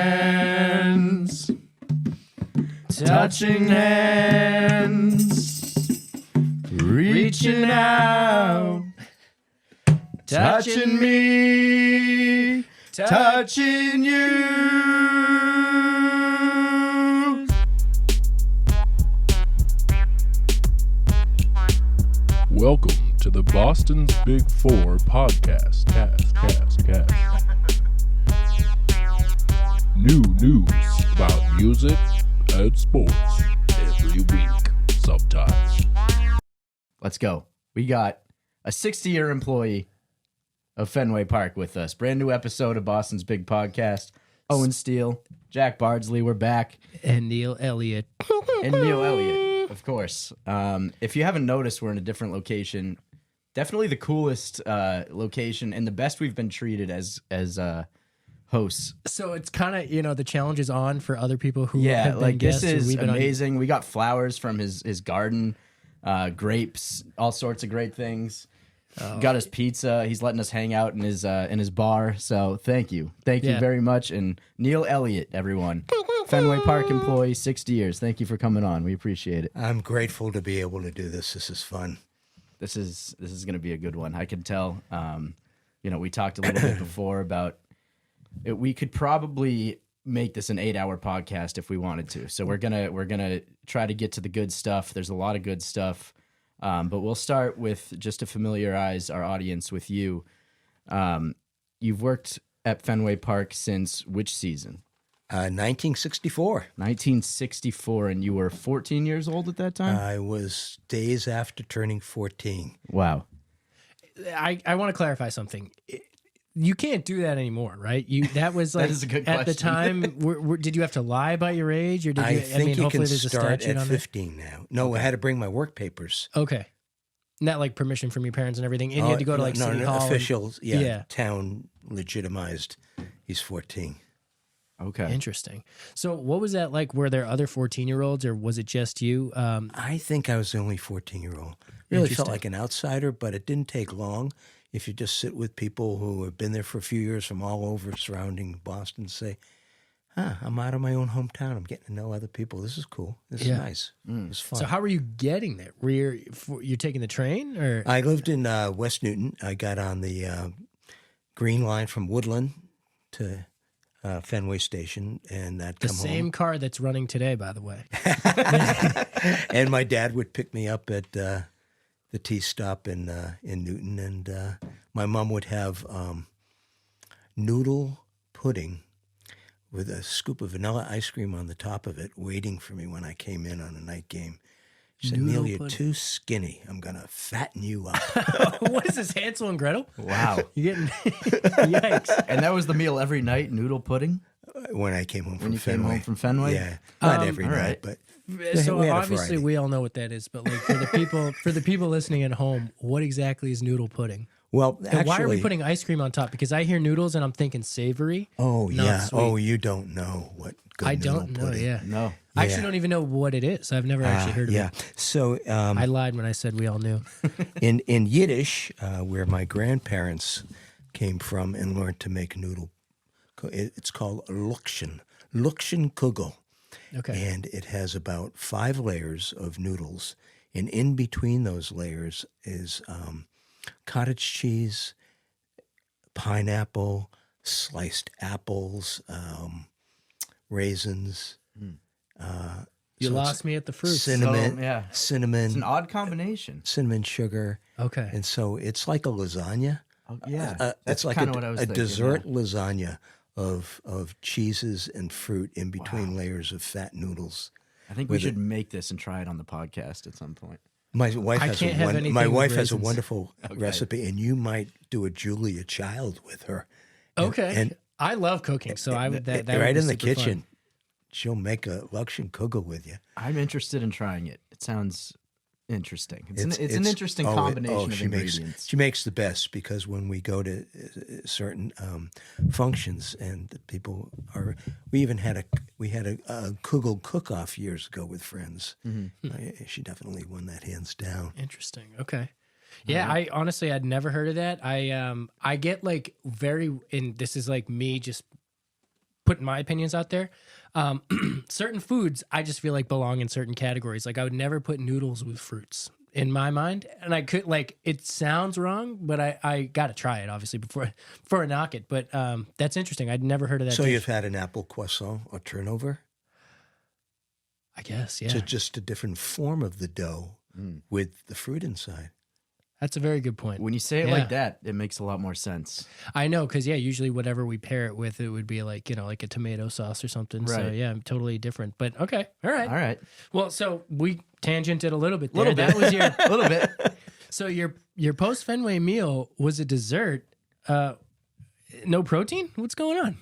Hands, touching hands, reaching out, touching me, touching you. Welcome to the Boston's Big Four podcast. Cast. New news about music and sports every week, sometimes. Let's go. We got a 60-year employee of Fenway Park with us. Brand new episode of Boston's Big Podcast. Owen Steele, Jack Bardsley, we're back. And Neal Elliot. And Neal Elliot, of course. If you haven't noticed, we're in a different location. Definitely the coolest location and the best we've been treated as hosts. So it's kind of, the challenge is on for other people who Yeah, have been like this guests, is amazing. We got flowers from his garden, grapes, all sorts of great things. Got us pizza. He's letting us hang out in his bar. So thank you very much. And Neal Elliot, everyone, Fenway Park employee, 60 years. Thank you for coming on. We appreciate it. I'm grateful to be able to do this. This is fun. This is going to be a good one. I can tell. We talked a little bit before about it. We could probably make this an 8-hour podcast if we wanted to. So we're gonna try to get to the good stuff. There's a lot of good stuff. But we'll start with, just to familiarize our audience with you. You've worked at Fenway Park since which season? 1964. 1964, and you were 14 years old at that time? I was days after turning 14. Wow. I want to clarify something. You can't do that anymore, right? That was like That is a good at the question. time. Did you have to lie about your age, or did you? I think you can there's a start statute at on 15 now. No, I had to bring my work papers. that. Okay, not like permission from your parents and everything, and you had to go to like city hall. Officials, Yeah. town legitimized. He's 14. Okay. Interesting. So, what was that like? Were there other 14-year-olds, or was it just you? I think I was the only 14-year-old. Really felt Interesting. like an outsider, but it didn't take long. If you just sit with people who have been there for a few years from all over surrounding Boston, say, I'm out of my own hometown. I'm getting to know other people. This is cool. This is nice. It was fun. So, how were you getting there? You're taking the train, or I lived in West Newton. I got on the Green Line from Woodland to Fenway Station, and that the come same home. car that's running today, by the way? And my dad would pick me up at the T stop in Newton, and my mom would have noodle pudding with a scoop of vanilla ice cream on the top of it, waiting for me when I came in on a night game. She said, Noodle "Neal, you're pudding. too skinny. I'm gonna fatten you up." What is this, Hansel and Gretel? Wow. You getting yikes? And that was the meal every night, noodle pudding? When I came home from When you Fenway. came home from Fenway? Yeah, not every all night, right. but So we had a obviously variety. we all know what that is, but like for the people listening at home, what exactly is noodle pudding? Well, And actually, why are we putting ice cream on top? Because I hear noodles and I'm thinking savory. Oh not yeah. sweet. Oh, you don't know what good I noodle don't know. pudding. Yeah, No. I actually Yeah. don't even know what it is. I've never actually heard of Yeah. it. So I lied when I said we all knew. in Yiddish, where my grandparents came from and learned to make noodle, it's called lukshin kugel. Okay. And it has about 5 layers of noodles. And in between those layers is cottage cheese, pineapple, sliced apples, raisins. You so lost me at the fruit. Cinnamon, So, yeah. cinnamon, It's an odd combination. cinnamon sugar. Okay. And so it's like a lasagna. Oh, yeah. It's That's like kind of what I was a thinking. dessert lasagna of cheeses and fruit in between layers of fat noodles. I think we with should make this and try it on the podcast at some point. My wife I has can't have anything my with wife has a raisins. wonderful recipe, and you might do a Julia Child with her. Okay. And I love cooking, so I would that would right be in the super fun. kitchen, she'll make a Lukshin kugel with you. I'm interested in trying it. It sounds interesting. It's an interesting combination of ingredients. She makes the best, because when we go to certain functions and the people are, we had a kugel cook-off years ago with friends. She definitely won that hands down. Interesting. Okay. Yeah, I honestly I'd never heard of that. I get like and this is like me just putting my opinions out there. Certain foods I just feel like belong in certain categories. Like I would never put noodles with fruits in my mind, and I could it sounds wrong, but I got to try it obviously before I knock it. But that's interesting. I'd never heard of that. So dish. you've had an apple croissant or turnover? I guess, yeah. So just a different form of the dough with the fruit inside. That's a very good point. When you say it Yeah. like that, it makes a lot more sense. I know, because usually whatever we pair it with, it would be like a tomato sauce or something. So Right. yeah, totally different. But okay, all right. All right. Well, so we tangented a little bit there. Little bit. That was your A little bit. so your post Fenway meal was a dessert. No protein? What's going on?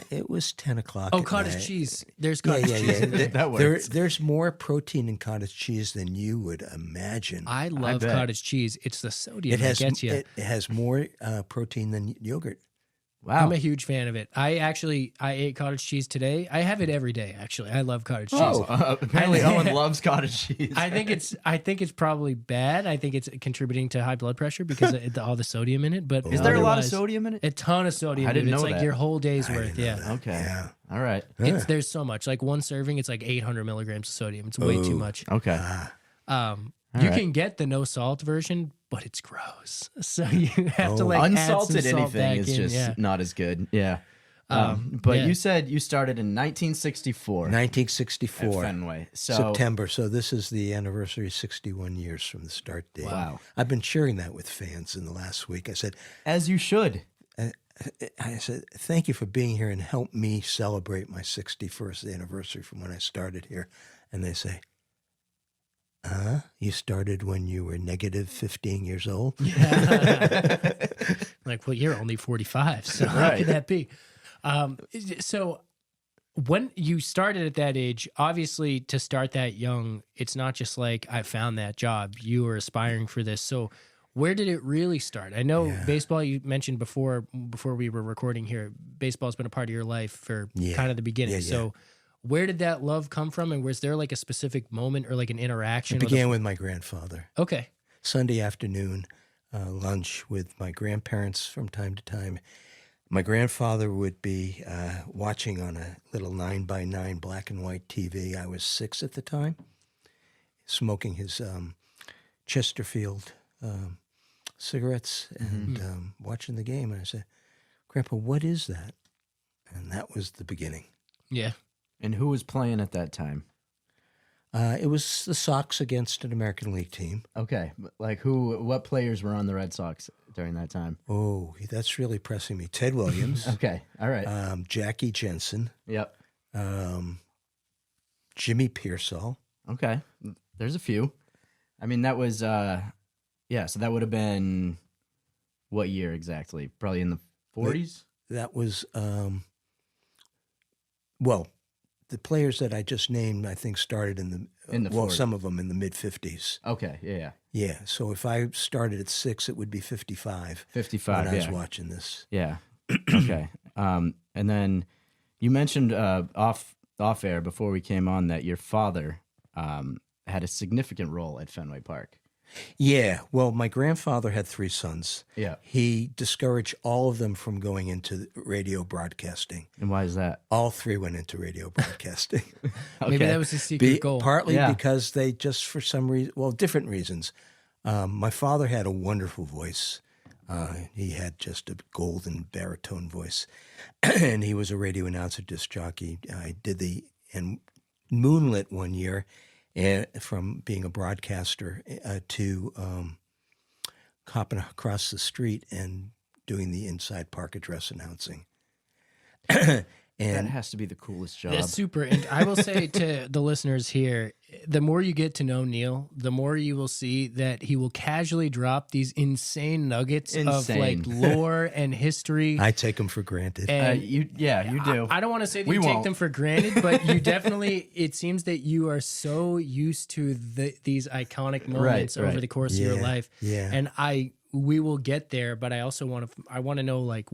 It was 10 o'clock. Oh, at cottage night. cheese. There's Yeah, cottage yeah, cheese. yeah. in there. That works. There's more protein in cottage cheese than you would imagine. I love bet. cottage cheese. It's the sodium It has that gets you. it has more protein than yogurt. Wow. I'm a huge fan of it. I ate cottage cheese today. I have it every day. Actually, I love cottage cheese. Oh, apparently Owen loves cottage cheese. I think it's probably bad. I think it's contributing to high blood pressure because of all the sodium in it. But Is there a lot of otherwise, sodium in it? A ton of sodium. I didn't dude. It's know like that. your whole day's I worth. didn't know Yeah. that. Okay. Yeah. All right. There's so much. Like one serving, it's like 800 milligrams of sodium. It's way too much. Okay. You right. can get the no salt version, but it's gross. So you have to add Unsalted some salt anything back is in, just yeah. not as good. Yeah. But yeah. you said you started in 1964 at 1964. Fenway. So September. So this is the anniversary, 61 years from the start date. Wow. I've been sharing that with fans in the last week. I said, as you should. thank you for being here and help me celebrate my 61st anniversary from when I started here. And they say, you started when you were negative 15 years old? Like, well, you're only 45, so how Right. could that be? So when you started at that age, obviously to start that young, it's not just like I found that job. You were aspiring for this. So where did it really start? I know baseball, you mentioned before we were recording here, baseball's been a part of your life for kind of the beginning. Yeah, yeah. So where did that love come from? And was there like a specific moment or like an interaction? It began with my grandfather. Okay. Sunday afternoon, lunch with my grandparents from time to time. My grandfather would be watching on a little 9x9 black and white TV. I was 6 at the time, smoking his Chesterfield cigarettes and watching the game. And I said, Grandpa, what is that? And that was the beginning. Yeah. And who was playing at that time? It was the Sox against an American League team. Okay. Like what players were on the Red Sox during that time? Oh, that's really pressing me. Ted Williams, Okay. All right. Jackie Jensen, Yep. Jimmy Pearsall. Okay. There's a few. I mean, that was, so that would have been what year exactly? Probably in the 40s? That was, well, the players that I just named, I think, started in the 40s. some of them in the mid-50s. Okay. Yeah. Yeah, so if I started at 6, it would be 55 55. when I was Yeah. watching this. Yeah. Okay. And then you mentioned off air before we came on that your father had a significant role at Fenway Park. Yeah, well, my grandfather had 3 sons. Yeah. He discouraged all of them from going into radio broadcasting. And why is that? All 3 went into radio broadcasting. Maybe that was his secret goal. Partly Yeah. because they just, for some reason, well, different reasons. My father had a wonderful voice. He had just a golden baritone voice. And he was a radio announcer, disc jockey. I did and moonlit one year from being a broadcaster to hopping across the street and doing the inside park address announcing. That And has to be the coolest job. That's super. And I will say to the listeners here, the more you get to know Neal, the more you will see that he will casually drop these insane nuggets of like Insane. lore and history. I take them for granted. And you do. I don't want to say that We you take won't. them for granted, but you definitely, it seems that you are so used to these iconic moments over right. the course of your Yeah, life. yeah. And we will get there, but I also want to know, like,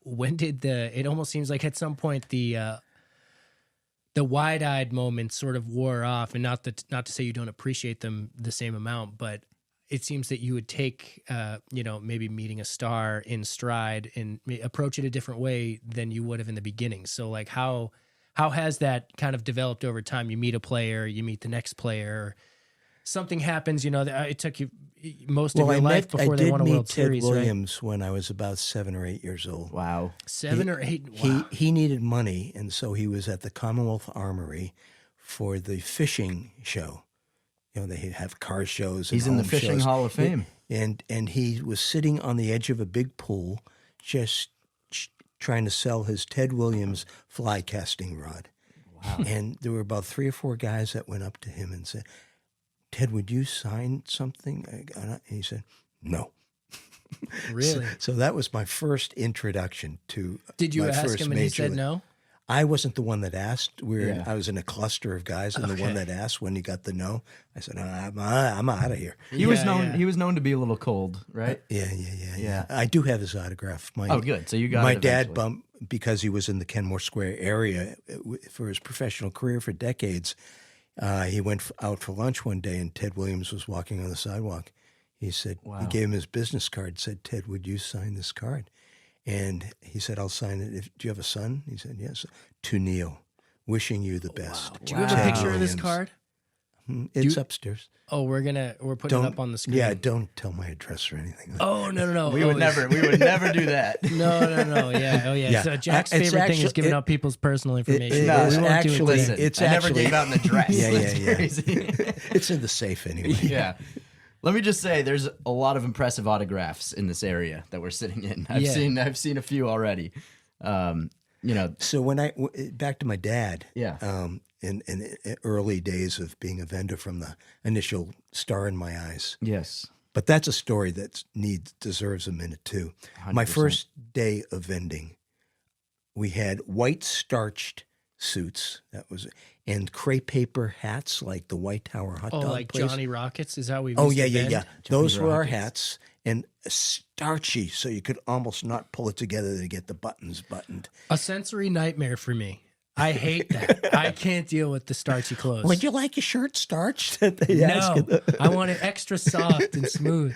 when did it almost seems like at some point the wide-eyed moments sort of wore off, and not to say you don't appreciate them the same amount, but it seems that you would take, maybe meeting a star in stride and approach it a different way than you would have in the beginning. So like how has that kind of developed over time? You meet a player, you meet the next player, something happens, that it took you most of your life before they won a World Series, Ted Williams when I was about 7 or 8 years old. Wow. 7 or 8? Wow. He needed money, and so he was at the Commonwealth Armory for the fishing show. They have car shows. And He's in the home Fishing shows. Hall of Fame. And he was sitting on the edge of a big pool, just trying to sell his Ted Williams fly casting rod. Wow. And there were about 3 or 4 guys that went up to him and said, "Ted, would you sign something?" And he said, "No." Really? So that was my first introduction to. Did you my ask first him and he major said league. no? I wasn't the one that asked. Yeah. I was in a cluster of guys, and the one Okay. that asked when he got the no, I said, "I'm out of here." He was Yeah, known. yeah. He was known to be a little cold, right? Yeah. I do have his autograph. Oh, good. So you got my it dad eventually. because he was in the Kenmore Square area for his professional career for decades. He went out for lunch one day, and Ted Williams was walking on the sidewalk. He said, Wow. he gave him his business card, said, "Ted, would you sign this card?" And he said, "I'll sign it. Do you have a son?" He said, "Yes." "To Neal, wishing you the best." Do you have a Wow. picture of this Williams. card? It's upstairs. Oh, we're putting it up on the screen. Yeah, don't tell my address or anything. Oh, no. We Oh, would never do that. No. Yeah. Oh, yeah. Yeah. So Jack's It's favorite thing is actually- giving out people's personal information. it No, is we won't do it actually- today. Listen, it's I never actually- gave out an address. Yeah, That's yeah. crazy. It's in the safe anyway. Yeah. Let me just say, there's a lot of impressive autographs in this area that we're sitting in. I've seen a few already. So when back to my dad, Yeah. in early days of being a vendor from the initial star in my eyes. Yes. But that's a story that deserves a minute too. My 100%. first day of vending, we had white starched suits and crepe paper hats like the White Tower hot Oh, dog like place. Johnny Rockets? Is that what we Oh used yeah, to yeah, bend? yeah. Those were our Rockets. hats, and starchy, so you could almost not pull it together to get the buttons buttoned. A sensory nightmare for me. I hate that. I can't deal with the starchy clothes. Would you like your shirt starched? They ask No, you. I want it extra soft and smooth.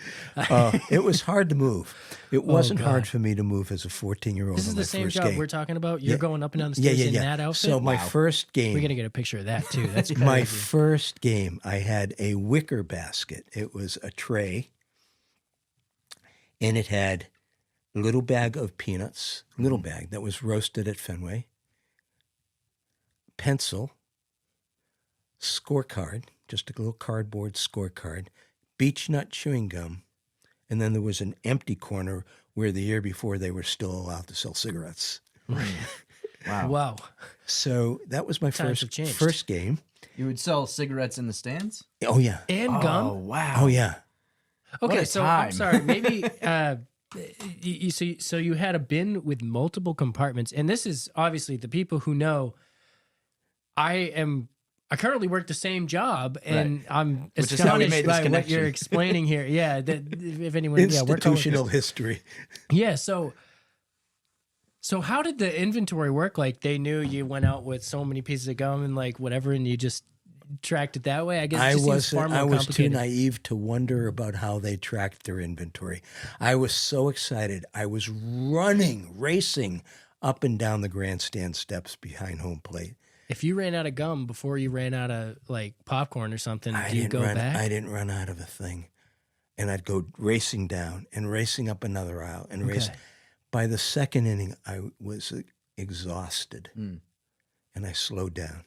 It was hard to move. It wasn't hard God. for me to move as a 14-year-old. This is on the my same first job game. we're talking about. You're Yeah. going up and down the Yeah, stairs yeah, in yeah. that outfit. So my first game, we got to get a picture of that too. That's crazy. my first game, I had a wicker basket. It was a tray, and it had a little bag of peanuts, little bag that was roasted at Fenway, pencil, scorecard, just a little cardboard scorecard, beech nut chewing gum, and then there was an empty corner where the year before they were still allowed to sell cigarettes. Wow. Wow. So that was my Times have changed. first game. You would sell cigarettes in the stands? Oh yeah, And Oh, gum. wow. oh yeah. Okay, What a so I'm time. sorry. Maybe so you had a bin with multiple compartments, and this is obviously the people who know. I currently work the same job, and I'm Which is how we astonished made this by what connection. you're explaining here. Yeah, that if anyone, yeah, we're Institutional history. Yeah, so how did the inventory work? Like they knew you went out with so many pieces of gum and like whatever, and you just tracked it that way. I guess it just seems far more I was too complicated. naive to wonder about how they tracked their inventory. I was so excited. I was racing up and down the grandstand steps behind home plate. If you ran out of gum before you ran out of like popcorn or something, I do you didn't go back? I didn't run out of a thing. And I'd go racing down and racing up another aisle and race. Okay. By the second inning, I was exhausted. Mm. And I slowed down.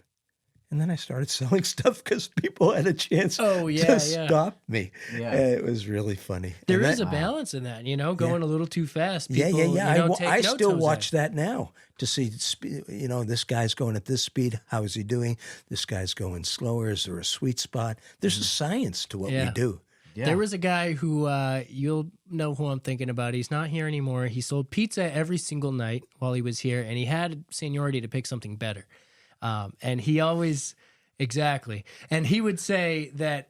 And then I started selling stuff because people had a chance Oh, yeah, to yeah. stop me. Yeah. It was really funny. There And is that- a balance in that, going a little too fast. Yeah, People, yeah. take I notes, still Jose. watch that now to see, this guy's going at this speed. How is he doing? This guy's going slower. Is there a sweet spot? There's a science to what we Yeah. do. Yeah. There was a guy who you'll know who I'm thinking about. He's not here anymore. He sold pizza every single night while he was here, and he had seniority to pick something better. And he always exactly, and he would say that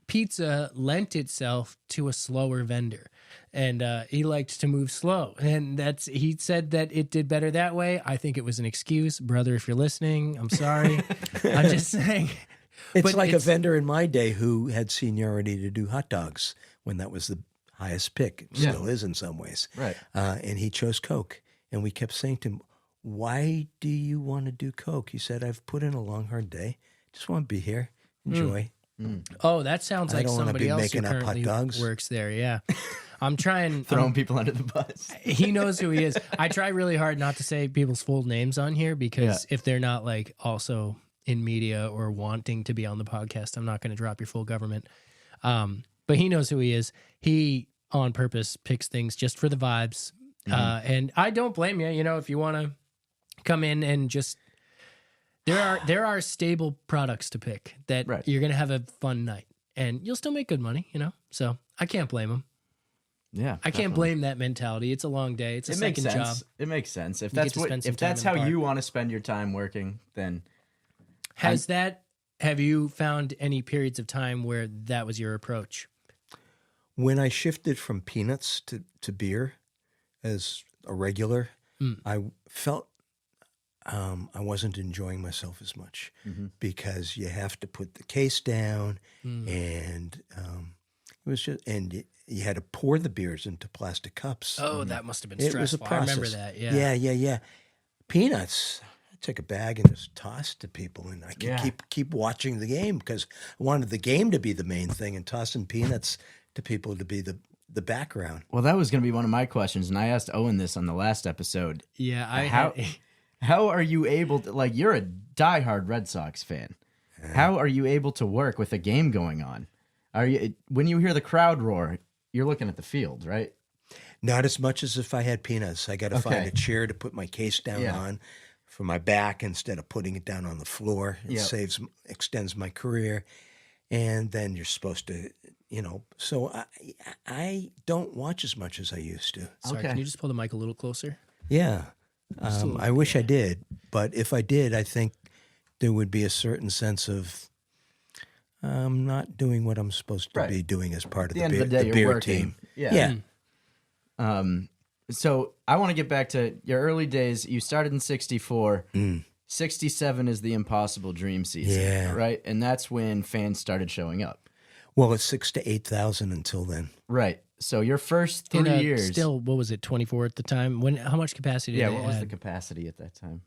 pizza lent itself to a slower vendor, and he liked to move slow, and he said that it did better that way. I think it was an excuse, brother. If you're listening, I'm sorry. I'm just saying. It's But like a vendor in my day who had seniority to do hot dogs when that was the highest pick. It Yeah. still is in some ways. Right. And he chose Coke. And we kept saying to him, why do you want to do Coke? He said, I've put in a long, hard day. Just want to be here. Enjoy. Oh, that sounds I like don't wanna somebody be else who making up hot currently dogs. works there. Yeah. I'm trying. Throwing people under the bus. He knows who he is. I try really hard not to say people's full names on here because if they're not like also in media or wanting to be on the podcast, I'm not going to drop your full government. But he knows who he is. He on purpose picks things just for the vibes. And I don't blame you. You know, if you want to come in and just, there are stable products to pick that Right. you're going to have a fun night and you'll still make good money, you know? So I can't blame him. Yeah. I can't blame that mentality. It's a long day. It's a It makes second sense. job. It makes sense. If You get that's to spend some if time that's in the how park. you want to spend your time working, then Have you found any periods of time where that was your approach? When I shifted from peanuts to beer as a regular, I felt I wasn't enjoying myself as much because you have to put the case down and it was just, and you had to pour the beers into plastic cups. Oh, that must have been It was a stressful. I remember process. that. Yeah. Yeah. Peanuts. I took a bag and just tossed to people, and I could Yeah. keep watching the game because I wanted the game to be the main thing, and tossing peanuts to people to be the background. well, that was going to be one of my questions, and I asked Owen this on the last episode. Yeah. How are you able to, like, you're a diehard Red Sox fan. How are you able to work with a game going on? When you hear the crowd roar, you're looking at the field, right? Not as much as if I had peanuts. I got to find Okay. a chair to put my case down Yeah. on for my back instead of putting it down on the floor. It Yep. extends my career. And then you're supposed to, so I don't watch as much as I used to. Sorry, Okay. can you just pull the mic a little closer? Yeah. I wish I did. But if I did, I think there would be a certain sense of I'm not doing what I'm supposed to Right. be doing as part of At the the, end of the day, the you're beer working. team. Yeah. So I want to get back to your early days. You started in 64. 67 is the Impossible Dream season, Yeah. right? And that's when fans started showing up. Well, it's 6,000 to 8,000 until then. Right. So your first 3 years. Still, what was it, 24 at the time? How much capacity did yeah, they what was the add? capacity at that time?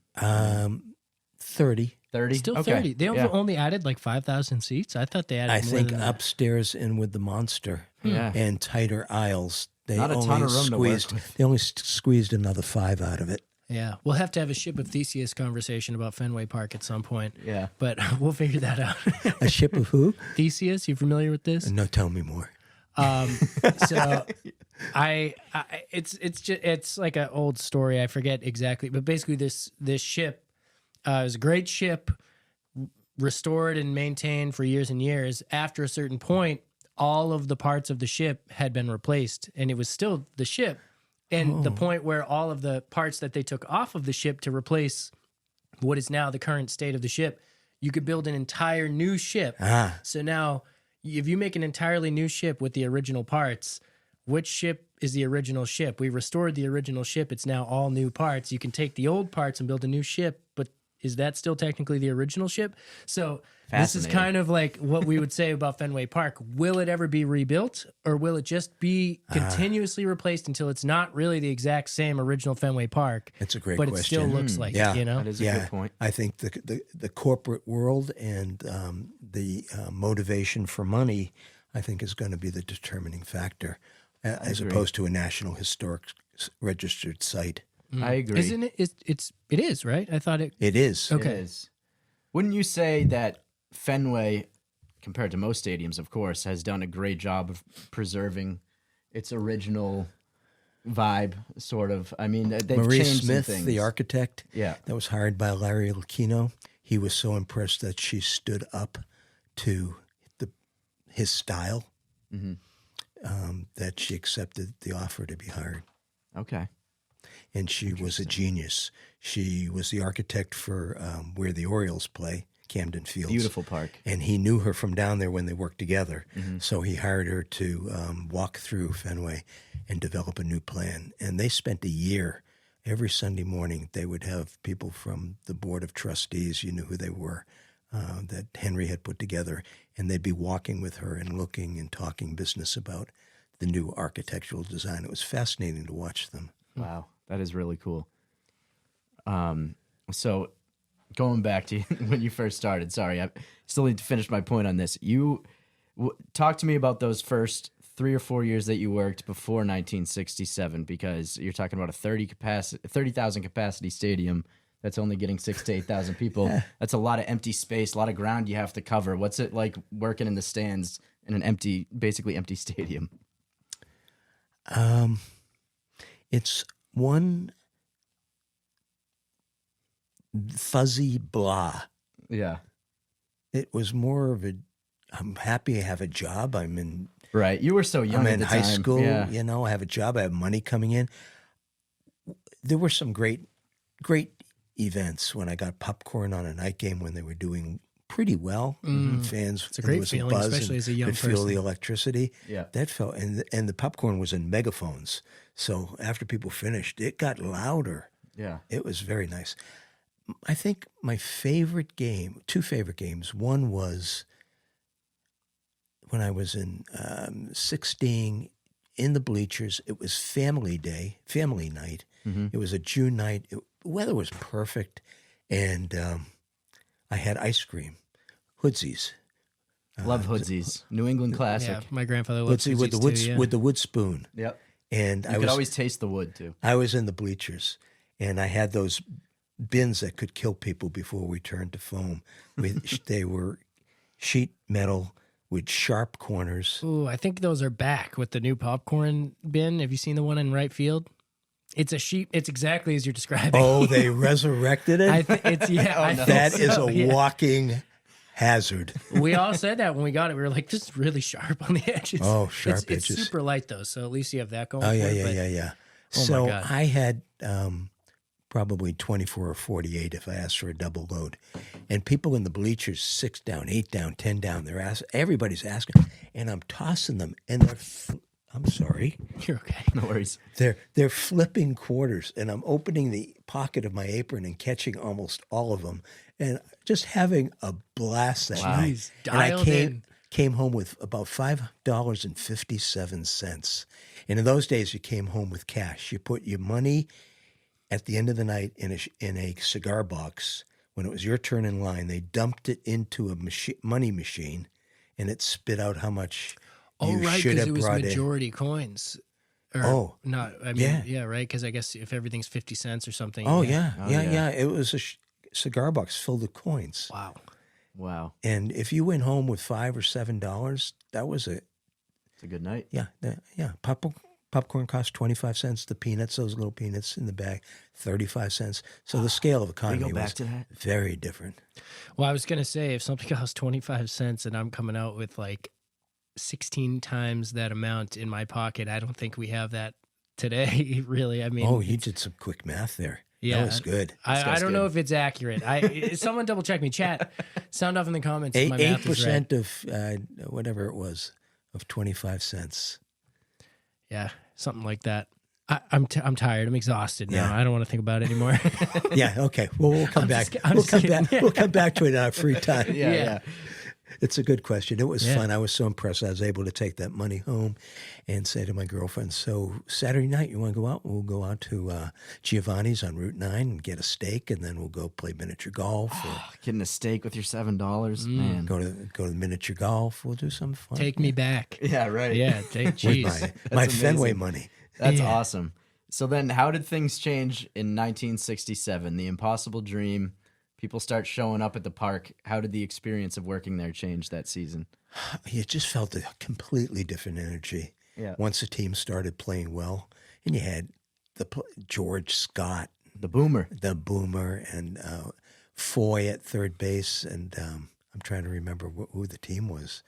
30. 30? Still Okay. 30. They Yeah. only added like 5,000 seats. I thought they added I more think than that. upstairs and with the monster Yeah. and tighter aisles, they Not a only ton of room to work squeezed. with. They only squeezed another 5 out of it. Yeah, we'll have to have a Ship of Theseus conversation about Fenway Park at some point. Yeah. But we'll figure that out. A ship of who? Theseus, you familiar with this? No, tell me more. So it's like an old story. I forget exactly, but basically this ship was a great ship, restored and maintained for years and years. After a certain point, all of the parts of the ship had been replaced, and it was still the ship. And the point where all of the parts that they took off of the ship to replace what is now the current state of the ship, you could build an entire new ship. So now, if you make an entirely new ship with the original parts, which ship is the original ship? We restored the original ship. It's now all new parts. You can take the old parts and build a new ship, but is that still technically the original ship? So this is Fascinating. kind of like what we would say about Fenway Park. Will it ever be rebuilt, or will it just be continuously replaced until it's not really the exact same original Fenway Park? That's a great but question. it still looks like Yeah. it, you know? That is a good point. I think the corporate world and the motivation for money, I think, is going to be the determining factor, as agree. opposed to a National Historic Registered Site. I agree. Isn't it? It is, right? I thought it. It is. Okay. It is. Wouldn't you say that Fenway, compared to most stadiums, of course, has done a great job of preserving its original vibe, sort of? I mean, they've Marie changed Smith, some things. the architect, Yeah. that was hired by Larry Lucchino, he was so impressed that she stood up to his style that she accepted the offer to be hired. Okay. And she was a genius. She was the architect for where the Orioles play, Camden Fields. Beautiful park. And he knew her from down there when they worked together. Mm-hmm. So he hired her to walk through Fenway and develop a new plan. And they spent a year. Every Sunday morning, they would have people from the board of trustees, you knew who they were, that Henry had put together, and they'd be walking with her and looking and talking business about the new architectural design. It was fascinating to watch them. Wow, that is really cool. So going back to when you first started, sorry, I still need to finish my point on this. Talk to me about those first 3 or 4 years that you worked before 1967, because you're talking about a 30,000 capacity stadium that's only getting 6,000 to 8,000 people. That's a lot of empty space, a lot of ground you have to cover. What's it like working in the stands in an basically empty stadium? It's one fuzzy blah. Yeah. It was more of I'm happy I have a job. Right. You were so young I'm at in the high time. school, Yeah. I have a job, I have money coming in. There were some great events when I got popcorn on a night game when they were doing pretty well. Fans, It's a great feeling, especially as a young could feel the person. electricity. Yeah. That felt, and the popcorn was in megaphones. So after people finished, it got louder. Yeah. It was very nice. I think my favorite game, 2 favorite games. One was when I was in 16 in the bleachers. It was family night. It was a June night. The weather was perfect, and I had ice cream, Hoodsies. Love Hoodsies. New England classic. Yeah, my grandfather loved Hoodsie with the wood too, yeah. with the wood spoon. Yep. And You could always taste the wood too. I was in the bleachers, and I had those bins that could kill people before we turned to foam. They were sheet metal with sharp corners. Ooh, I think those are back with the new popcorn bin. Have you seen the one in right field? It's a sheet. It's exactly as you're describing. Oh, they resurrected it? It's I think That so, is a yeah. walking hazard. We all said that when we got it. We were like, "This is really sharp on the edges." Oh, sharp it's edges. super light though, so at least you have that going. Oh, for yeah, it, yeah, but- yeah, yeah. Oh, my So God. I had probably 24 or 48 if I asked for a double load. And people in the bleachers, 6 down, 8 down, 10 down, everybody's asking. And I'm tossing them, and I'm sorry. You're okay. No worries. They're flipping quarters, and I'm opening the pocket of my apron and catching almost all of them, and just having a blast that night. Jeez, And I dialed in. came home with about $5.57. And in those days, you came home with cash. You put your money at the end of the night in a cigar box. When it was your turn in line, they dumped it into a money machine, and it spit out how much. Oh, you right, should because have it was brought in. majority coins. Or, Oh. not. I mean, Yeah. right. Because I guess if everything's 50 cents or something. Oh yeah, yeah. yeah. It was a cigar box filled with coins. Wow. Wow. And if you went home with $5 or $7, that was It's a good night. yeah. Popcorn cost 25 cents. The peanuts, those little peanuts in the bag, 35 cents. So the scale of Can we economy go back was to that? very different. Well, I was gonna say if something costs 25 cents and I'm coming out with like 16 times that amount in my pocket, I don't think we have that today. Really, I mean, Oh, you did some quick math there. Yeah. That was good. I don't know if it's accurate. Someone double check me. Chat, sound off in the comments. If my math is right. 8% of whatever it was of 25 cents. Yeah, something like that. I'm tired. I'm exhausted now. Yeah. I don't want to think about it anymore. Yeah. Okay. Well, we'll come back. I'm We'll just come kidding. back. We'll come back to it in our free time. Yeah. It's a good question. It was Yeah. fun. I was so impressed. I was able to take that money home and say to my girlfriend, so Saturday night, you want to go out? We'll go out to Giovanni's on Route 9 and get a steak, and then we'll go play miniature golf or Getting a steak with your $7, man. go to miniature golf. We'll do something fun. Take me back. Yeah, right. Yeah, take with cheese. my That's Fenway amazing. money. That's Yeah. awesome. So then how did things change in 1967? The impossible dream. People start showing up at the park. How did the experience of working there change that season? You just felt a completely different energy. Yeah. Once the team started playing well, and you had George Scott, The Boomer. the Boomer, and Foy at third base, and I'm trying to remember who the team was.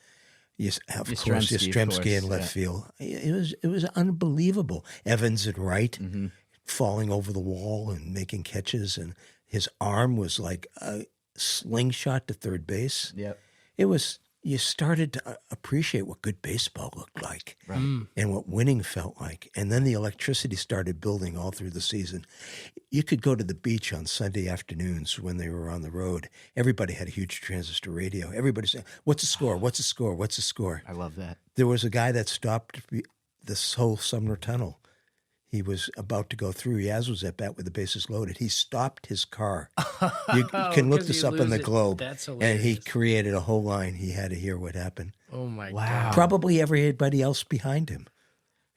Yes, of course, Yastrzemski in left field. It was unbelievable. Evans at right, falling over the wall and making catches, and his arm was like a slingshot to third base. Yep. It was you started to appreciate what good baseball looked like Right. and what winning felt like. And then the electricity started building all through the season. You could go to the beach on Sunday afternoons when they were on the road. Everybody had a huge transistor radio. Everybody said, "What's the score? What's the score? What's the score?" I love that. There was a guy that stopped this whole Sumner Tunnel. He was about to go through. Yaz was at bat with the bases loaded. He stopped his car. You can look 'Cause this you up in lose the it. Globe. That's And he hilarious. created a whole line. He had to hear what happened. Oh my Wow. god! Probably everybody else behind him.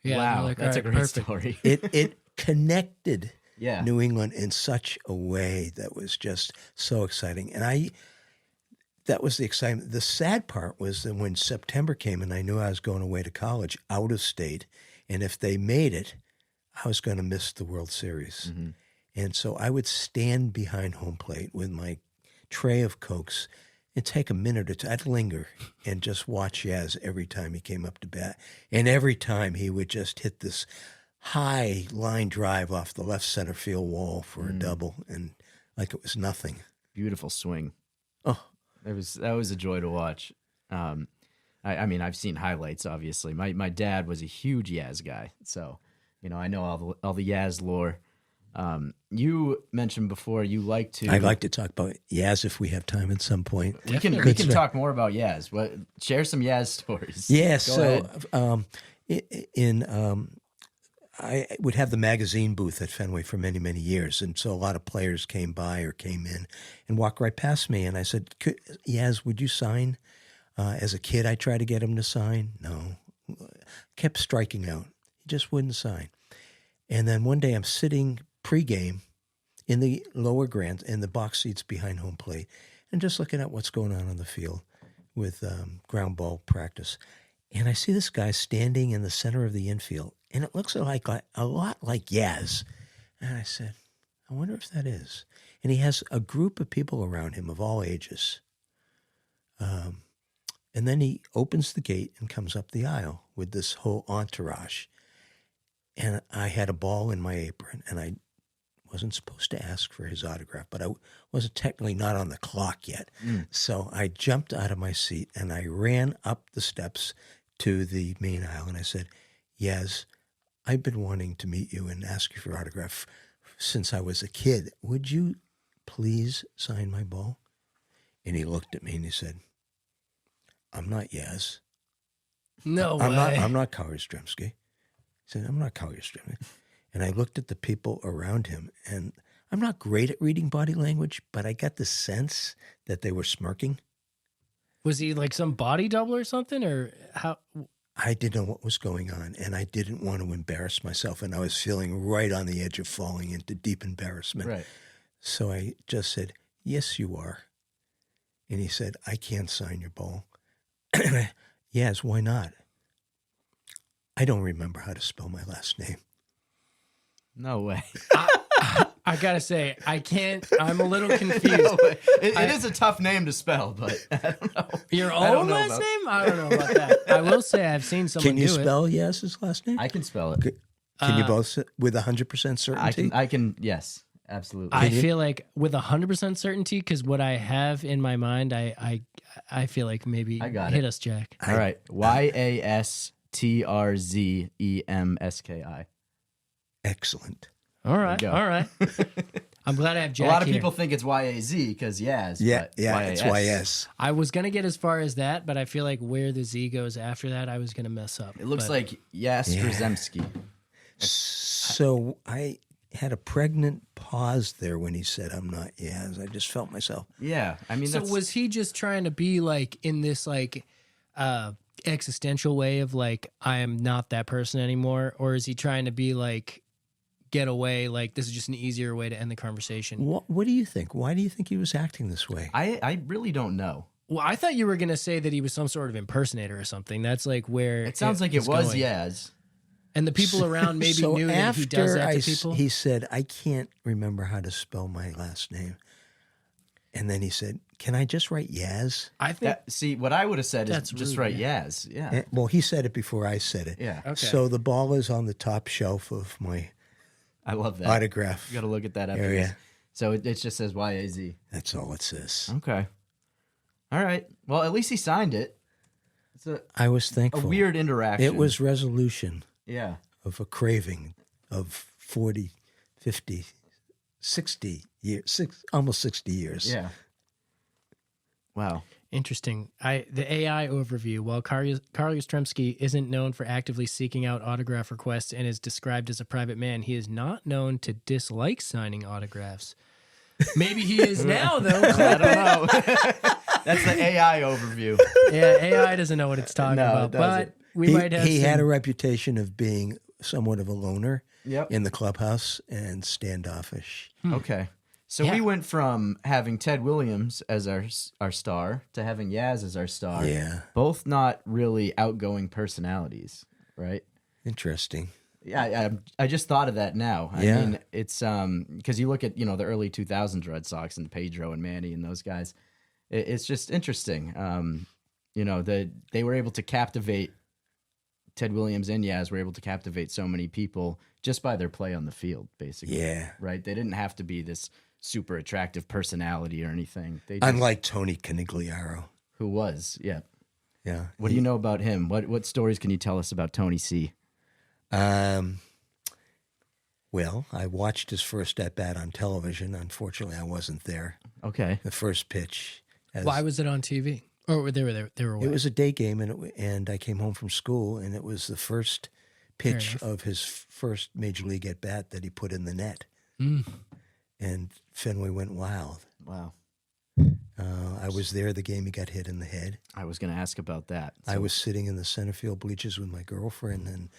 Yeah, wow, they're like, that's a "All right, great perfect." story. It connected Yeah. New England in such a way that was just so exciting. And that was the excitement. The sad part was that when September came and I knew I was going away to college out of state, and if they made it, I was going to miss the World Series. Mm-hmm. And so I would stand behind home plate with my tray of Cokes and take a minute or two. I'd linger and just watch Yaz every time he came up to bat. And every time he would just hit this high line drive off the left center field wall for a double, and like it was nothing. Beautiful swing. Oh, That was a joy to watch. I mean, I've seen highlights. Obviously, my dad was a huge Yaz guy, so I know all the Yaz lore. You mentioned before you like to. I'd like to talk about Yaz if we have time at some point. We can Definitely. talk more about Yaz. Share some Yaz stories. Yeah, Go so ahead. I would have the magazine booth at Fenway for many, many years. And so a lot of players came by or came in and walked right past me. And I said, Yaz, would you sign? As a kid, I tried to get him to sign. No. Kept striking out. He just wouldn't sign. And then one day I'm sitting pregame in the lower grand, in the box seats behind home plate, and just looking at what's going on the field with ground ball practice. And I see this guy standing in the center of the infield, and it looks like a lot like Yaz. And I said, I wonder if that is. And he has a group of people around him of all ages. And then he opens the gate and comes up the aisle with this whole entourage. And I had a ball in my apron, and I wasn't supposed to ask for his autograph, but I wasn't technically not on the clock yet. So I jumped out of my seat, and I ran up the steps to the main aisle, and I said, Yaz, I've been wanting to meet you and ask you for your autograph since I was a kid. Would you please sign my ball? And he looked at me, and he said, I'm not Yaz. No way. I'm not Kari Stremski. He said, I'm not Kari Stremski. And I looked at the people around him, and I'm not great at reading body language, but I got the sense that they were smirking. Was he like some body double or something, or how? I didn't know what was going on, and I didn't want to embarrass myself, and I was feeling right on the edge of falling into deep embarrassment. Right. So I just said, yes, you are. And he said, I can't sign your ball. Yes, why not? I don't remember how to spell my last name. No way. I gotta say, I can't. I'm a little confused. No way. It is a tough name to spell, but I don't know. Your I don't own know last about- name? I don't know about that. I will say I've seen someone Can you do spell Yes's last name? I can spell it. Can you both with 100% certainty? I can. Yes, absolutely. I feel like with 100% certainty, because what I have in my mind, I feel like maybe I got hit it. us, Jack. All right. YASTRZEMSKI. Excellent. All right, go. all right. I'm glad I have Jack A lot of here. people think it's YAZ because Yaz. Yeah, but yeah, YAS. it's YS. I was gonna get as far as that, but I feel like where the Z goes after that, I was gonna mess up. It looks But like Yastrozemski. So I had a pregnant pause there when he said, I'm not Yaz. I just felt myself. Yeah, I mean, So that's, was he just trying to be like in this like existential way of like I am not that person anymore, or is he trying to be like get away, like this is just an easier way to end the conversation? What do you think? Why do you think he was acting this way? I really don't know. Well, I thought you were gonna say that he was some sort of impersonator or something. That's like where It sounds like it was going. Yaz. And the people around maybe So knew that he does after that to people. he said, I can't remember how to spell my last name. And then he said, can I just write Yaz? I think See, what I would have said is That's just rude, write yeah. Yaz. Yeah. Well, he said it before I said it. Yeah. Okay. So the ball is on the top shelf of my I love that. autograph You got to look at that after area. this. So it just says YAZ. That's all it says. Okay. All right. Well, at least he signed it. It's I was a thankful. weird interaction. It was resolution Yeah. of a craving of 40, 50, 60 years, almost 60 years. Yeah. Wow. Interesting. The AI overview. While Karl Yastrzemski isn't known for actively seeking out autograph requests and is described as a private man, he is not known to dislike signing autographs. Maybe he is now, though. I don't know. That's the AI overview. Yeah, AI doesn't know what it's talking No, it about, doesn't. but we might have. He had a reputation of being somewhat of a loner Yep. in the clubhouse and standoffish. Okay. So Yeah. we went from having Ted Williams as our star to having Yaz as our star. Yeah, Both not really outgoing personalities, right? interesting. Yeah, I just thought of that now. I Yeah. mean, it's because you look at the early 2000s Red Sox and Pedro and Manny and those guys. It's just interesting. They were able to captivate Ted Williams and Yaz were able to captivate so many people just by their play on the field, basically. Yeah. Right. They didn't have to be this super attractive personality or anything. They just, Unlike Tony Canigliaro. who was, yeah. Yeah. What do you know about him? What stories can you tell us about Tony C? Well, I watched his first at bat on television. Unfortunately, I wasn't there. Okay. The first pitch. Why was it on TV? Or they were It was a day game, and I came home from school, and it was the first pitch enough. of his first major league at bat that he put in the net, Mm. and Fenway went wild. Wow. I was there the game he got hit in the head. I was going to ask about that. I was sitting in the center field bleachers with my girlfriend, and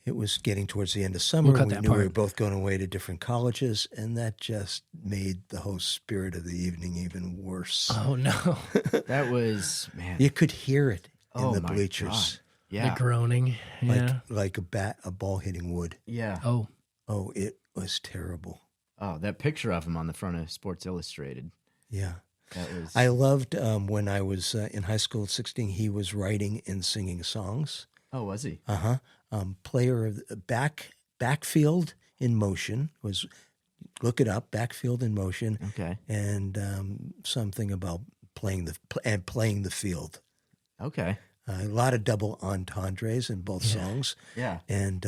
it was getting towards the end of summer. We'll cut and we that knew we part. were both going away to different colleges, and that just made the whole spirit of the evening even worse. Oh no, That was, man. You could hear it in Oh the my bleachers, God. Yeah. the groaning. Yeah. like a ball hitting wood. Yeah. Oh, Oh, it was terrible. Oh, that picture of him on the front of Sports Illustrated. Yeah. That was. I loved when I was in high school at 16, he was writing and singing songs. Oh, was he? Player of the backfield in motion was, look it up, backfield in motion, Okay. and something about playing the field. Okay. A lot of double entendres in both songs, Yeah. and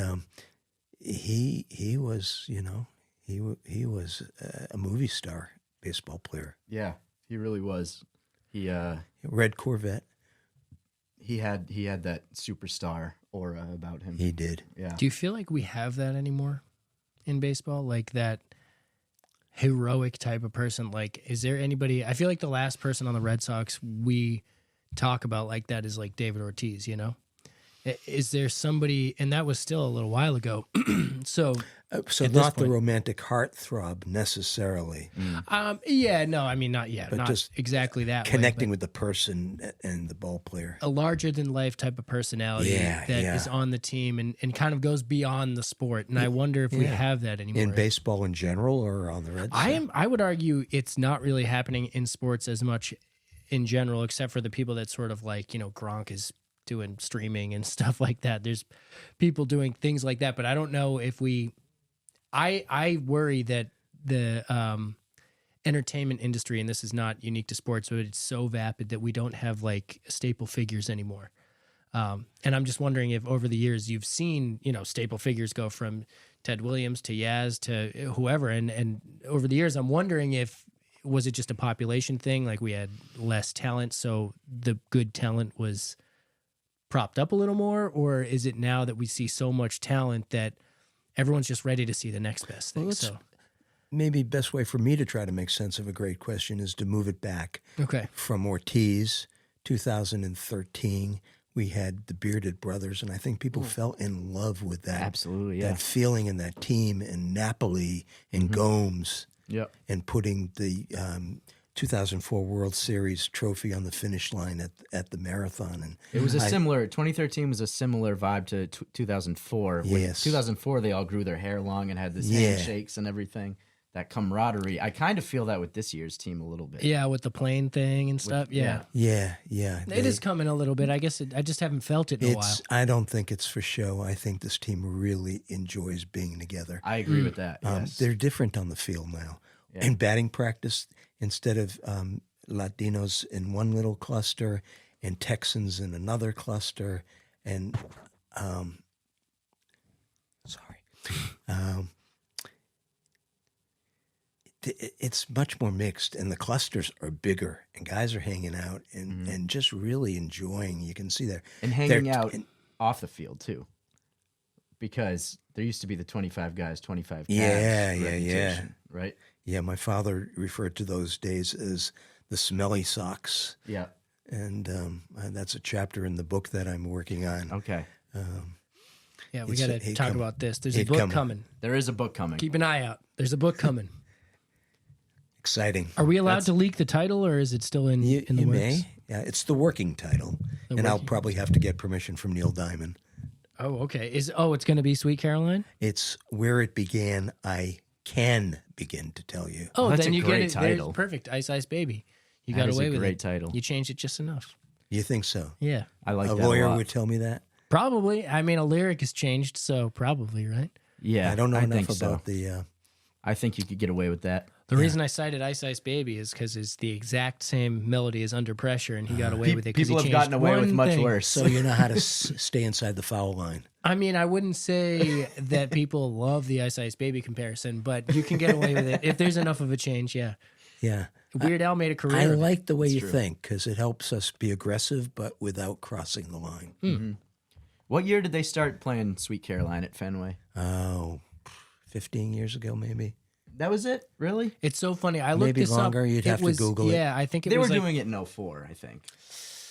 he was he was a movie star, baseball player, Yeah. He really was. He red Corvette. he had that superstar aura about him. He did. Yeah. do you feel like we have that anymore in baseball? Like that heroic type of person? Like, is there anybody? I feel like the last person on the Red Sox we talk about like that is like David Ortiz. You know, is there somebody? And that was still a little while ago. So So At this not the point. romantic heartthrob necessarily, yeah, no, I mean not yet, But not just exactly that way, connecting with the person and the ball player. but a larger than life type of personality Yeah, that yeah. is on the team and kind of goes beyond the sport. And I wonder if we Yeah. have that anymore. In baseball in general or on the Red Sox? I would argue it's not really happening in sports as much in general, except for the people that sort of like, Gronk is doing streaming and stuff like that. There's people doing things like that, but I don't know if I worry that the entertainment industry, and this is not unique to sports, but it's so vapid that we don't have like staple figures anymore. And I'm just wondering if over the years you've seen, staple figures go from Ted Williams to Yaz to whoever. And over the years, I'm wondering was it just a population thing? Like we had less talent, so the good talent was propped up a little more? Or is it now that we see so much talent that everyone's just ready to see the next best thing? Well, maybe best way for me to try to make sense of a great question is to move it back Okay. from Ortiz, 2013. We had the Bearded Brothers, and I think people fell in love with that. Absolutely, yeah. That feeling in that team, and Napoli and Gomes, Yep. and putting the 2004 World Series trophy on the finish line at the marathon. And It was 2013 was a similar vibe to 2004. When Yes. 2004, they all grew their hair long and had this Yeah. handshakes and everything. That camaraderie. I kind of feel that with this year's team a little bit. Yeah, with the plane thing and stuff. Yeah. yeah. It is coming a little bit. I guess I just haven't felt it in a while. I don't think it's for show. I think this team really enjoys being together. I agree with that. Yes. They're different on the field now. Yeah. In batting practice, instead of Latinos in one little cluster and Texans in another cluster. And, it's much more mixed, and the clusters are bigger, and guys are hanging out and just really enjoying. You can see that. And hanging out off the field, too. Because there used to be the 25 guys, 25 calves reputation, right? Yeah, my father referred to those days as the smelly socks. Yeah. And that's a chapter in the book that I'm working on. Okay. Yeah, we got to talk about this. There's a book coming. There is a book coming. Keep an eye out. There's a book coming. Exciting. Are we allowed to leak the title, or is it still in the works? May. Yeah, it's the working title. I'll probably have to get permission from Neil Diamond. Oh, okay. It's going to be Sweet Caroline? It's where it began. I can begin to tell you. Oh, that's then a you great get it. title. Perfect. Ice Ice Baby. You That got is away a with great it. title. You changed it just enough. You think so? Yeah. I like A that lawyer a lot. would tell me that. Probably. I mean, a lyric has changed, so probably, right? Yeah, I don't know enough think about so. the. I think you could get away with that. The reason I cited Ice Ice Baby is because it's the exact same melody as Under Pressure, and he got away with it. People have gotten away with much worse. So you know how to stay inside the foul line. I mean, I wouldn't say that people love the Ice Ice Baby comparison, but you can get away with it if there's enough of a change. Yeah. Yeah. Weird Al made a career. I like the way you true. think because it helps us be aggressive, but without crossing the line. What year did they start playing Sweet Caroline at Fenway? Oh, 15 years ago, maybe. That was it? Really? It's so funny. I looked Maybe this longer. up. You'd It have to was- Google it. Yeah, I think it They were was like, doing it in 04, I think.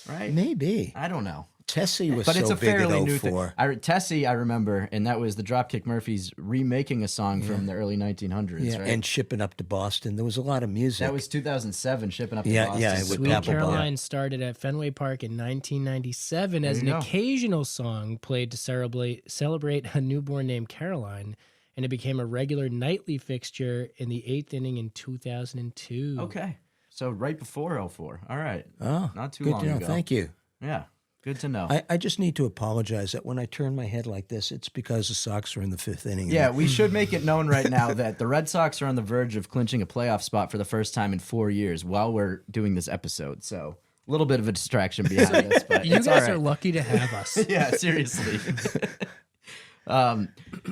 Right? Maybe. I don't know. Tessie was But so it's a big fairly at new thing. 04. Tessie, I remember, and that was the Dropkick Murphys remaking a song from the early 1900s, Yeah, right? and shipping up to Boston. There was a lot of music. that was 2007, shipping up to Yeah, Boston. yeah, it would Sweet Apple Caroline started at Fenway Park in 1997 as There an you go. occasional song played to celebrate a newborn named Caroline, and it became a regular nightly fixture in the 8th inning in 2002. Okay. So right before 04. All right. Oh, Not too good long to know. ago. Thank you. Yeah. Good to know. I just need to apologize that when I turn my head like this, it's because the Sox are in the 5th inning. Yeah, we should make it known right now that the Red Sox are on the verge of clinching a playoff spot for the first time in 4 years while we're doing this episode. So a little bit of a distraction behind this, but You it's guys all are right. lucky to have us. Yeah, seriously.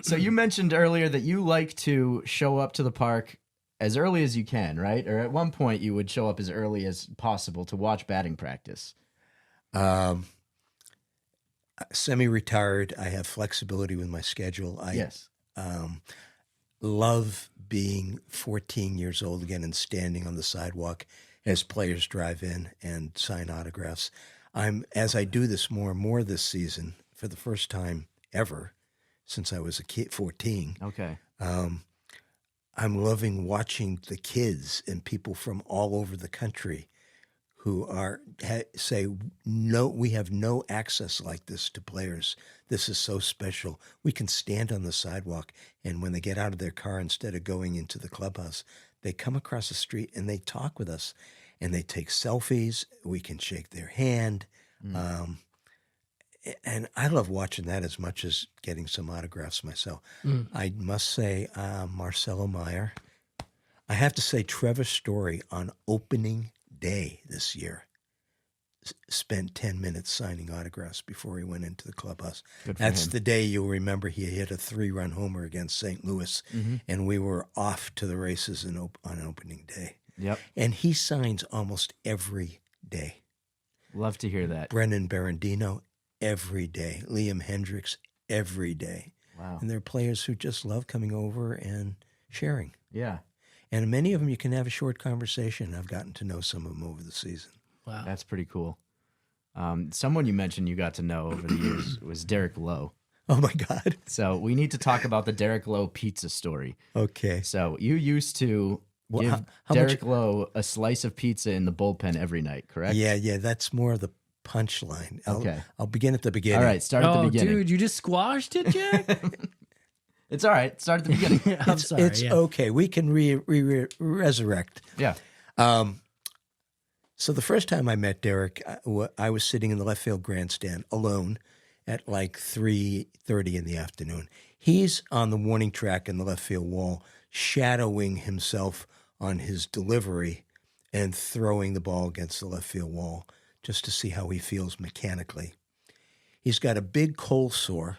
So you mentioned earlier that you like to show up to the park as early as you can, right? Or at one point you would show up as early as possible to watch batting practice. Semi-retired. I have flexibility with my schedule. I Yes. love being 14 years old again and standing on the sidewalk as players drive in and sign autographs. As I do this more and more this season, for the first time ever since I was a kid, 14, Okay. I'm loving watching the kids and people from all over the country who say, no, we have no access like this to players. This is so special. We can stand on the sidewalk, and when they get out of their car, instead of going into the clubhouse, they come across the street and they talk with us, and they take selfies. We can shake their hand. And I love watching that as much as getting some autographs myself. I must say, Marcelo Meyer. I have to say, Trevor Story on opening day this year spent 10 minutes signing autographs before he went into the clubhouse. Good for That's him. the day you'll remember he hit a 3-run homer against St. Louis, and we were off to the races on opening day. Yep. And he signs almost every day. Love to hear that. Brennan Berendino every day. Liam Hendricks every day. Wow. And they're players who just love coming over and sharing. Yeah. And many of them you can have a short conversation. I've gotten to know some of them over the season. Wow. That's pretty cool. Someone you mentioned you got to know over the years was Derek Lowe. Oh, my God. So we need to talk about the Derek Lowe pizza story. Okay. So you used to Well, give how Derek Lowe a slice of pizza in the bullpen every night, correct? Yeah. That's more of the punchline. Okay. I'll begin at the beginning. All right, start at the beginning. dude, you just squashed it, Jack? It's all right. Start at the beginning. I'm sorry. It's yeah. okay. We can resurrect. Yeah. So the first time I met Derek, I was sitting in the left field grandstand alone at like 3:30 in the afternoon. He's on the warning track in the left field wall, shadowing himself on his delivery and throwing the ball against the left field wall just to see how he feels mechanically. He's got a big cold sore.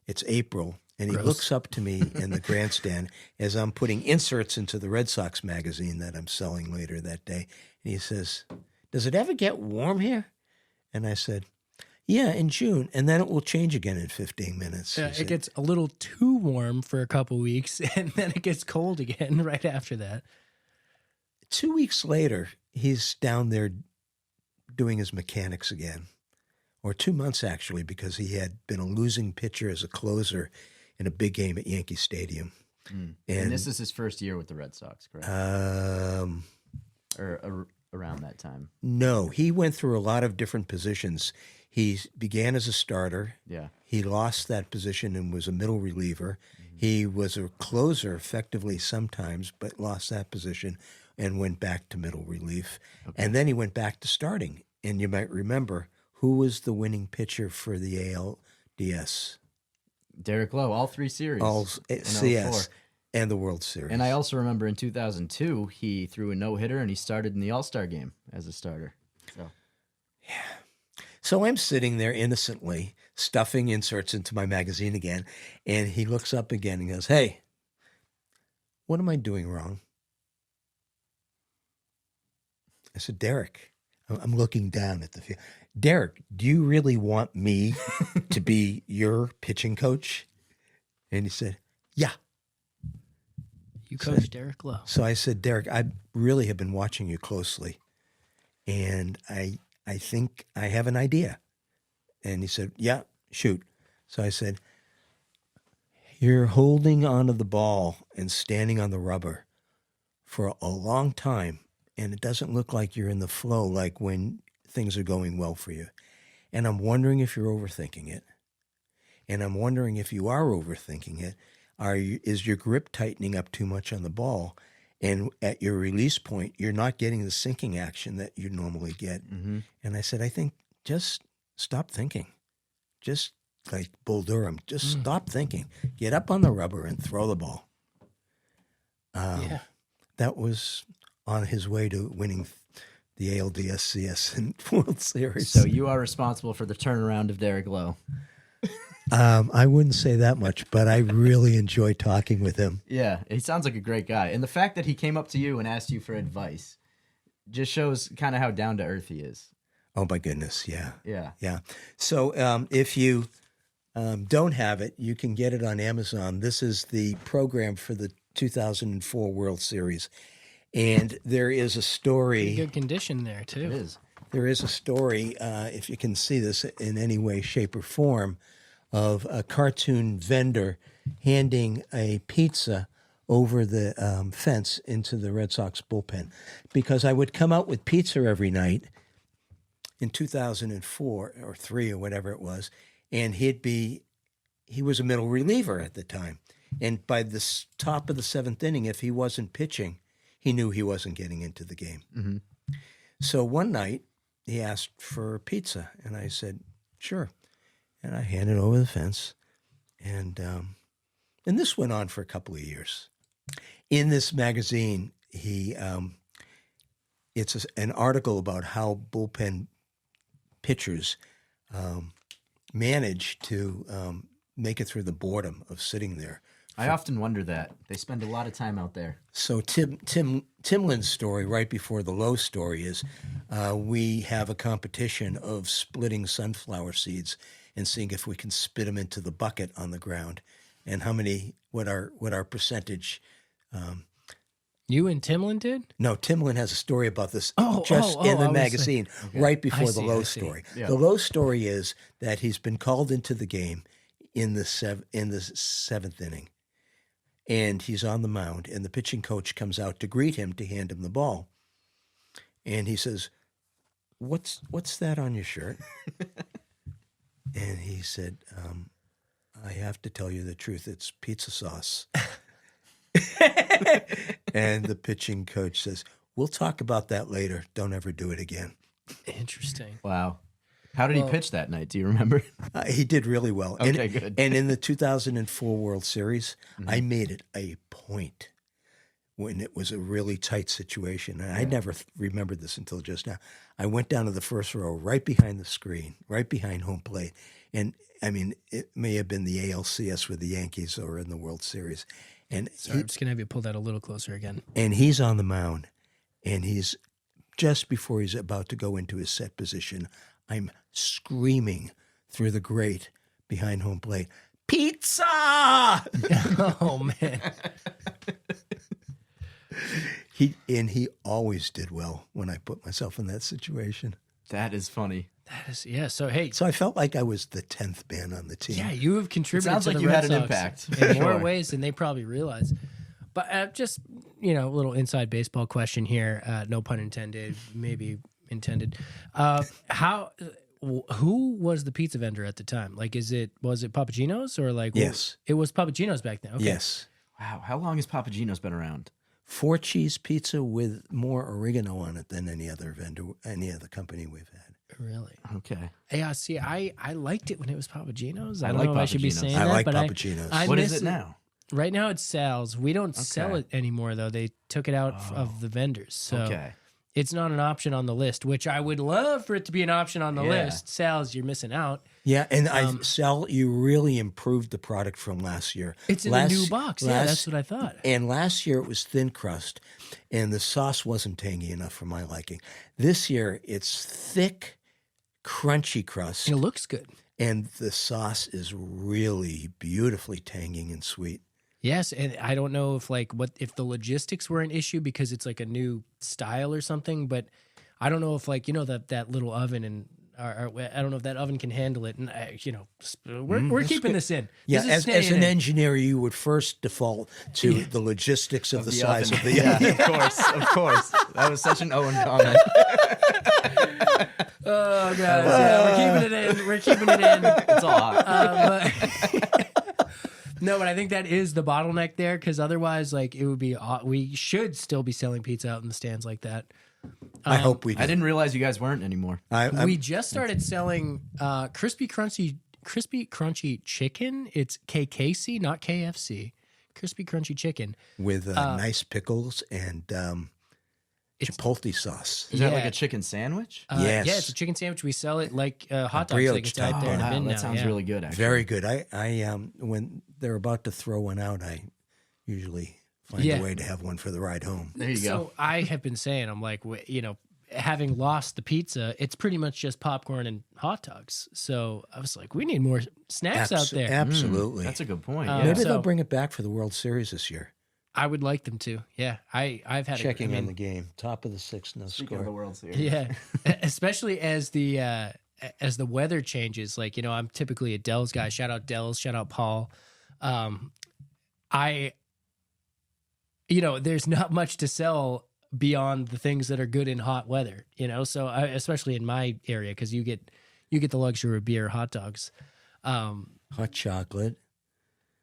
It's April, and he Gross. looks up to me in the grandstand as I'm putting inserts into the Red Sox magazine that I'm selling later that day. And he says, "Does it ever get warm here?" And I said, "Yeah, in June, and then it will change again in 15 minutes." He It said, gets a little too warm for a couple weeks, and then it gets cold again right after that. 2 weeks later, he's down there doing his mechanics again. Or 2 months, actually, because he had been a losing pitcher as a closer in a big game at Yankee Stadium. And this is his first year with the Red Sox, correct? Or around that time. No, he went through a lot of different positions. He began as a starter. Yeah. He lost that position and was a middle reliever. He was a closer effectively sometimes, but lost that position and went back to middle relief. And then he went back to starting. And you might remember, who was the winning pitcher for the ALDS? Derek Lowe, all 3 series. All in CS 04. and the World Series. And I also remember in 2002, he threw a no-hitter and he started in the All-Star game as a starter. So I'm sitting there innocently, stuffing inserts into my magazine again, and he looks up again and goes, "Hey, what am I doing wrong?" I said, "Derek," I'm looking down at the field. "Derek, do you really want me to be your pitching coach?" And he said, "Yeah." You coach Derek Lowe. So I said, "Derek, I really have been watching you closely, and I think I have an idea." And he said, "Yeah, shoot." So I said, "You're holding onto the ball and standing on the rubber for a long time, and it doesn't look like you're in the flow like when things are going well for you. And I'm wondering if you're overthinking it. And I'm wondering if you are overthinking it, is your grip tightening up too much on the ball? And at your release point, you're not getting the sinking action that you normally get." And I said, "I think just stop thinking. Just like Bull Durham, just stop thinking. Get up on the rubber and throw the ball." That was on his way to winning the ALDS CS and World Series. So you are responsible for the turnaround of Derek Lowe. I wouldn't say that much, but I really enjoy talking with him. Yeah, he sounds like a great guy. And the fact that he came up to you and asked you for advice just shows kind of how down to earth he is. Oh, my goodness. Yeah. Yeah. Yeah. So if you don't have it, you can get it on Amazon. This is the program for the 2004 World Series. And there is a story. Good condition there, too. It is. There is a story, if you can see this in any way, shape, or form, of a cartoon vendor handing a pizza over the fence into the Red Sox bullpen. Because I would come out with pizza every night in 2004 or 3 or whatever it was, and he was a middle reliever at the time. And by the top of the 7th inning, if he wasn't pitching, he knew he wasn't getting into the game. So one night, he asked for pizza, and I said, "Sure." And I handed over the fence, and this went on for a couple of years. In this magazine, it's an article about how bullpen pitchers manage to make it through the boredom of sitting there. I often wonder that. They spend a lot of time out there. So Timlin's story right before the Lowe story is we have a competition of splitting sunflower seeds and seeing if we can spit them into the bucket on the ground, and what our percentage. You and Timlin did? No, Timlin has a story about this in I the was magazine right before the Lowe I see. story. Yeah. The Lowe story is that he's been called into the game in the 7th inning, and he's on the mound, and the pitching coach comes out to greet him to hand him the ball, and he says, "What's that on your shirt?" And he said, "I have to tell you the truth. It's pizza sauce." And the pitching coach says, "We'll talk about that later. Don't ever do it again." Interesting. Wow. How did he pitch that night? Do you remember? He did really well. Okay, good. And in the 2004 World Series, I made it a point when it was a really tight situation. And I never remembered this until just now. I went down to the first row, right behind the screen, right behind home plate. And I mean, it may have been the ALCS with the Yankees or in the World Series. And Sorry, I'm just gonna have you pull that a little closer again. and he's on the mound, and he's just before he's about to go into his set position. I'm screaming through the grate behind home plate, "Pizza!" Oh man. He always did well when I put myself in that situation. That is funny. That is, yeah. So hey, So I felt like I was the 10th man on the team. yeah, you have contributed. sounds to like the you Red had an Sox impact, in for more sure. ways than they probably realize. But just a little inside baseball question here. No pun intended. Maybe intended. Who was the pizza vendor at the time? Like, was it Papagino's or like? Yes. It was Papagino's back then. Okay. Yes. Wow. How long has Papagino's been around? 4 cheese pizza with more oregano on it than any other company we've had. Really? Okay. Yeah. See, I liked it when it was Papagino's. I I don't like know if I should be Papagino's. saying I that, like but Papagino's. I What miss is it now? Right now it's Sal's. We don't sell Okay. it anymore though. They took it out of the vendors. So Okay. it's not an option on the list, which I would love for it to be an option on the Yeah. list. Sal's, you're missing out. Yeah, and you really improved the product from last year. It's in a new box. Yeah, that's what I thought. And last year it was thin crust, and the sauce wasn't tangy enough for my liking. This year it's thick, crunchy crust, It looks good. and the sauce is really beautifully tangy and sweet. Yes, and I don't know if if the logistics were an issue because it's like a new style or something, but I don't know if that little oven and I don't know if that oven can handle it. And we're keeping this in. Yeah, This is as staying an in. engineer, you would first default to the logistics of the size oven. of the Yeah, of course. That was such an Owen comment. Oh god, yeah, we're keeping it in. We're keeping it in. It's all hot. No, but I think that is the bottleneck there because otherwise, it would be. We should still be selling pizza out in the stands like that. I hope we do. I didn't realize you guys weren't anymore. We just started selling crispy crunchy chicken. It's KKC, not KFC. Crispy crunchy chicken. with nice pickles and chipotle sauce. Is that like Yeah. a chicken sandwich? Yes. Yeah, it's a chicken sandwich. We sell it like hot dogs. brioche Like it's out type. there in a Wow, bin that now. sounds yeah. really good, actually. Very good. I when they're about to throw one out, I usually find Yeah. a way to have one for the ride home. There you go. So I have been saying, I'm like, having lost the pizza, it's pretty much just popcorn and hot dogs. So I was like, we need more snacks out there. Absolutely. That's a good point. Um, Yeah. Maybe So- they'll bring it back for the World Series this year. I would like them to. Yeah, I've had Checking I on mean, the game, top of the sixth, no Speaking of the score. World Series. Yeah, especially as the weather changes. I'm typically a Dell's guy. Shout out Dell's. Shout out Paul. There's not much to sell beyond the things that are good in hot weather. So especially in my area because you get the luxury of beer, hot dogs. Hot chocolate,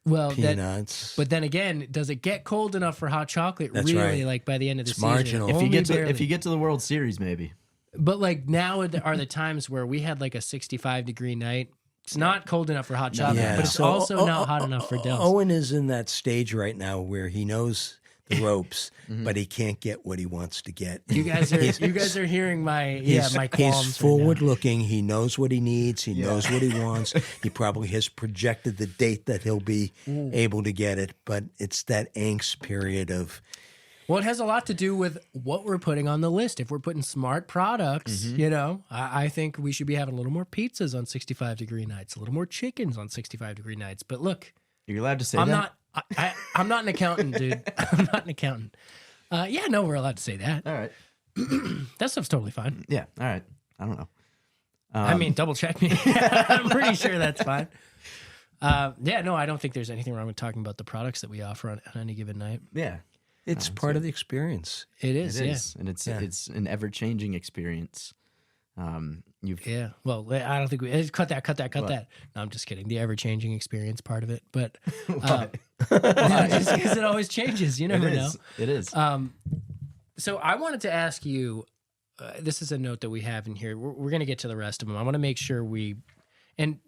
Well, peanuts. but then again, does it get cold enough for hot chocolate? That's really, right. like by the end of the It's season, marginal. If Only you barely. get to the World Series, maybe. But now are the times where we had like a 65-degree night. It's not cold enough for hot chocolate, Yeah. but it's So, also not hot enough for Dell's. Owen is in that stage right now where he knows the ropes, Mm-hmm. but he can't get what he wants to get. You guys are hearing my my qualms. He's right now. forward looking. He knows what he needs. He knows what he wants. He probably has projected the date that he'll be able to get it, but it's that angst period of Well, it has a lot to do with what we're putting on the list. If we're putting smart products, I think we should be having a little more pizzas on 65-degree nights, a little more chickens on 65-degree nights. But look, You're allowed to say I'm that? not. I'm not an accountant, dude. I'm not an accountant. We're allowed to say that. All right. That stuff's totally fine. Yeah. All right. I don't know. I mean, double check me. I'm pretty sure that's fine. I don't think there's anything wrong with talking about the products that we offer on any given night. Yeah. it's part of the experience. It It is, is. And it's an ever changing experience. You've yeah. Well, I don't think we cut that. No, I'm just kidding. The ever-changing experience part of it, but just because it always changes, you never know. It is. So I wanted to ask you. This is a note that we have in here. We're going to get to the rest of them. I want to make sure and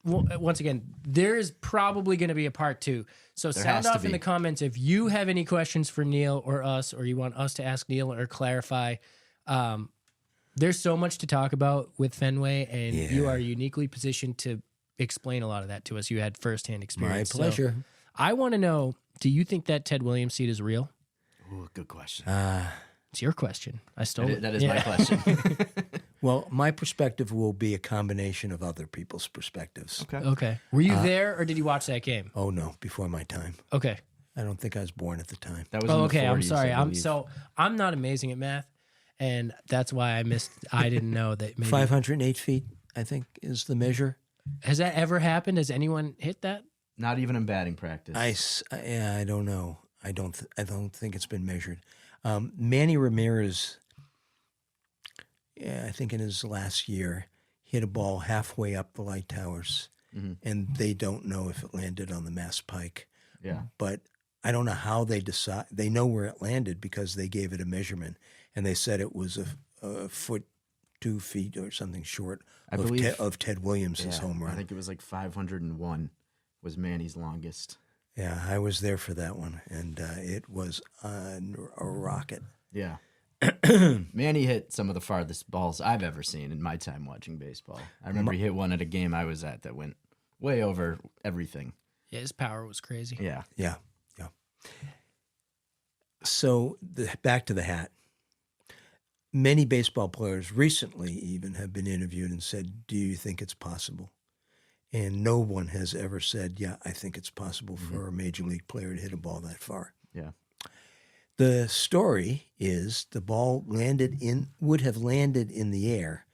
once again, there is probably going to be a part 2. So There sound has to off in be. the comments if you have any questions for Neal or us, or you want us to ask Neal or clarify. There's so much to talk about with Fenway, and you Yeah. are uniquely positioned to explain a lot of that to us. You had firsthand My experience. So pleasure. I want to know, do you think that Ted Williams seat is real? Ooh, good question. It's your question. I stole it. That is my question. Well, my perspective will be a combination of other people's perspectives. Okay. Were you there, or did you watch that game? Oh no, before my time. Okay. I don't think I was born at the time. That was Oh, in the okay. I'm 40s, sorry. I believe. I'm not amazing at math, and that's why I didn't know that. Maybe 508 feet, I think, is the measure. has that ever happened? Has anyone hit that? Not even in batting practice. I don't know. I don't think it's been measured. Manny Ramirez, I think in his last year, hit a ball halfway up the light towers, and they don't know if it landed on the Mass Pike. Yeah. But I don't know how they decide. They know where it landed because they gave it a measurement, and they said it was a foot, 2 feet, or something short I believe- of Ted Williams' Yeah, home run. I think it was like 501 was Manny's longest. Yeah, I was there for that one, and it was a rocket. Yeah. Manny hit some of the farthest balls I've ever seen in my time watching baseball. I remember he hit one at a game I was at that went way over everything. Yeah, his power was crazy. Yeah. Yeah. So back to the hat. Many baseball players recently even have been interviewed and said, "Do you think it's possible?" And no one has ever said, "Yeah, I think it's possible for a major league player to hit a ball that far." Yeah. The story is the ball would have landed in the air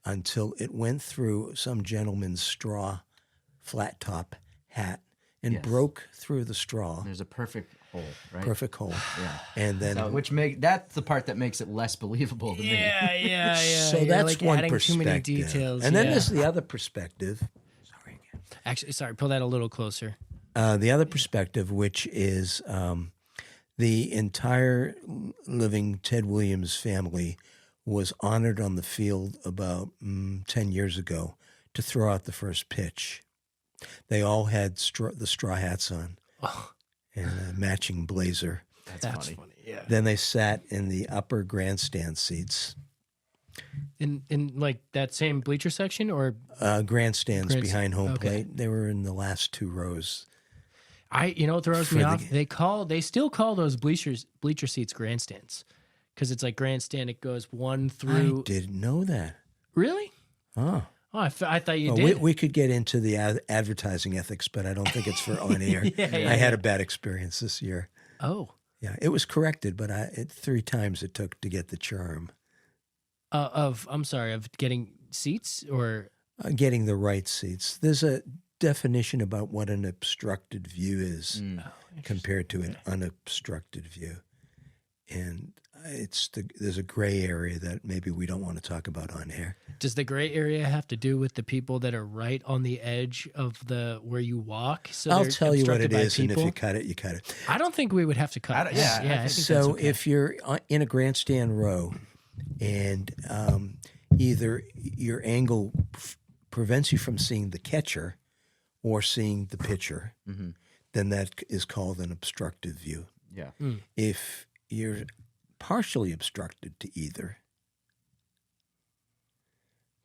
until it went through some gentleman's straw flat top hat and Yes. broke through the straw. There's a perfect hole, right? Perfect hole. Yeah. And then So, that's the part that makes it less believable to me. Yeah. so You're, that's like, one adding perspective. Too many details. And then yeah. there's the other perspective. Actually, sorry, pull that a little closer. The other perspective, which is the entire living Ted Williams family was honored on the field about 10 years ago to throw out the first pitch. They all had the straw hats on and a matching blazer. That's funny. Yeah. Then they sat in the upper grandstand seats. In like that same bleacher section, or Grandstands behind home okay. plate. They were in the last 2 rows. what throws For me the off. ga- They still call those bleacher seats grandstands, because it's like grandstand. It goes 1 through. I didn't know that. Really? Oh. Oh, I thought you Well, did. we could get into the advertising ethics, but I don't think it's for on air. I had a bad experience this year. Oh, Yeah, it was corrected, but 3 times it took to get the charm. I'm sorry, of getting seats, or Getting the right seats. There's a definition about what an obstructed view is compared to an unobstructed view. And there's a gray area that maybe we don't want to talk about on air. does the gray area have to do with the people that are right on the edge of where you walk? So I'll they're tell you what obstructed it by is, and if people? you cut it, you cut it. I don't think we would have to cut. I don't- that. yeah, I I think think So that's okay. if you're in a grandstand row and either your angle prevents you from seeing the catcher or seeing the pitcher, then that is called an obstructive view. Yeah. If you're partially obstructed to either,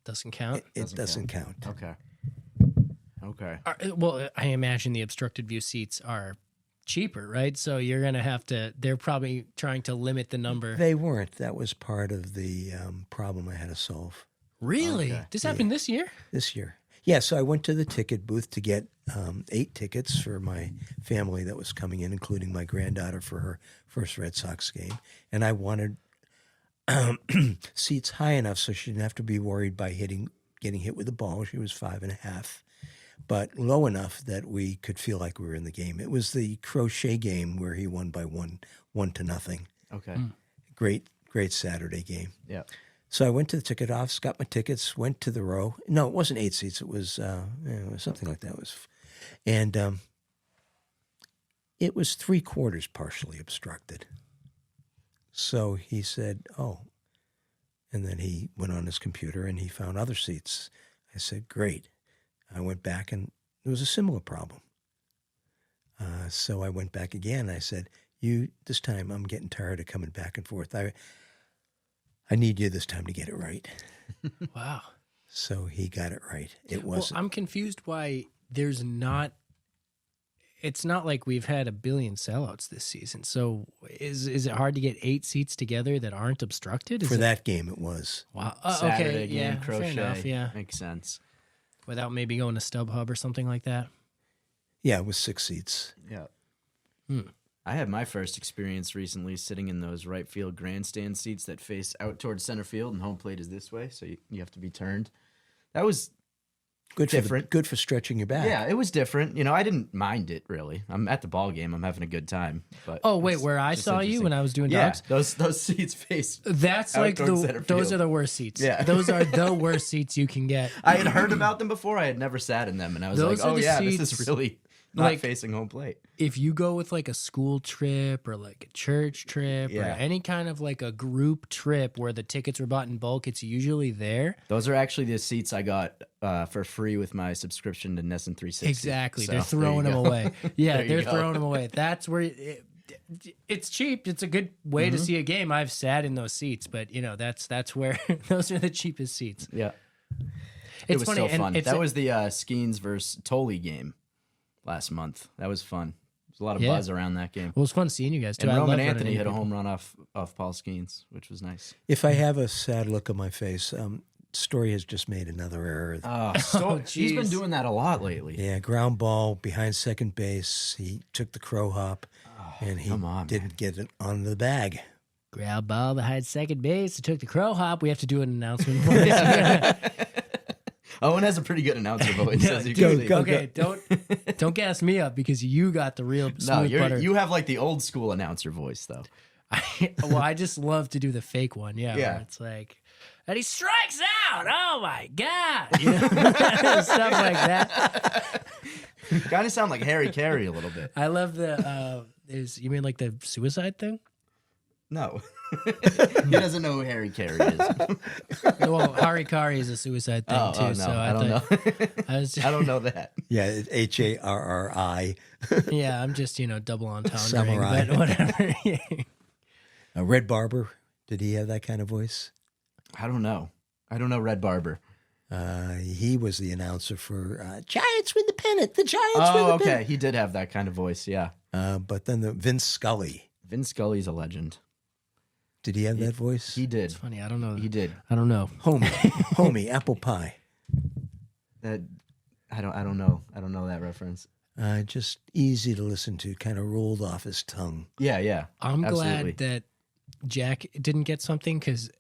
doesn't count. it doesn't count. Okay. Okay. Well, I imagine the obstructed view seats are cheaper, right? So you're going to have to, they're probably trying to limit the number. They weren't. That was part of the problem I had to solve Really? Okay. This happened this year? this year. Yeah, so I went to the ticket booth to get 8 tickets for my family that was coming in, including my granddaughter for her first Red Sox game. And I wanted seats high enough so she didn't have to be worried by getting hit with the ball. She was 5.5, but low enough that we could feel like we were in the game. It was the crochet game where he won by 1-0. Okay. Great Saturday game. Yeah. So I went to the ticket office, got my tickets, went to the row. No, it wasn't 8 seats. It was something like that. And it was 3/4 partially obstructed. So he said, "Oh," and then he went on his computer and he found other seats. I said, "Great." I went back and there was a similar problem. So I went back again. I said, this time I'm getting tired of coming back and forth. I need you this time to get it right. Wow. So he got it right. It Well, wasn't. I'm confused why there's not. It's not like we've had a billion sellouts this season. So is it hard to get 8 seats together that aren't obstructed? Is For it- that game, it was. Wow. Saturday Okay. game, Yeah. crochet. Fair enough. Yeah. Makes sense. Without maybe going to StubHub or something like that. Yeah, it was 6 seats. Yeah. Hmm. I had my first experience recently sitting in those right field grandstand seats that face out towards center field, and home plate is this way, so you have to be turned. That was Good different. good for stretching your back. Yeah, it was different. You know, I didn't mind it really. I'm at the ball game. I'm having a good time. But Oh wait, it's where I just saw you interesting. when I was doing Yeah, dogs. those seats face. That's out like towards center those field. are the worst seats. Yeah. Those are the worst seats you can get. I had heard about them before. I had never sat in them, and I was Those like, are "Oh the yeah, this seats, is really not like- facing home plate." If you go with like a school trip or like a church trip or Yeah. any kind of like a group trip where the tickets are bought in bulk, it's usually there. Those are actually the seats I got for free with my subscription to Nessun 360. Exactly. So, They're throwing there them you go. away. Yeah, There you they're go. throwing them away. That's where it's cheap. It's a good way Mm-hmm. to see a game. I've sat in those seats, but you know, that's where those are the cheapest seats. Yeah, It's it was funny. so and fun. it's That was the Skeens versus Tully game last month. That was fun. There's a lot of Yeah. buzz around that game. well, it's fun seeing you guys too. And I Roman love running Anthony into hit a people. home run off Paul Skeens, which was nice. If I have a sad look on my face, Story has just made another error. He's been jeez. doing that a lot lately. Yeah, ground ball behind second base. He took the crow hop, and he come on, didn't get it on the bag. Ground ball behind second base. It took the crow hop. We have to do an announcement for this. Owen has a pretty good anannouncer voice. as you can see. Okay, don't gas me up because you got the real No, smooth butter. you have like the old school announcer voice though. I just love to do the fake one. Yeah, Yeah. where it's like, and he strikes out. Oh my god, you know? Stuff like that. Kind of sound like Harry Carey a little bit. I love the. You mean like the suicide thing? No, he doesn't know who Harry Carey is. Well, Harikari is a suicide thing too. no, So I don't thought, know. I was I don't know that. Yeah, it's Harri. yeah, I'm just double entendre, Samurai. but whatever. Red Barber, did he have that kind of voice? I don't know. I don't know Red Barber. He was the announcer for Giants win the pennant. The Giants win Oh, the okay. pennant. He did have that kind of voice. Yeah. But then the Vince Scully, Vin Scully's a legend. did he have that voice? He did. It's funny. I don't know. He did. I don't know. Homie, apple pie. That I don't know. I don't know that reference. Just easy to listen to, kind of rolled off his tongue. Yeah, yeah. I'm absolutely. glad that Jack didn't get something because,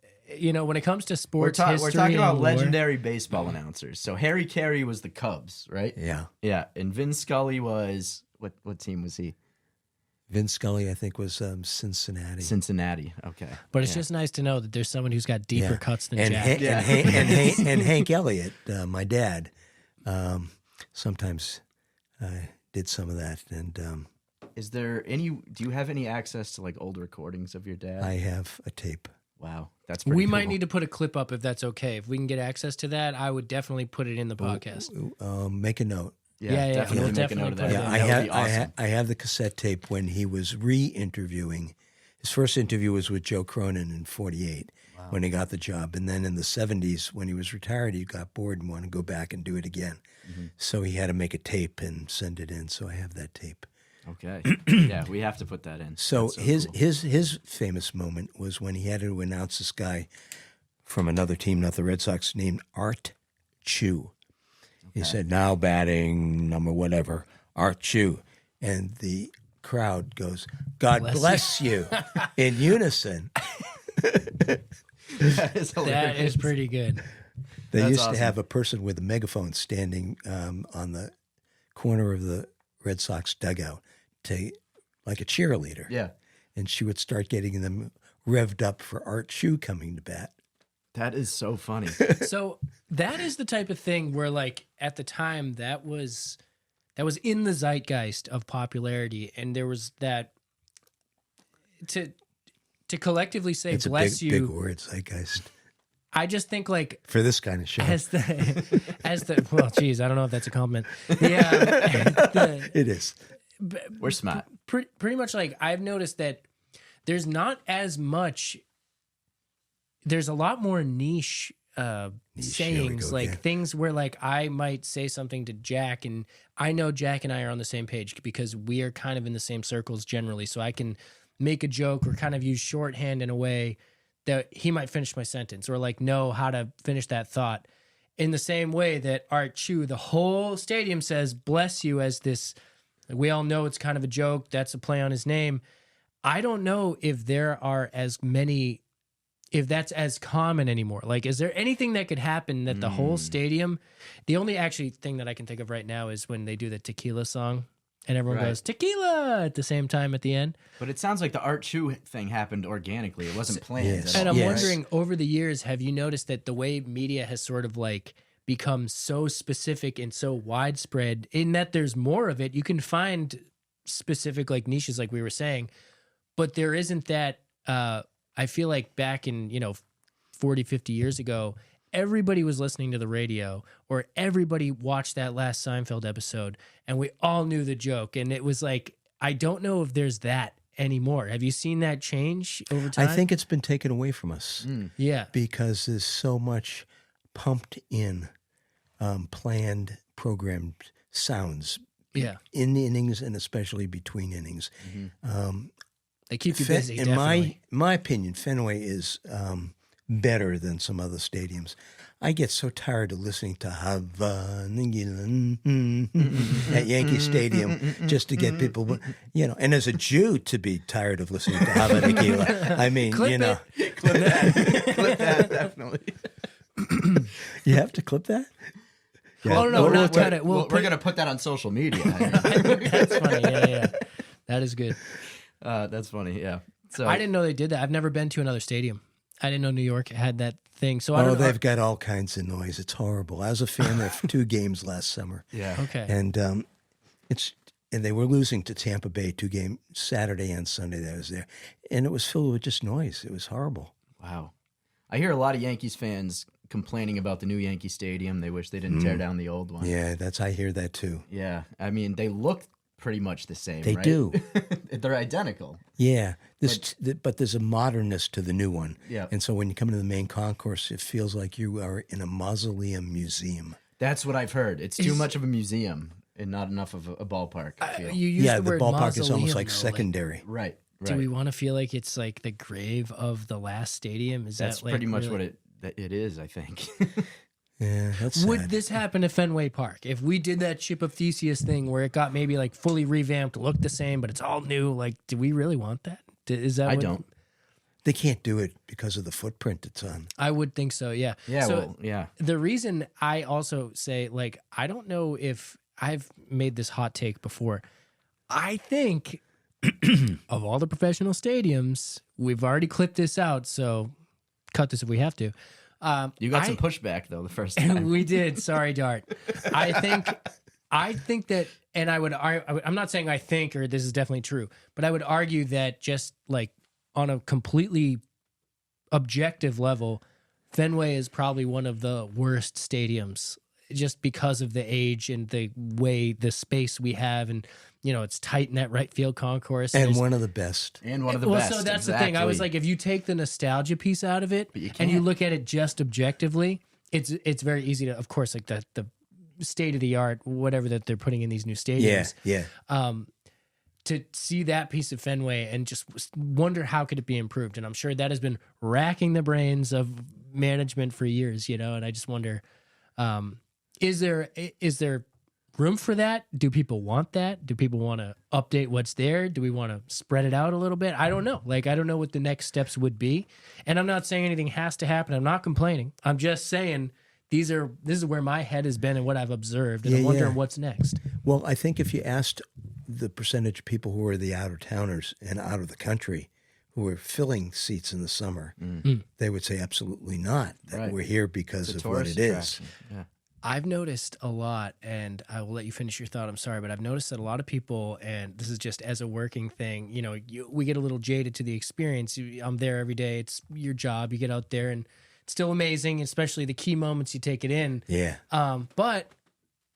when it comes to We're, sports history, we're talking about and lore- legendary baseball announcers. So Harry Carey was the Cubs, right? Yeah. Yeah, and Vin Scully was what team was he? Vince Scully, I think, was Cincinnati. Cincinnati. Okay. But it's Yeah. just nice to know that there's someone who's got deeper Yeah. cuts than and Jack. and Hank Elliott, my dad, sometimes did some of that, and Is there any? Do you have any access to like old recordings of your dad? I have a tape. Wow, that's pretty We cool. might need to put a clip up if that's okay. If we can get access to that, I would definitely put it in the podcast. Make a note. Yeah, definitely we'll make definitely a note of put that. it Yeah, in. I That would have be awesome. I have the cassette tape when he was re-interviewing. His first interview was with Joe Cronin in '48 when he got the job, and then in the '70s when he was retired, he got bored and wanted to go back and do it again. Mm-hmm. So he had to make a tape and send it in. So I have that tape. Okay. Yeah, we have to put that in. So, That's cool. his famous moment was when he had to announce this guy from another team, not the Red Sox, named Art Chu. He said, "Now batting number whatever, Art Chu," and the crowd goes, "God bless you," in unison. That is That hilarious. is pretty good. They That's used to awesome. have a person with a megaphone standing on the corner of the Red Sox dugout, like a cheerleader. Yeah, And she would start getting them revved up for Art Chu coming to bat. that is so funny. So that is the type of thing where, like, at the time, that was in the zeitgeist of popularity, and there was that to collectively say It's "bless a you." big word, zeitgeist. I just think like for this kind of show. as the well, geez, I don't know if that's a compliment. It is. We're smart. Pretty much like I've noticed that there's not as much. There's a lot more niche sayings, go like again. things where like I might say something to Jack, and I know Jack and I are on the same page because we are kind of in the same circles generally. So I can make a joke or kind of use shorthand in a way that he might finish my sentence or like know how to finish that thought. In the same way that Art Chu, the whole stadium says "bless you" as this. We all know it's kind of a joke. That's a play on his name. I don't know if there are as many, if that's as common anymore. Like, is there anything that could happen that the whole stadium, the only actually thing that I can think of right now is when they do the tequila song and everyone Right. goes tequila at the same time at the end. But it sounds like the Art Chu thing happened organically. It wasn't planned. Yes. at And all, I'm Yes. wondering, over the years, have you noticed that the way media has sort of like become so specific and so widespread in that there's more of it? You can find specific like niches, like we were saying, but there isn't that. I feel like back in, 40, 50 years ago, everybody was listening to the radio or everybody watched that last Seinfeld episode and we all knew the joke. And it was like, I don't know if there's that anymore. Have you seen that change over time? I think it's been taken away from us Yeah. because there's so much pumped in, planned, programmed sounds Yeah. in the innings and especially between innings. They keep you busy. In Definitely. my opinion, Fenway is better than some other stadiums. I get so tired of listening to Havana at Yankee Stadium just to get people, and as a Jew to be tired of listening to Havana. I mean, Clip it. Clip that, definitely. you have to clip that? Oh, no, We're- not we're- cut it. We're going to put that on social media. That's funny. Yeah. That is good. That's funny, yeah. So I didn't know they did that. I've never been to another stadium. I didn't know New York had that thing. So I Oh, don't know. they've got all kinds of noise. It's horrible. I was a fan there for 2 games last summer. Yeah. Okay. And and they were losing to Tampa Bay 2 games, Saturday and Sunday that I was there. And it was filled with just noise. It was horrible. Wow. I hear a lot of Yankees fans complaining about the new Yankee Stadium. They wish they didn't tear down the old one. Yeah, I hear that too. Yeah. I mean, they look pretty much the same, They right? do. They're identical. Yeah. But there's a modernness to the new one. Yeah. And so when you come to the main concourse, it feels like you are in a mausoleum museum. That's what I've heard. It's too much of a museum and not enough of a ballpark, I feel. You used Yeah, the the word ballpark is almost mausoleum, like though, secondary. Right. do we want to feel like it's like the grave of the last stadium? Is That's that like pretty much really- what it is, I think. Yeah, that's Would sad. this happen at Fenway Park? If we did that Ship of Theseus thing where it got maybe like fully revamped, looked the same, but it's all new, like, do we really want that? Is that I what- don't. They can't do it because of the footprint it's on. I would think so, yeah. Yeah, So well, yeah. the reason I also say, like, I don't know if I've made this hot take before. I think of all the professional stadiums, we've already clipped this out, so cut this if we have to. You got some pushback, though, the first time. We did. Sorry, Dart. I think that, and I'm not saying I think, or this is definitely true, but I would argue that just like on a completely objective level, Fenway is probably one of the worst stadiums just because of the age and the way, the space we have. And, it's tight in that right field concourse. And There's- one of the best. And one of the well, best. so that's the thing. I was like, if you take the nostalgia piece out of it you and you can't. look at it just objectively, it's very easy to, of course, like the state of the art, whatever that they're putting in these new stadiums. Yeah. To see that piece of Fenway and just wonder how could it be improved, and I'm sure that has been racking the brains of management for years. And I just wonder, is there room for that? Do people want that? Do people want to update what's there? Do we want to spread it out a little bit? I don't know. Like, I don't know what the next steps would be. And I'm not saying anything has to happen. I'm not complaining. I'm just saying this is where my head has been and what I've observed. And I'm wondering what's next. Well, I think if you asked the percentage of people who are the out-of-towners and out of the country who are filling seats in the summer, they would say absolutely not. That Right. we're here because It's a of what tourist it is. attraction. Yeah. I've noticed a lot, and I will let you finish your thought. I'm sorry, but I've noticed that a lot of people, and this is just as a working thing, we get a little jaded to the experience. I'm there every day. It's your job. You get out there, and still amazing, especially the key moments you take it in. Yeah. But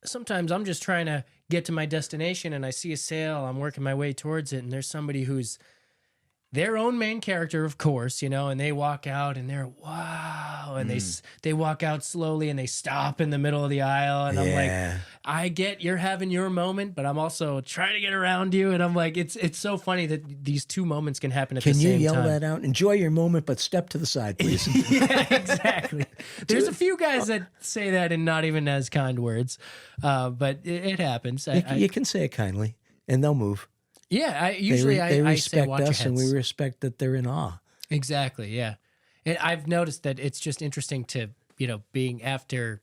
sometimes I'm just trying to get to my destination and I see a sale, I'm working my way towards it, and there's somebody who's their own main character, of course, you know, and they walk out and they're wow, and they walk out slowly and they stop in the middle of the aisle, and I'm like, I get you're having your moment, but I'm also trying to get around you, and I'm like, it's so funny that these two moments can happen at the same time. Can you yell that out? Enjoy your moment, but step to the side, please. Yeah, exactly. There's a few guys that say that in not even as kind words, but it happens. You can say it kindly, and they'll move. Yeah, They I respect say watch your us, and heads. we respect that they're in awe. Exactly, yeah. And I've noticed that it's just interesting to, you know, being after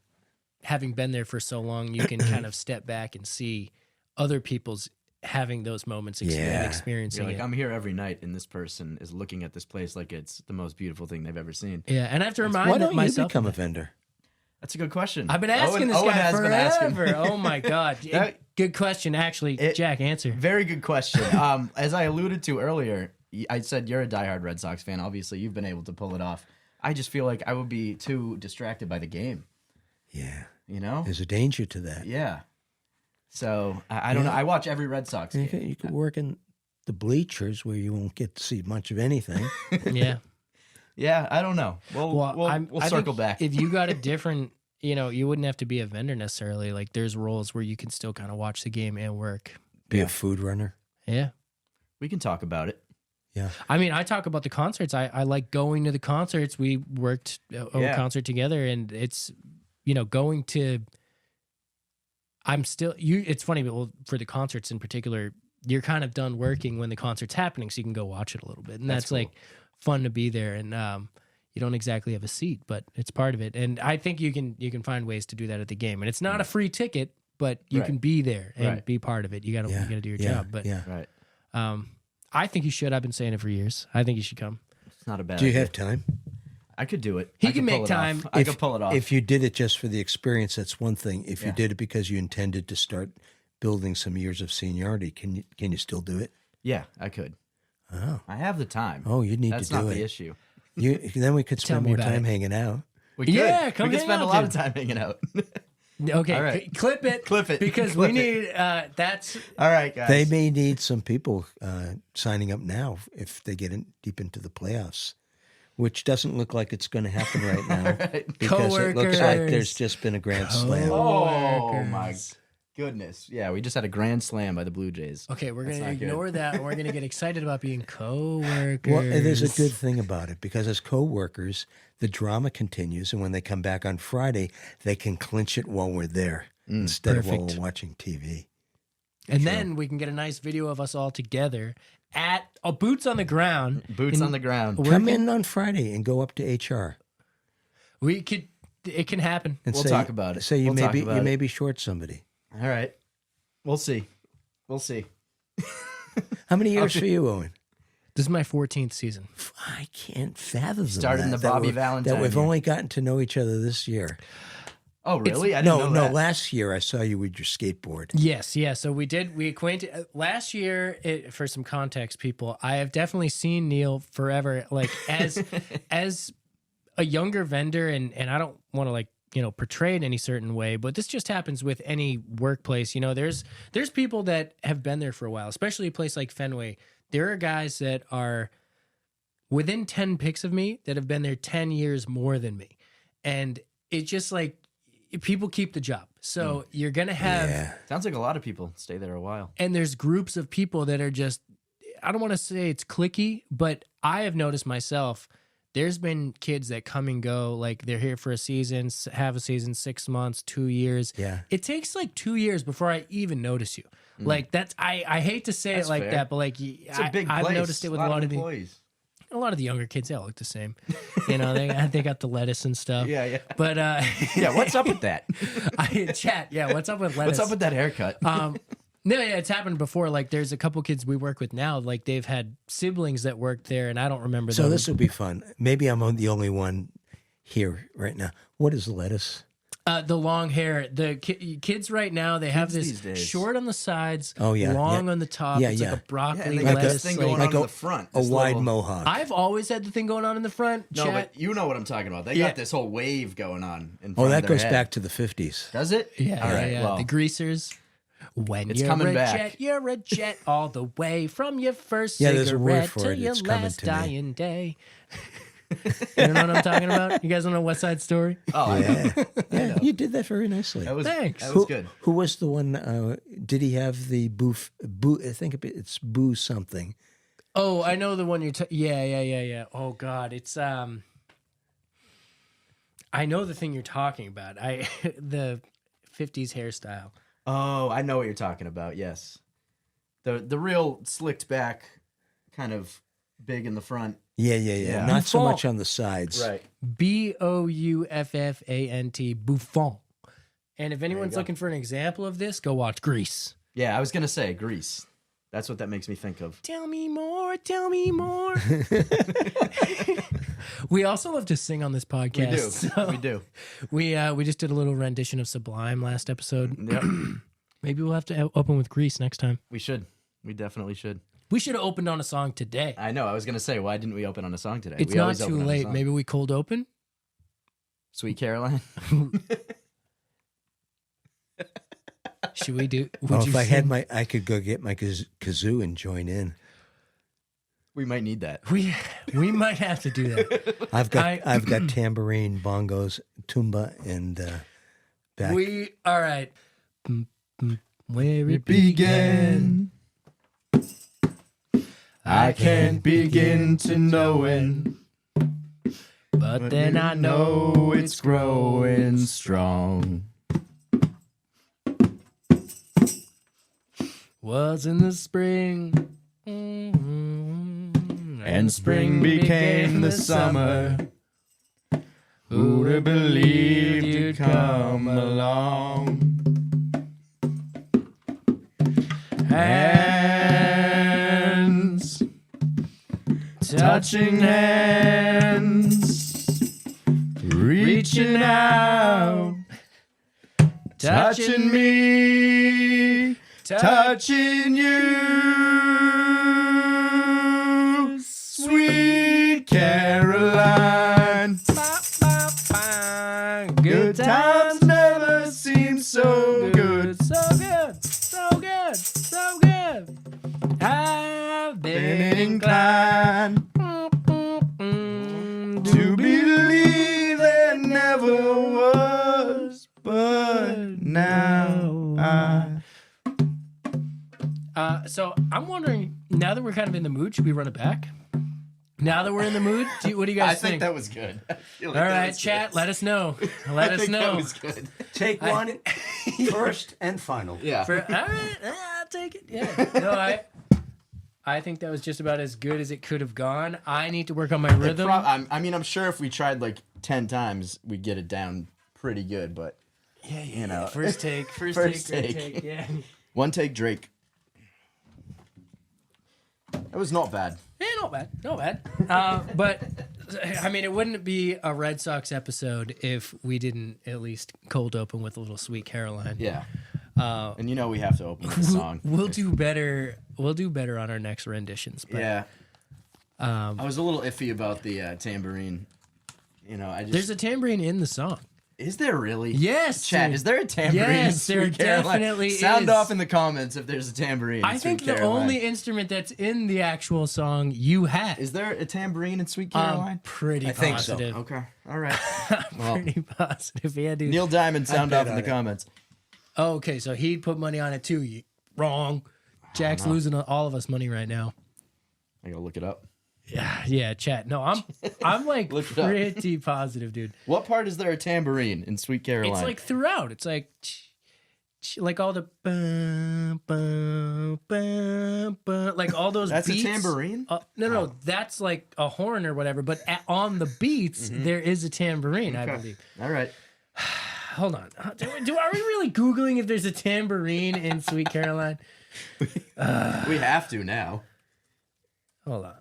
having been there for so long, you can kind of step back and see other people's having those moments and experiencing You're like, it. I'm here every night, and this person is looking at this place like it's the most beautiful thing they've ever seen. Yeah, and I have to remind Why don't you myself. become a vendor? That's a good question. I've been asking this Owen guy has been asking. forever. Oh my God. Good question, actually. Jack, answer. Very good question. As I alluded to earlier, I said you're a diehard Red Sox fan. Obviously, you've been able to pull it off. I just feel like I would be too distracted by the game. Yeah. You know? There's a danger to that. Yeah. So I don't know. I watch every Red Sox game. You could work in the bleachers where you won't get to see much of anything. Yeah. Yeah, I don't know. We'll I circle think back. If you got a different, you know, you wouldn't have to be a vendor necessarily. Like there's roles where you can still kind of watch the game and work. Be a food runner. Yeah. We can talk about it. Yeah. I mean, I talk about the concerts. I like going to the concerts. We worked a concert together, and it's, you know, going to. I'm still you. It's funny, but for the concerts in particular, you're kind of done working when the concert's happening, so you can go watch it a little bit, and that's cool. like fun to be there. And you don't exactly have a seat, but it's part of it. And I think you can find ways to do that at the game, and it's not a free ticket, but you can be there and be part of it. You gotta do your job. But Right. I think you should. I've been saying it for years. I think you should come. It's not a bad Do you idea. have time? I could do it. He I can could make pull it time. off. I could pull it off. If you did it just for the experience, that's one thing. If you did it because you intended to start building some years of seniority, can you still do it? Yeah, I could. Oh. I have the time. Oh, you need That's to do not it. the issue. Then we could Tell spend me more about time it. hanging out. We could. Yeah, come We could hang spend a out, lot of dude. time hanging out. Okay, All right. clip it. Clip it. Because Clip we it. need that's All right, guys. They may need some people signing up now if they get deep into the playoffs, which doesn't look like it's going to happen right now because it looks like Coworkers. there's just been a grand slam. Oh my goodness! Yeah, we just had a grand slam by the Blue Jays. okay. We're That's gonna not good. ignore that, and we're gonna get excited about being co-workers. Well, there's a good thing about it because as co-workers, the drama continues, and when they come back on Friday, they can clinch it while we're there instead of while Perfect. we're watching TV. And then we can get a nice video of us all together at boots on the ground. Boots on the ground. Come in on Friday and go up to HR We could. It can happen. and We'll say, talk about it. Say you We'll talk may be about you it. may be short somebody. All right. We'll see. We'll see. How many years for you, Owen? This is my 14th season. I can't fathom Started in that, the Bobby that Valentine we've year. only gotten to know each other this year. Oh, really? I didn't know No, that. last year I saw you with your skateboard. Yes, yeah. So we acquainted last year. For some context, people, I have definitely seen Neal forever. Like as a younger vendor, and I don't want to portray it any certain way, but this just happens with any workplace. You know, there's people that have been there for a while, especially a place like Fenway. There are guys that are within 10 picks of me that have been there 10 years more than me, and it's just like. People keep the job. So you're going to have, Sounds like a lot of people stay there a while. and there's groups of people that are just, I don't want to say it's cliquey, but I have noticed myself, there's been kids that come and go, like they're here for a season, have a season, 6 months, 2 years. Yeah. It takes like 2 years before I even notice you. Like that's, I hate to say That's it like fair. that, but like It's a big I've place. noticed it with a lot of the employees. younger kids. They all look the same. You know, they got the lettuce and stuff. Yeah. But Yeah, what's up with that? chat. Yeah, what's up with lettuce? What's up with that haircut? No, yeah, it's happened before. Like, there's a couple kids we work with now. Like, they've had siblings that worked there, and I don't remember So them. this will be fun. Maybe I'm the only one here right now. What is lettuce? The long hair. The kids right now, they have Kids these this days. short on the sides, Oh, yeah, long yeah. on the top. Yeah, it's yeah. like a broccoli and they got lettuce. this thing like- going like on in the front. A this wide little- mohawk. I've always had the thing going on in the front. No, Chat. but you know what I'm talking about. They Yeah. got this whole wave going on in front Oh, of that their goes head. back to the 50s. Does it? Yeah, All yeah, right, yeah. well, The greasers. When It's you're coming a back. jet, you're a jet all the way from your first Yeah, there's a word cigarette for to it. your It's coming last to me. dying day. You know what I'm talking about? You guys don't know West Side Story? oh, I know. Yeah, you did that very nicely. That was Thanks. That was good. Who was the one? Did he have the boo? I think it's boo something. Oh, I know the one you're. Yeah. Oh God, it's I know the thing you're talking about. The 50s hairstyle. Oh, I know what you're talking about. Yes, the real slicked back, kind of big in the front. Yeah. Not so Buffon. much on the sides. Bouffant. Buffon. And if anyone's go. looking for an example of this, go watch Grease. Yeah, I was gonna say Grease. That's what that makes me think of. Tell me more. Tell me more. We also love to sing on this We podcast. do. so We do. we just did a little rendition of Sublime last episode. Yep. Maybe we'll have to open with Grease next time. We should. We definitely should. We should have opened on a song today. I know. I was gonna say, why didn't we open on a song today? It's We not always too open on a late. song. Maybe we cold open. Sweet Caroline. Should we do? Oh, Would if you I had sing- I could go get my kazoo and join in. We might need that. we might have to do that. I've got tambourine, bongos, tuba, and back. All right. Where it began. I can't begin to knowing, But then I know it's growing strong. Was in the spring. And spring became the summer. Who'd have believed you'd come along? Hands, touching hands, reaching out, touching me, touching you, sweet Caroline. Good times never seem so good. So good. So good. So good. I've Been inclined to believe there never was, but now I. So I'm wondering, now that we're kind of in the mood, should we run it back? Now that we're in the mood, what do you guys I think that was good. I feel like All that right, was chat, good. let us know. I Let us think know. that was good. Take one first and final. Yeah. All right, I'll take it. Yeah. No, I think that was just about as good as it could have gone. I need to work on my rhythm. I'm sure if we tried like 10 times, we'd get it down pretty good, but you know. First take. First First take. take. Take. Yeah. One take Drake. It was not bad. Yeah, not bad. Not bad. But, I mean, it wouldn't be a Red Sox episode if we didn't at least cold open with a little Sweet Caroline. Yeah. And you know we have to open with a song. We'll do better. We'll do better on our next renditions. But, Yeah. I was a little iffy about the tambourine. You know, I just. There's a tambourine in the song. Is there really? Yes. Chat, is there a tambourine? Yes, in there Sweet Caroline? definitely Sound is. off in the comments if there's a tambourine. in I think Sweet the Caroline. only instrument that's in the actual song you have. Is there a tambourine in Sweet I'm Caroline? pretty I think so. positive. Okay. All right. Well, Pretty positive. Yeah, dude. Neil Diamond, sound bet off in the on it. comments. Oh, okay, so he'd put money on it too. Wrong. Jack's losing all of us money right now. I gotta look it up. Yeah, chat. No, I'm like Look it up. pretty positive, dude. What part is there a tambourine in Sweet Caroline? It's like throughout. It's like like all the like all those That's beats. a tambourine? No, that's like a horn or whatever. But on the beats, there is a tambourine, I Okay. believe. All right. Hold on. Are we really Googling if there's a tambourine in Sweet Caroline? We have to now. Hold on.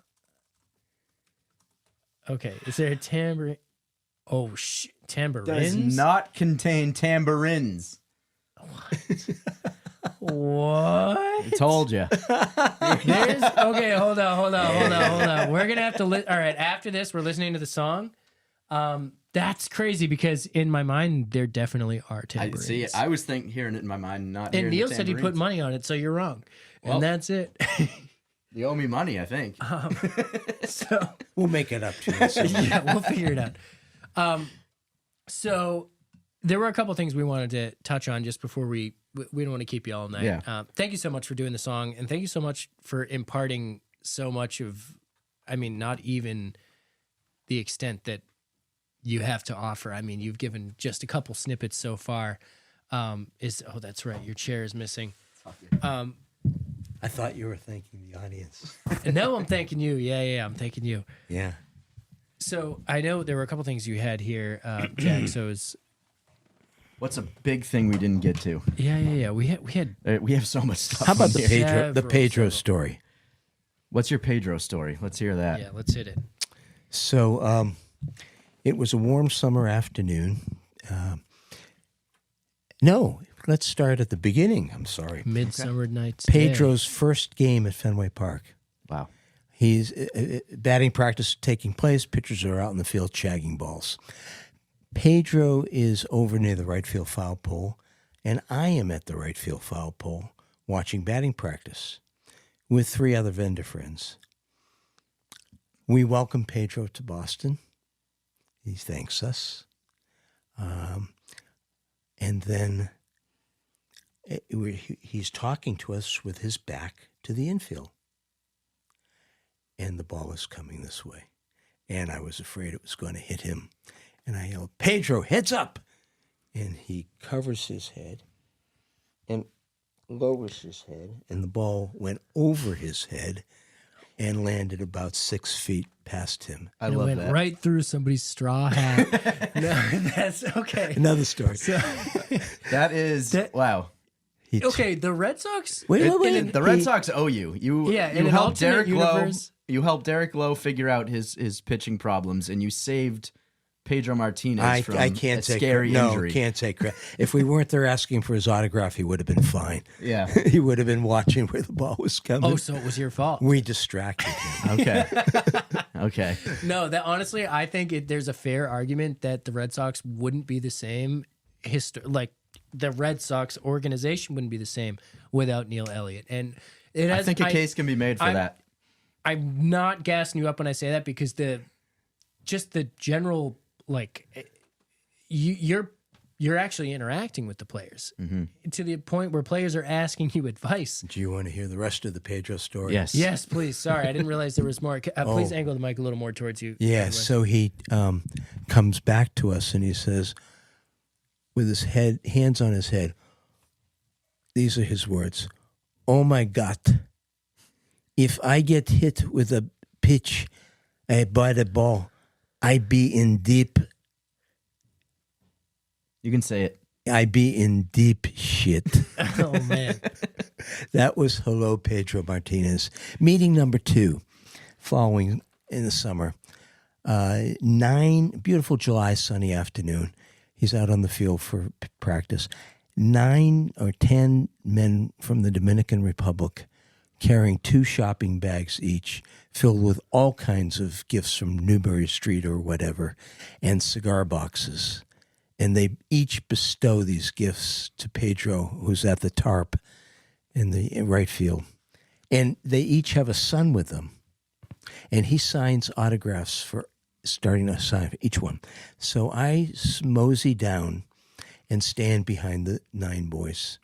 Okay, is there a tambourine? Oh, Does tambourines? not contain tambourines. What? I told you. Okay, hold on. We're gonna have to. All right, after this, we're listening to the song. That's crazy because in my mind there definitely are I tambourines. see. I was hearing it in my mind, not and hearing Neal the said he put tambourines. money on it, so you're wrong. Well- And that's it. You owe me money, I think. So We'll make it up to you. yeah, we'll figure it out. So there were a couple things we wanted to touch on just before we don't want to keep you all night. Yeah. Thank you so much for doing the song, and thank you so much for imparting so much of, I mean, not even the extent that you have to offer. I mean, you've given just a couple snippets so far. That's right, your chair is missing. I thought you were thanking the audience. And now I'm thanking you. Yeah, I'm thanking you. Yeah. So I know there were a couple things you had here, Jack. So it's What's a big thing we didn't get to? yeah. We had We have so much stuff. How about on the here. Pedro Several. story? What's your Pedro story? Let's hear that. yeah. Let's hit it. So it was a warm summer afternoon. No, let's start at the beginning. I'm sorry. Midsummer Night's Day. Pedro's first game at Fenway Park. Wow. He's batting practice taking place. Pitchers are out in the field shagging balls. Pedro is over near the right field foul pole, and I am at the right field foul pole watching batting practice with 3 other vendor friends. We welcome Pedro to Boston. He thanks us. And then he's talking to us with his back to the infield. And the ball was coming this way. And I was afraid it was going to hit him. And I yelled, "Pedro, heads up!" And he covers his head and lowers his head. And the ball went over his head and landed about 6 feet past him. I And it love went that. right through somebody's straw hat. No, that's okay. Another story. That is wow. Okay, the Red Sox. Wait. The Red Sox owe you. You Yeah, in you an helped alternate Derek Lowe. universe- You helped Derek Lowe figure out his pitching problems, and you saved Pedro Martinez from I can't a take scary injury. No, can't take credit. If we weren't there asking for his autograph, he would have been fine. Yeah. He would have been watching where the ball was coming. Oh, so it was your fault. We distracted him. Okay. Okay. No, that honestly, I think there's a fair argument that the Red Sox wouldn't be the same. Like the Red Sox organization wouldn't be the same without Neal Elliot. And it has, I think a case can be made for that. I'm not gassing you up when I say that because the general like you're actually interacting with the players to the point where players are asking you advice. Do you want to hear the rest of the Pedro story? Yes. Yes, please. Sorry, I didn't realize there was more. Please angle the mic a little more towards you. Yeah, so he comes back to us and he says, with his hands on his head, these are his words, "Oh my God, if I get hit with a pitch by the ball, I be in deep You can say it. shit." Oh man. That was Hello, Pedro Martinez. Meeting number 2, following in the summer. 9, beautiful July sunny afternoon. He's out on the field for practice. 9 or 10 men from the Dominican Republic carrying 2 shopping bags each, filled with all kinds of gifts from Newbury Street or whatever, and cigar boxes. And they each bestow these gifts to Pedro, who's at the tarp in the right field. And they each have a son with them. And he signs autographs for starting to sign for each one. So I mosey down and stand behind the 9 boys.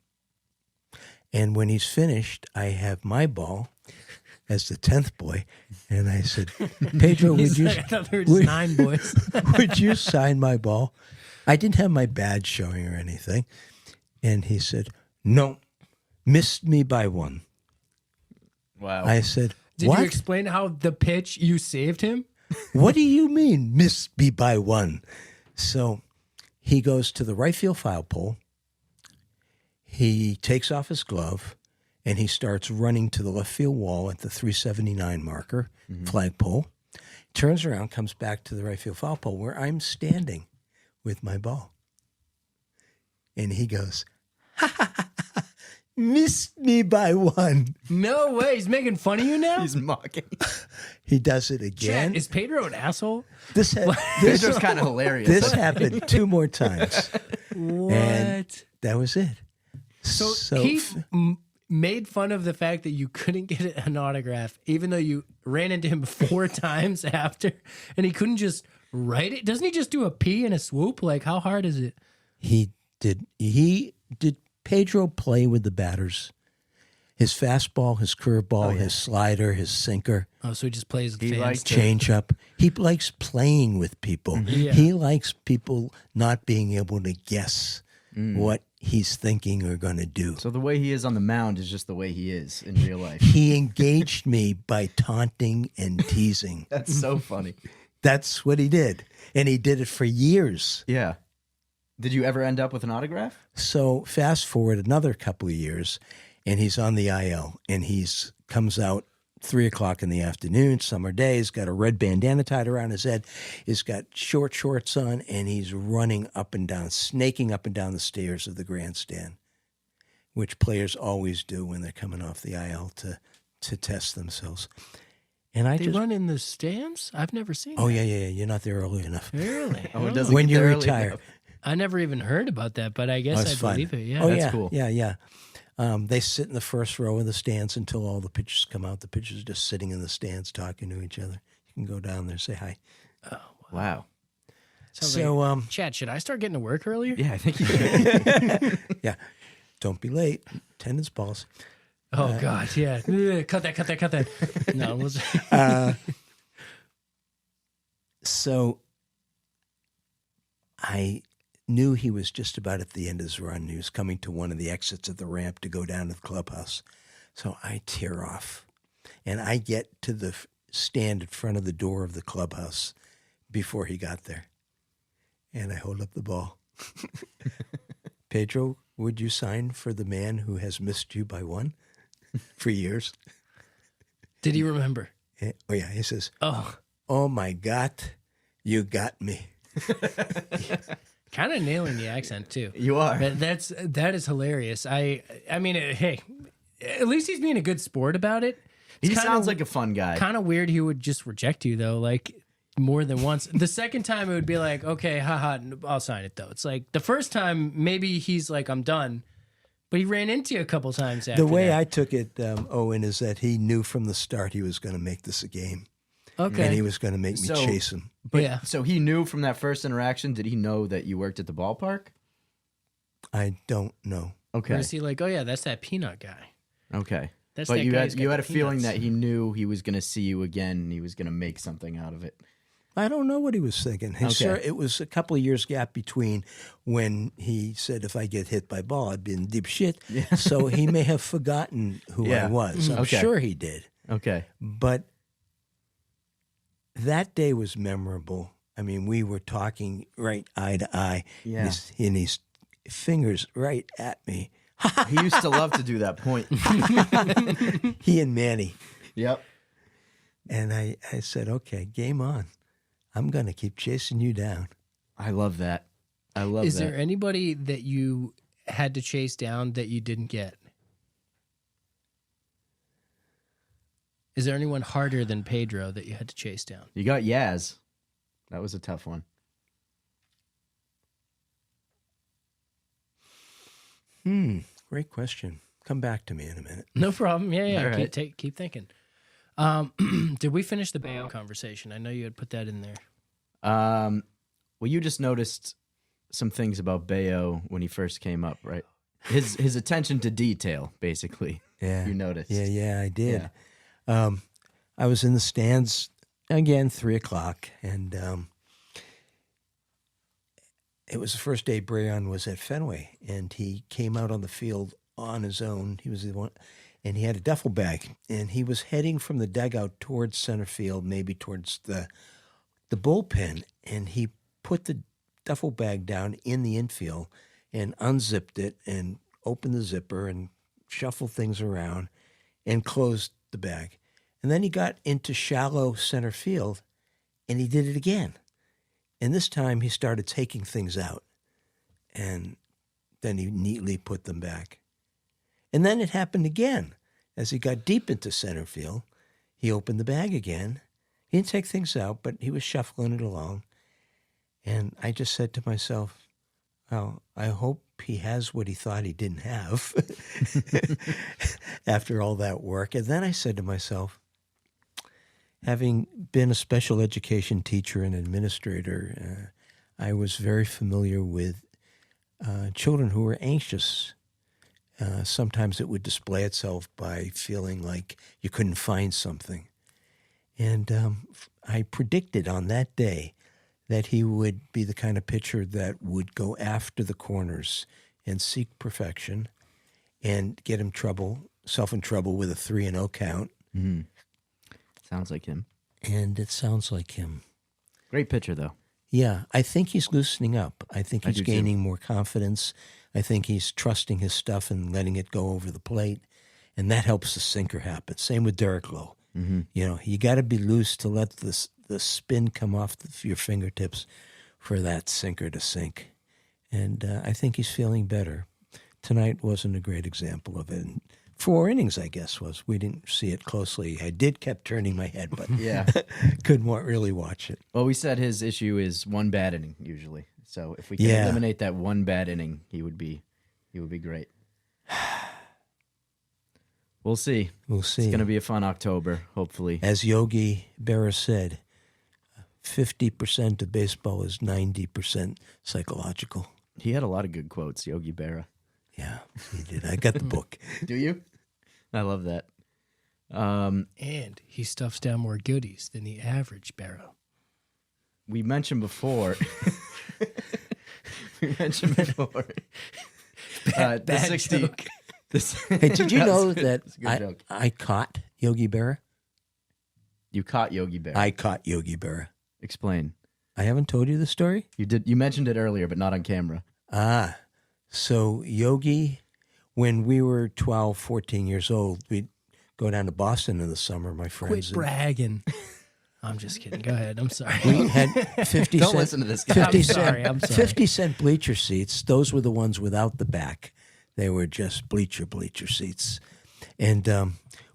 And when he's finished, I have my ball as the 10th boy. And I said, "Pedro, would you, I thought there were just 9 boys. would you sign my ball?" I didn't have my badge showing or anything. And he said, "No, missed me by 1. Wow. I said, Did "What? you explain how the pitch you saved him? What do you mean, missed me by 1? So he goes to the right field foul pole. He takes off his glove, and he starts running to the left field wall at the 379 marker, flagpole. turns around, comes back to the right field foul pole where I'm standing with my ball. And he goes, missed me by one. No way. He's making fun of you now? He's mocking. He does it again. Chat, is Pedro an asshole? This Pedro's kind of hilarious. This happened 2 more times. What? And that was it. So he made fun of the fact that you couldn't get an autograph, even though you ran into him 4 times after, and he couldn't just write it. Doesn't he just do a P and a swoop? Like, how hard is it? He did Pedro play with the batters? His fastball, his curveball, his slider, his sinker. Oh, so he just plays with He fans. likes Change up. He likes playing with people. Yeah. He likes people not being able to guess what he's thinking or going to do. So the way he is on the mound is just the way he is in real life. He engaged me by taunting and teasing. That's so funny. That's what he did. And he did it for years. Yeah. Did you ever end up with an autograph? So fast forward another couple of years, and he's on the IL, and he's comes out 3:00 in the afternoon, summer day. He's got a red bandana tied around his head. He's got short shorts on, and he's running up and down, snaking up and down the stairs of the grandstand, which players always do when they're coming off the IL to test themselves. And I They just, run in the stands? I've never seen oh that. yeah, you're not there early enough. Really? Oh, it doesn't When get you there early retire. enough. I never even heard about that, but I guess It's I fun. believe it. Yeah. Oh, That's yeah, cool. Yeah. They sit in the first row of the stands until all the pitchers come out. The pitchers are just sitting in the stands talking to each other. You can go down there and say hi. Wow. Sounds So, like, Chad, should I start getting to work earlier? Yeah, I think you should. yeah, don't be late. Attendance balls. Oh, God. Yeah. Ugh, cut that. No, we'll So I knew he was just about at the end of his run. He was coming to one of the exits of the ramp to go down to the clubhouse. So I tear off, and I get to the stand in front of the door of the clubhouse before he got there. And I hold up the ball. Pedro, would you sign for the man who has missed you by one for years? Did he remember? Oh, yeah. He says, Oh, oh, my God, you got me. kind of nailing the accent, too. You are. That is hilarious. I mean, hey, at least he's being a good sport about it. He sounds like a fun guy. Kind of weird he would just reject you, though, like more than once. The second time it would be like, okay, haha, I'll sign it, though. It's like the first time maybe he's like, I'm done. But he ran into you a couple times after The way that. I took it, Owen, is that he knew from the start he was going to make this a game. Okay. And he was going to make me So- chase him. But yeah. so he knew from that first interaction, did he know that you worked at the ballpark? I don't know. Or Okay. is he like, oh, yeah, that's that peanut guy. Okay. That's But that you guy had who's got you the had a feeling peanuts. that he knew he was going to see you again and he was going to make something out of it. I don't know what he was thinking. Hey, Okay. sir, it was a couple of years gap between when he said if I get hit by ball, I'd be in deep shit. Yeah. So he may have forgotten who Yeah. I was. I'm Okay. sure he did. Okay. But that day was memorable. I mean, we were talking right eye to eye. Yeah. And his fingers right at me. He used to love to do that point. He and Manny. Yep. And I said, okay, game on. I'm going to keep chasing you down. I love that. I love Is that. there anybody that you had to chase down that you didn't get? Is there anyone harder than Pedro that you had to chase down? You got Yaz. That was a tough one. Great question. Come back to me in a minute. No problem. Yeah. All right. Keep thinking. Did we finish the Bayo conversation? I know you had put that in there. Well, you just noticed some things about Bayo when he first came up, right? His attention to detail, basically. Yeah. You noticed. Yeah, I did. I was in the stands again, 3:00, and it was the first day Brayon was at Fenway, and he came out on the field on his own. He was the one, and he had a duffel bag, and he was heading from the dugout towards center field, maybe towards the bullpen, and he put the duffel bag down in the infield and unzipped it and opened the zipper and shuffled things around and closed the bag. And then he got into shallow center field And he did it again. And this time he started taking things out. And then he neatly put them back. And then it happened again. As he got deep into center field, he opened the bag again. He didn't take things out, but he was shuffling it along. And I just said to myself, oh, I hope he has what he thought he didn't have after all that work. And then I said to myself, having been a special education teacher and administrator, I was very familiar with children who were anxious. Sometimes it would display itself by feeling like you couldn't find something. And I predicted on that day that he would be the kind of pitcher that would go after the corners and seek perfection and get himself in trouble with a 3-0 count. Mm-hmm. Sounds like him. And it sounds like him. Great pitcher, though. Yeah, I think he's loosening up. I think he's gaining more confidence. I think he's trusting his stuff and letting it go over the plate. And that helps the sinker happen. Same with Derek Lowe. Mm-hmm. You know, you got to be loose to let the spin come off your fingertips for that sinker to sink. And I think he's feeling better. Tonight wasn't a great example of it. And 4 innings, I guess, was. We didn't see it closely. I kept turning my head, but Yeah. couldn't really watch it. Well, we said his issue is one bad inning usually. So if we can eliminate that one bad inning, he would be great. We'll see. We'll see. It's going to be a fun October, hopefully. As Yogi Berra said, 50% of baseball is 90% psychological. He had a lot of good quotes, Yogi Berra. Yeah, he did. I got the book. Do you? I love that. And he stuffs down more goodies than the average Barrow. We mentioned before. Bad the 60. joke. Hey, did you know that That's a good joke. I caught Yogi Berra? You caught Yogi Berra. I caught Yogi Berra. Explain. I haven't told you the story? You did. You mentioned it earlier, but not on camera. So Yogi, when we were 12, 14 years old, we'd go down to Boston in the summer, my friends. Quit bragging. I'm just kidding. Go ahead. I'm sorry. We had 50 Don't cent, listen to this guy. 50 I'm cent, sorry, I'm sorry. 50-cent bleacher seats. Those were the ones without the back. They were just bleacher seats. And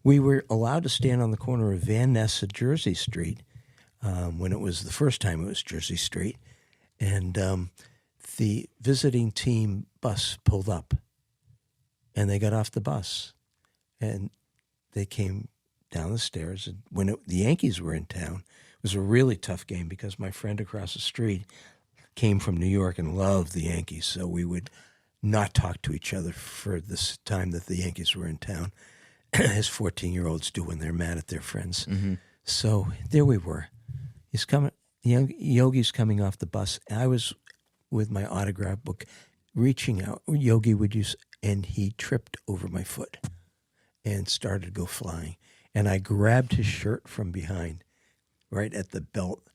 we were allowed to stand on the corner of Van Ness and Jersey Street when it was the first time it was Jersey Street. And the visiting team bus pulled up. And they got off the bus. And they came down the stairs. And when the Yankees were in town, it was a really tough game because my friend across the street came from New York and loved the Yankees. So we would not talk to each other for this time that the Yankees were in town, as 14-year-olds do when they're mad at their friends. Mm-hmm. So there we were. He's coming. Yogi's coming off the bus. I was with my autograph book, reaching out. Yogi would use, and he tripped over my foot and started to go flying. And I grabbed his shirt from behind, right at the belt,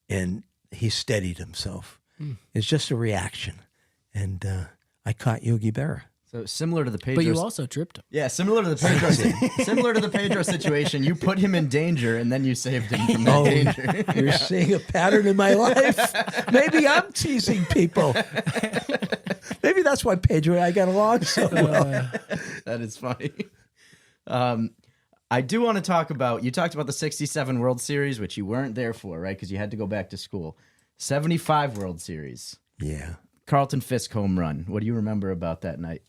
and he steadied himself. It's just a reaction. And I caught Yogi Berra. So similar to the Pedro. But you also tripped him. Yeah, similar to the Pedro. Similar to the Pedro situation. You put him in danger, and then you saved him from that danger. You're seeing a pattern in my life. Maybe I'm teasing people. Maybe that's why Pedro and I got along so well. That is funny. I do want to talk about, you talked about the 67 World Series, which you weren't there for, right? Because you had to go back to school. 75 World Series. Yeah. Carlton Fisk home run. What do you remember about that night?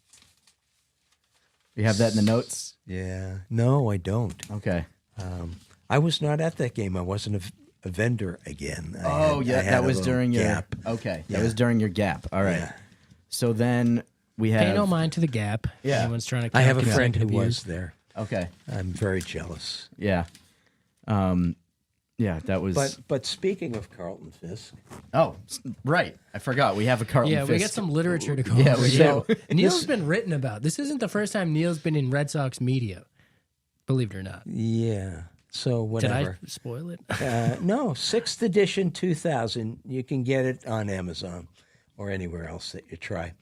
You have that in the notes? Yeah. No, I don't. Okay. I was not at that game. I wasn't a vendor again. That was during your gap. Okay, Yeah. that was during your gap. All right. Yeah. So then we have. Pay no mind to the gap. Yeah. Anyone's trying to. I have a count friend who consecutive was years. there. Okay. I'm very jealous. Yeah. Yeah, that was. But speaking of Carlton Fisk, Right. I forgot. We have a Carlton Yeah, Fisk. we got some literature to go Yeah, over. we So, do. Neal's been written about. This isn't the first time Neal's been in Red Sox media. Believe it or not. yeah. So Did whatever. I spoil it? No, 6th edition 2000. You can get it on Amazon or anywhere else that you try.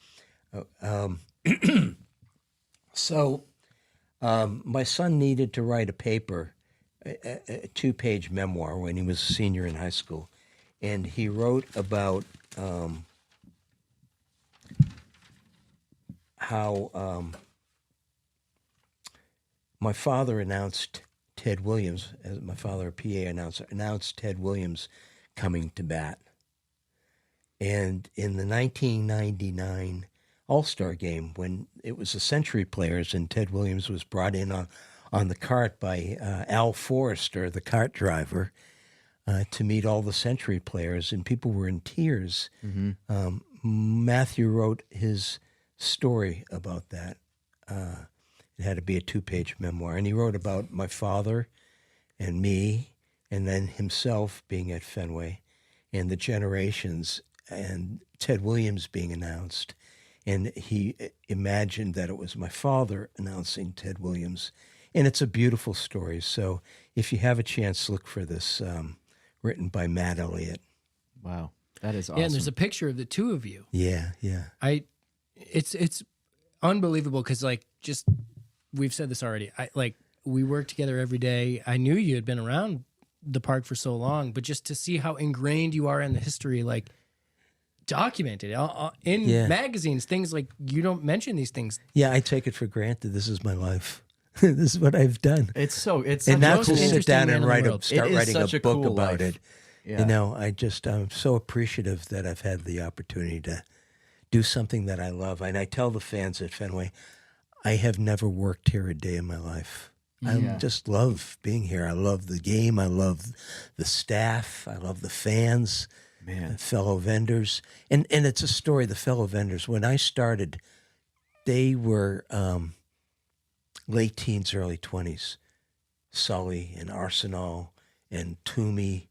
So my son needed to write a paper a 2-page memoir when he was a senior in high school, and he wrote about how my father announced Ted Williams, as my father, a PA announcer, announced Ted Williams coming to bat. And in the 1999 All-Star game, when it was the Century Players and Ted Williams was brought in on the cart by Al Forrester, the cart driver, to meet all the Century Players, and people were in tears. Matthew wrote his story about that. It had to be a 2-page memoir, and he wrote about my father and me, and then himself being at Fenway, and the generations, and Ted Williams being announced. And he imagined that it was my father announcing Ted Williams. And it's a beautiful story. So if you have a chance, look for this, written by Matt Elliott. Wow, that is awesome. Yeah, and there's a picture of the two of you. Yeah. It's unbelievable because just we've said this already. We work together every day. I knew you had been around the park for so long, but just to see how ingrained you are in the history, documented in magazines, things like you don't mention these things. Yeah, I take it for granted. This is my life. This is what I've done. It's and now most to sit interesting down man and in the world. start It is writing such a a book cool about life. it. Yeah. I'm so appreciative that I've had the opportunity to do something that I love. And I tell the fans at Fenway, I have never worked here a day in my life. I just love being here. I love the game. I love the staff. I love the fans, the fellow vendors. And it's a story, the fellow vendors. When I started, they were late teens, early 20s. Sully and Arsenal and Toomey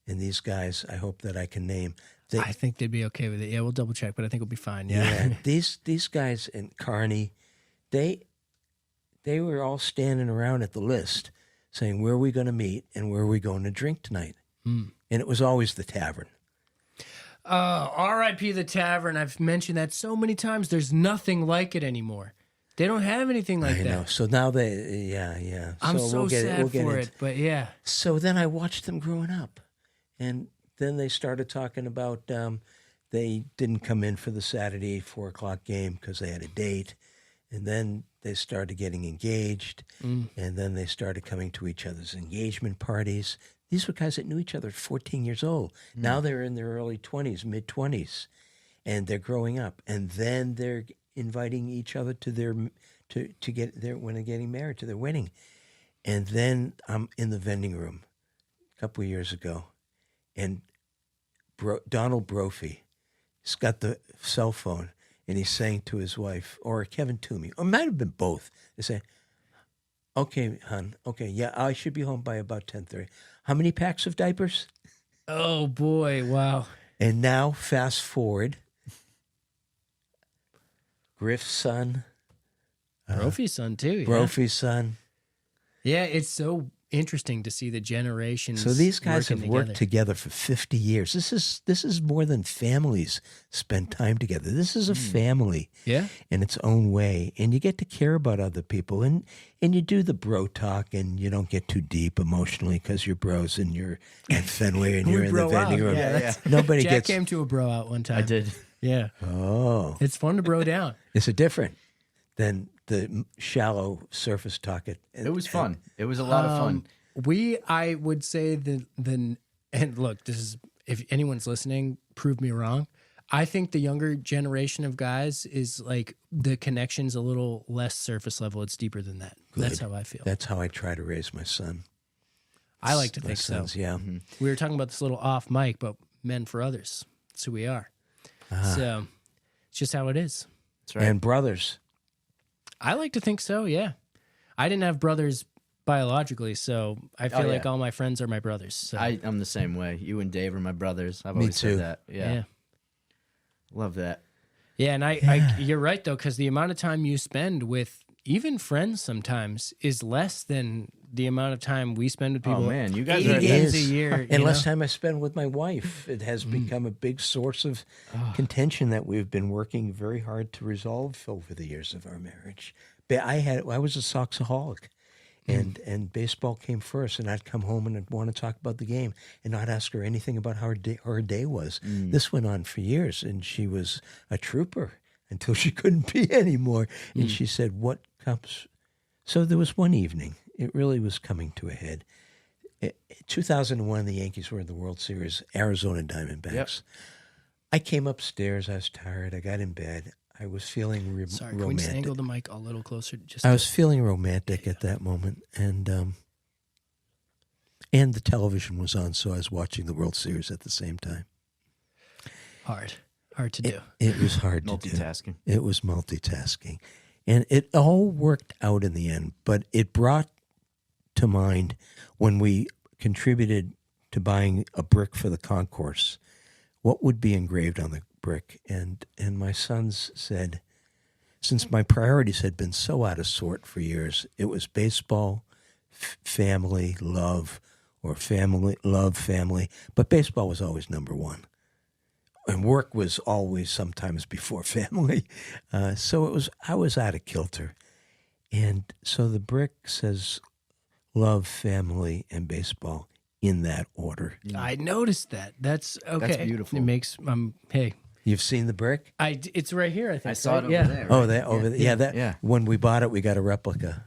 and these guys, I hope that I can name. I think they'd be okay with it. Yeah, we'll double check, but I think we'll be fine. These guys and Carney, they were all standing around at the list saying, where are we going to meet and where are we going to drink tonight? And it was always the tavern. R.I.P. the tavern. I've mentioned that so many times. There's nothing like it anymore. They don't have anything like that. I know. So now yeah. I'm so sad for it, but yeah. So then I watched them growing up. And then they started talking about they didn't come in for the Saturday 4 o'clock game because they had a date. And then they started getting engaged. And then they started coming to each other's engagement parties. These were guys that knew each other at 14 years old. Now they're in their early 20s, mid-20s. And they're growing up. And then they're inviting each other to their to get their when they're getting married, to their wedding. And then I'm in the vending room a couple of years ago. And Donald Brophy, he's got the cell phone, and he's saying to his wife, or Kevin Toomey, or it might have been both. They say, okay, hon, okay, yeah, I should be home by about 10:30. How many packs of diapers? Oh, boy, wow. And now, fast forward, Griff's son. Brophy's son, too. Yeah. Brophy's son. Yeah, it's so interesting to see the generations. So these guys working have worked together for 50 years. This is more than families spend time together. This is a family in its own way. And you get to care about other people. And you do the bro talk, and you don't get too deep emotionally because you're bros and you're at Fenway and you're in the vending room. Nobody Jack gets... came to a bro out one time. I did. Yeah. Oh. It's fun to bro down. It's different than the shallow surface talk. It was fun. It was a lot of fun. I would say and look, this is, if anyone's listening, prove me wrong. I think the younger generation of guys is the connection's a little less surface level. It's deeper than that. Good. That's how I feel. That's how I try to raise my son. I like to My think sons, so. Yeah. We were talking about this little off mic, but men for others. That's who we are. So it's just how it is. That's right. And brothers. I like to think so, yeah. I didn't have brothers biologically, so I feel like all my friends are my brothers. So. I'm the same way. You and Dave are my brothers. I've Me always too. said that. Yeah. Love that. Yeah, and I you're right, though, because the amount of time you spend with even friends sometimes is less than the amount of time we spend with people. Oh, man. You guys 80 are... games a year. And less time I spend with my wife. It has become a big source of contention that we've been working very hard to resolve over the years of our marriage. But I was a Soxaholic. And baseball came first, and I'd come home and I'd want to talk about the game and not ask her anything about how her day was. This went on for years, and she was a trooper until she couldn't be anymore. And she said, "What comes?" So there was one evening. It really was coming to a head. 2001, the Yankees were in the World Series, Arizona Diamondbacks. Yep. I came upstairs. I was tired. I got in bed. I was feeling Sorry, can we romantic. just angle the mic a little closer? Just I was feeling romantic at that moment, and the television was on, so I was watching the World Series at the same time. hard to do. It was hard to do. Multitasking. It was multitasking, and it all worked out in the end. But it brought to mind when we contributed to buying a brick for the concourse, what would be engraved on the brick, and my sons said, since my priorities had been so out of sort for years, it was baseball, family, love, or family, love, family, but baseball was always number one. And work was always sometimes before family. So I was out of kilter. And so the brick says love, family, and baseball in that order. I noticed that. That's okay. That's beautiful. It makes hey, You've seen the brick? it's right here. I think I saw it right? over there. Oh, right? that over there. Yeah, that. Yeah. When we bought it, we got a replica.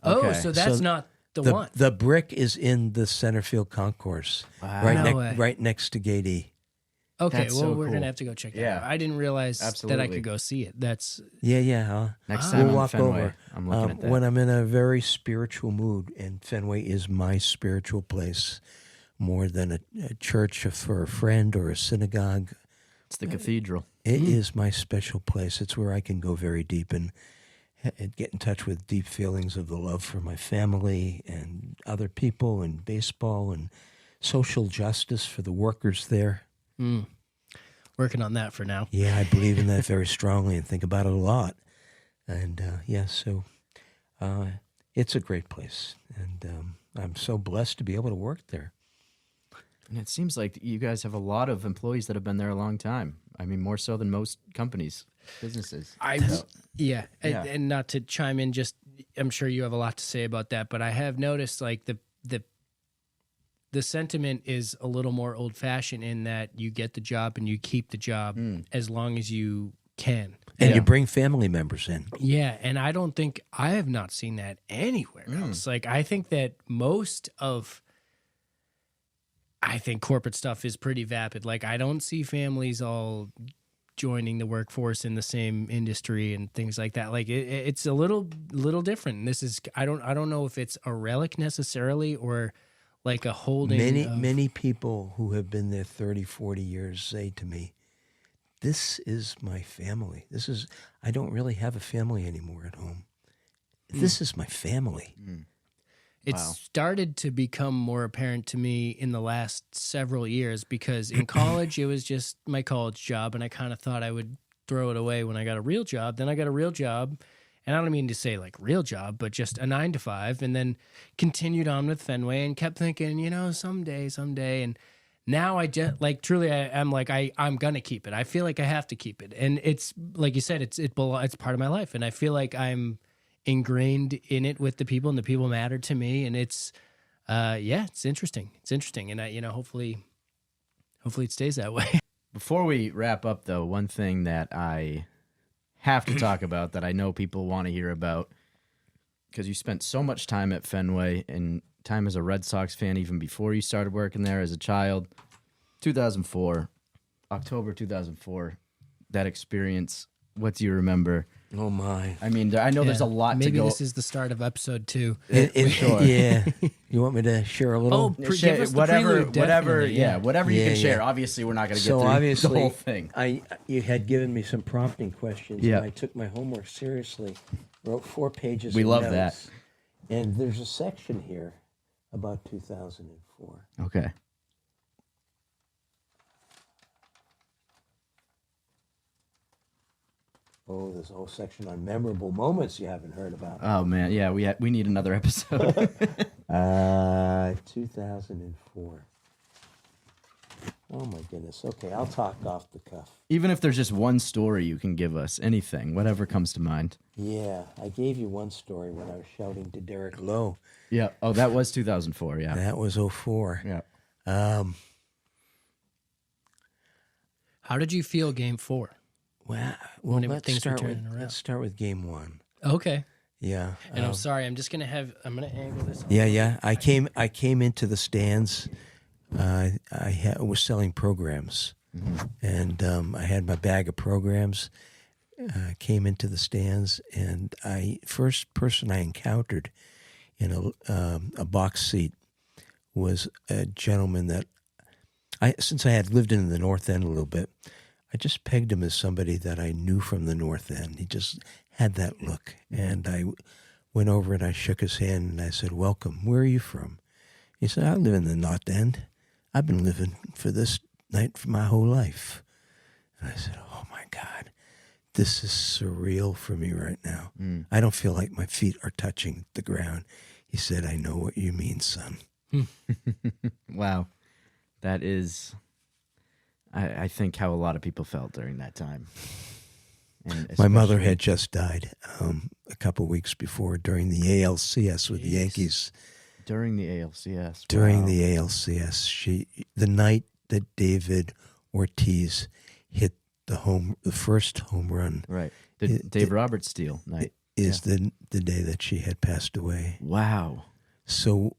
Oh, Okay. so that's So not the one. The brick is in the center field concourse, Wow. No way. right next to Gate E. Okay, That's well, so we're cool. gonna have to go check that Yeah. out. I didn't realize that I Absolutely. could go see it. That's Yeah. Next Ah. time We'll I'm walk Fenway, over. I'm looking at that. When I'm in a very spiritual mood, and Fenway is my spiritual place, more than a church for a friend or a synagogue. It's the cathedral. It is my special place. It's where I can go very deep and get in touch with deep feelings of the love for my family and other people and baseball and social justice for the workers there. working on that for now. Yeah, I believe in that very strongly and think about it a lot. And so it's a great place. And I'm so blessed to be able to work there. And it seems like you guys have a lot of employees that have been there a long time. I mean, more so than most companies, businesses. Yeah, Yeah. And not to chime in, just I'm sure you have a lot to say about that, but I have noticed like the sentiment is a little more old fashioned in that you get the job and you keep the job as long as you can. And Yeah. you bring family members in. Yeah, and I have not seen that anywhere else. Like I think that I think corporate stuff is pretty vapid. Like I don't see families all joining the workforce in the same industry and things like that. Like it's a little different. This is I don't know if it's a relic necessarily or like a holding. Many people who have been there 30, 40 years say to me, this is my family. I don't really have a family anymore at home. This is my family. It's started to become more apparent to me in the last several years because in college, it was just my college job. And I kind of thought I would throw it away when I got a real job. Then I got a real job. And I don't mean to say like real job, but just a 9-to-5. And then continued on with Fenway and kept thinking, someday. And now I just like truly, I'm like, I'm going to keep it. I feel like I have to keep it. And it's like you said, it's part of my life. And I feel like I'm ingrained in it with the people and the people matter to me. And it's, it's interesting. It's interesting. And hopefully it stays that way. Before we wrap up, though, one thing that I have to talk about that I know people want to hear about, because you spent so much time at Fenway and time as a Red Sox fan even before you started working there as a child. 2004, October 2004, that experience, what do you remember? Oh, my. I mean, I know there's a lot Maybe to go. this is the start of episode 2. Sure. Yeah. You want me to share a little? Give Share- us the whatever, prelude, whatever, definitely, yeah, whatever you Yeah, can yeah. share. Obviously, we're not going to get So through obviously, the whole thing. you had given me some prompting questions, Yeah. and I took my homework seriously. Wrote 4 pages. We of love notes, that. And there's a section here about 2004. Okay. Oh, there's a whole section on memorable moments you haven't heard about. Oh man, yeah, we need another episode. 2004. Oh my goodness. Okay, I'll talk off the cuff. Even if there's just one story you can give us, anything, whatever comes to mind. Yeah, I gave you one story when I was shouting to Derek Lowe. Yeah. Oh, that was 2004. Yeah. That was 04. Yeah. How did you feel game 4? Well, Whenever let's things were start with turning around. let's start with game 1. Okay. Yeah. And I'm sorry, I'm gonna angle this. Yeah. I came into the stands. I was selling programs, and I had my bag of programs. Came into the stands, and first person I encountered in a box seat was a gentleman that since I had lived in the North End a little bit, I just pegged him as somebody that I knew from the North End. He just had that look, and I went over and I shook his hand and I said, "Welcome. Where are you from?" He said, "I live in the North End. I've been living for this night for my whole life." And I said, "Oh my God, this is surreal for me right now. I don't feel like my feet are touching the ground." He said, "I know what you mean, son." Wow. That is, I think, how a lot of people felt during that time. And My mother especially- had just died a couple weeks before during the ALCS with the Yankees. during the ALCS. During Wow. the ALCS, the night that David Ortiz hit the first home run Right. The Dave Roberts steal night. is the day that she had passed away. Wow. So,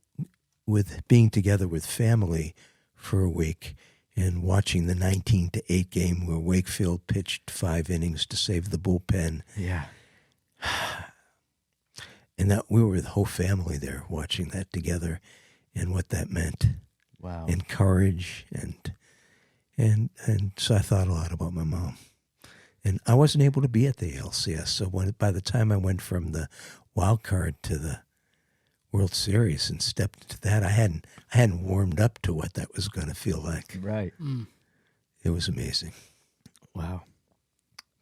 with being together with family for a week and watching the 19-8 game where Wakefield pitched 5 innings to save the bullpen, Yeah. and that we were the whole family there watching that together, and what that meant, Wow. and courage, and so I thought a lot about my mom, and I wasn't able to be at the LCS. So by the time I went from the wild card to the World Series and stepped into that, I hadn't warmed up to what that was going to feel like. Right. It was amazing. Wow.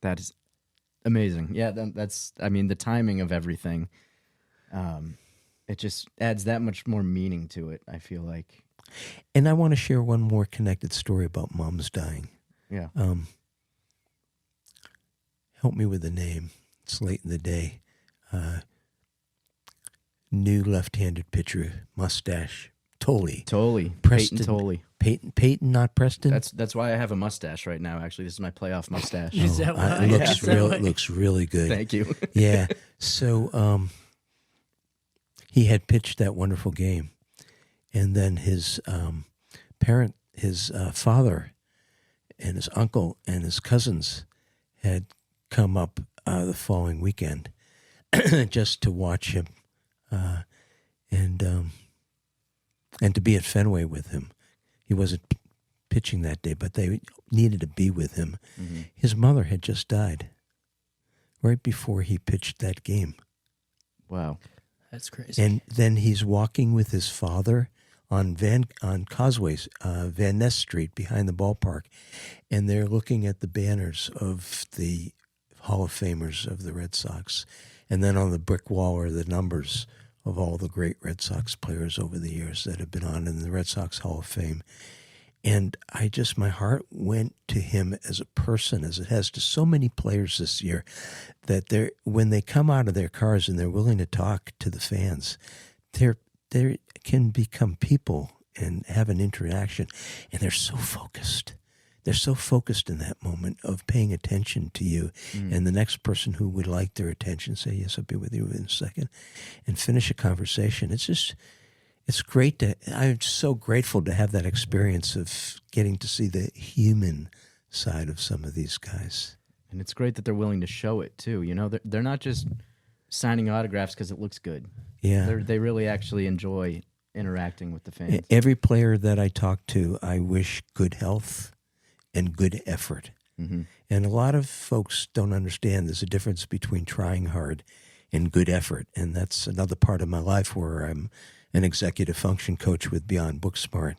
That is amazing. Yeah, that's, I mean, the timing of everything, it just adds that much more meaning to it, I feel like. And I want to share one more connected story about Mom's dying. Yeah. Help me with the name. It's late in the day. New left-handed pitcher, mustache, Tolley. Peyton Tolley. Peyton, not Preston. That's why I have a mustache right now, actually. This is my playoff mustache. Is that why? It looks really good. Thank you. Yeah. So he had pitched that wonderful game, and then his his father, and his uncle and his cousins had come up the following weekend just to watch him, and to be at Fenway with him. He wasn't pitching that day, but they needed to be with him. Mm-hmm. His mother had just died right before he pitched that game. Wow. That's crazy. And then he's walking with his father on Causeways, Van Ness Street behind the ballpark, and they're looking at the banners of the Hall of Famers of the Red Sox. And then on the brick wall are the numbers of all the great Red Sox players over the years that have been on in the Red Sox Hall of Fame. And my heart went to him as a person, as it has to so many players this year, that when they come out of their cars and they're willing to talk to the fans, they can become people and have an interaction, and they're so focused. They're so focused in that moment of paying attention to you, and the next person who would like their attention say, "Yes, I'll be with you in a second," and finish a conversation. It's great I'm so grateful to have that experience of getting to see the human side of some of these guys. And it's great that they're willing to show it, too. You know, they're not just signing autographs because it looks good. Yeah. They really actually enjoy interacting with the fans. Every player that I talk to, I wish good health and good effort. Mm-hmm. And a lot of folks don't understand there's a difference between trying hard and good effort. And that's another part of my life where I'm an executive function coach with Beyond Booksmart.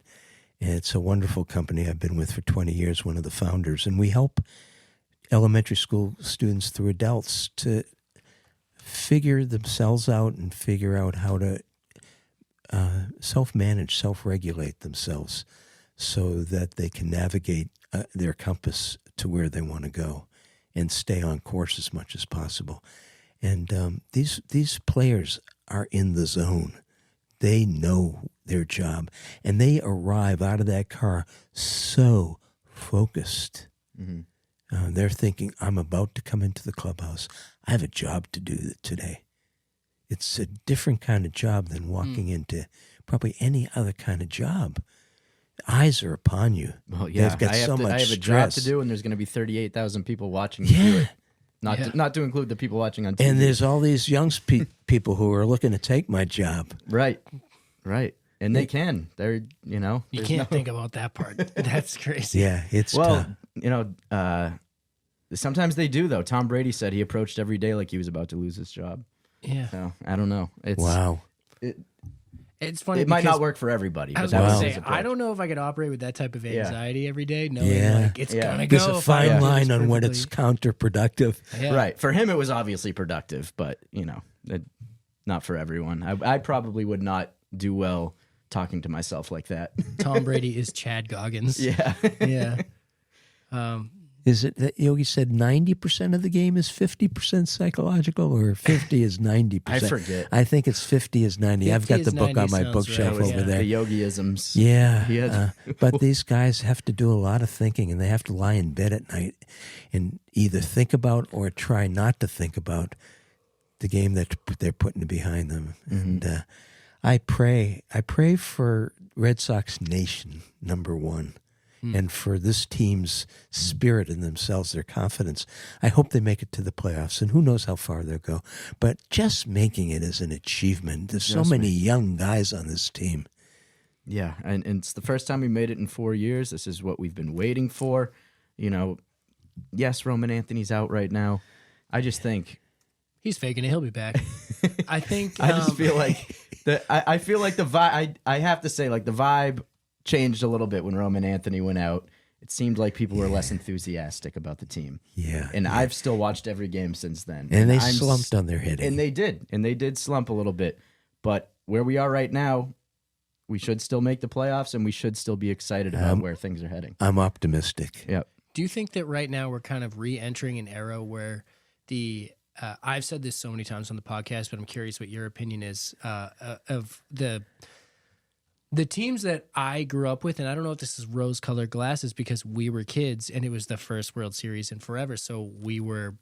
And it's a wonderful company I've been with for 20 years, one of the founders. And we help elementary school students through adults to figure themselves out and figure out how to self-manage, self-regulate themselves so that they can navigate their compass to where they want to go and stay on course as much as possible. And these players are in the zone. They know their job, and they arrive out of that car so focused. They're thinking, I'm about to come into the clubhouse. I have a job to do today. It's a different kind of job than walking into probably any other kind of job. Eyes are upon you. Well, yeah, They've got I so much have a job stress. to do, and there's going to be 38,000 people watching me do it. Not to include the people watching on TV. And there's all these young people who are looking to take my job. Right. And they can. They're, You can't think about that part. That's crazy. Yeah, it's Well, tough. Sometimes they do, though. Tom Brady said he approached every day like he was about to lose his job. Yeah. So, I don't know. Wow. It's funny. It might not work for everybody. I was but going that to was his say, approach. I don't know if I could operate with that type of Yeah. anxiety every day, knowing Yeah. like it's Yeah. going to go. There's a if I fine do line this on when it's perfectly. counterproductive. Yeah. Right. For him, it was obviously productive, but, not for everyone. I probably would not do well talking to myself like that. Tom Brady is Chad Goggins. Yeah. Yeah. Is it that Yogi said 90% of the game is 50% psychological, or 50 is 90%? I forget. I think it's 50 is 90. I've 50 got the is book 90 on my sounds bookshelf right, over yeah. there. The yogiisms. Yeah, He had- but these guys have to do a lot of thinking, and they have to lie in bed at night and either think about or try not to think about the game that they're putting behind them. And I pray for Red Sox Nation, number one, and for this team's spirit in themselves, their confidence. I hope they make it to the playoffs, and who knows how far they'll go. But just making it is an achievement. There's so many young guys on this team. Yeah, and it's the first time we made it in 4 years. This is what we've been waiting for. Yes, Roman Anthony's out right now. I just think He's faking it. He'll be back. I think. I just feel like I feel like the vibe. I have to say, like, the vibe changed a little bit when Roman Anthony went out. It seemed like people were less enthusiastic about the team. Yeah. And I've still watched every game since then. And they I'm slumped on their head. And they did slump a little bit. But where we are right now, we should still make the playoffs, and we should still be excited about where things are heading. I'm optimistic. Yep. Do you think that right now we're kind of re-entering an era where I've said this so many times on the podcast, but I'm curious what your opinion is of the teams that I grew up with, and I don't know if this is rose-colored glasses because we were kids and it was the first World Series in forever, so we were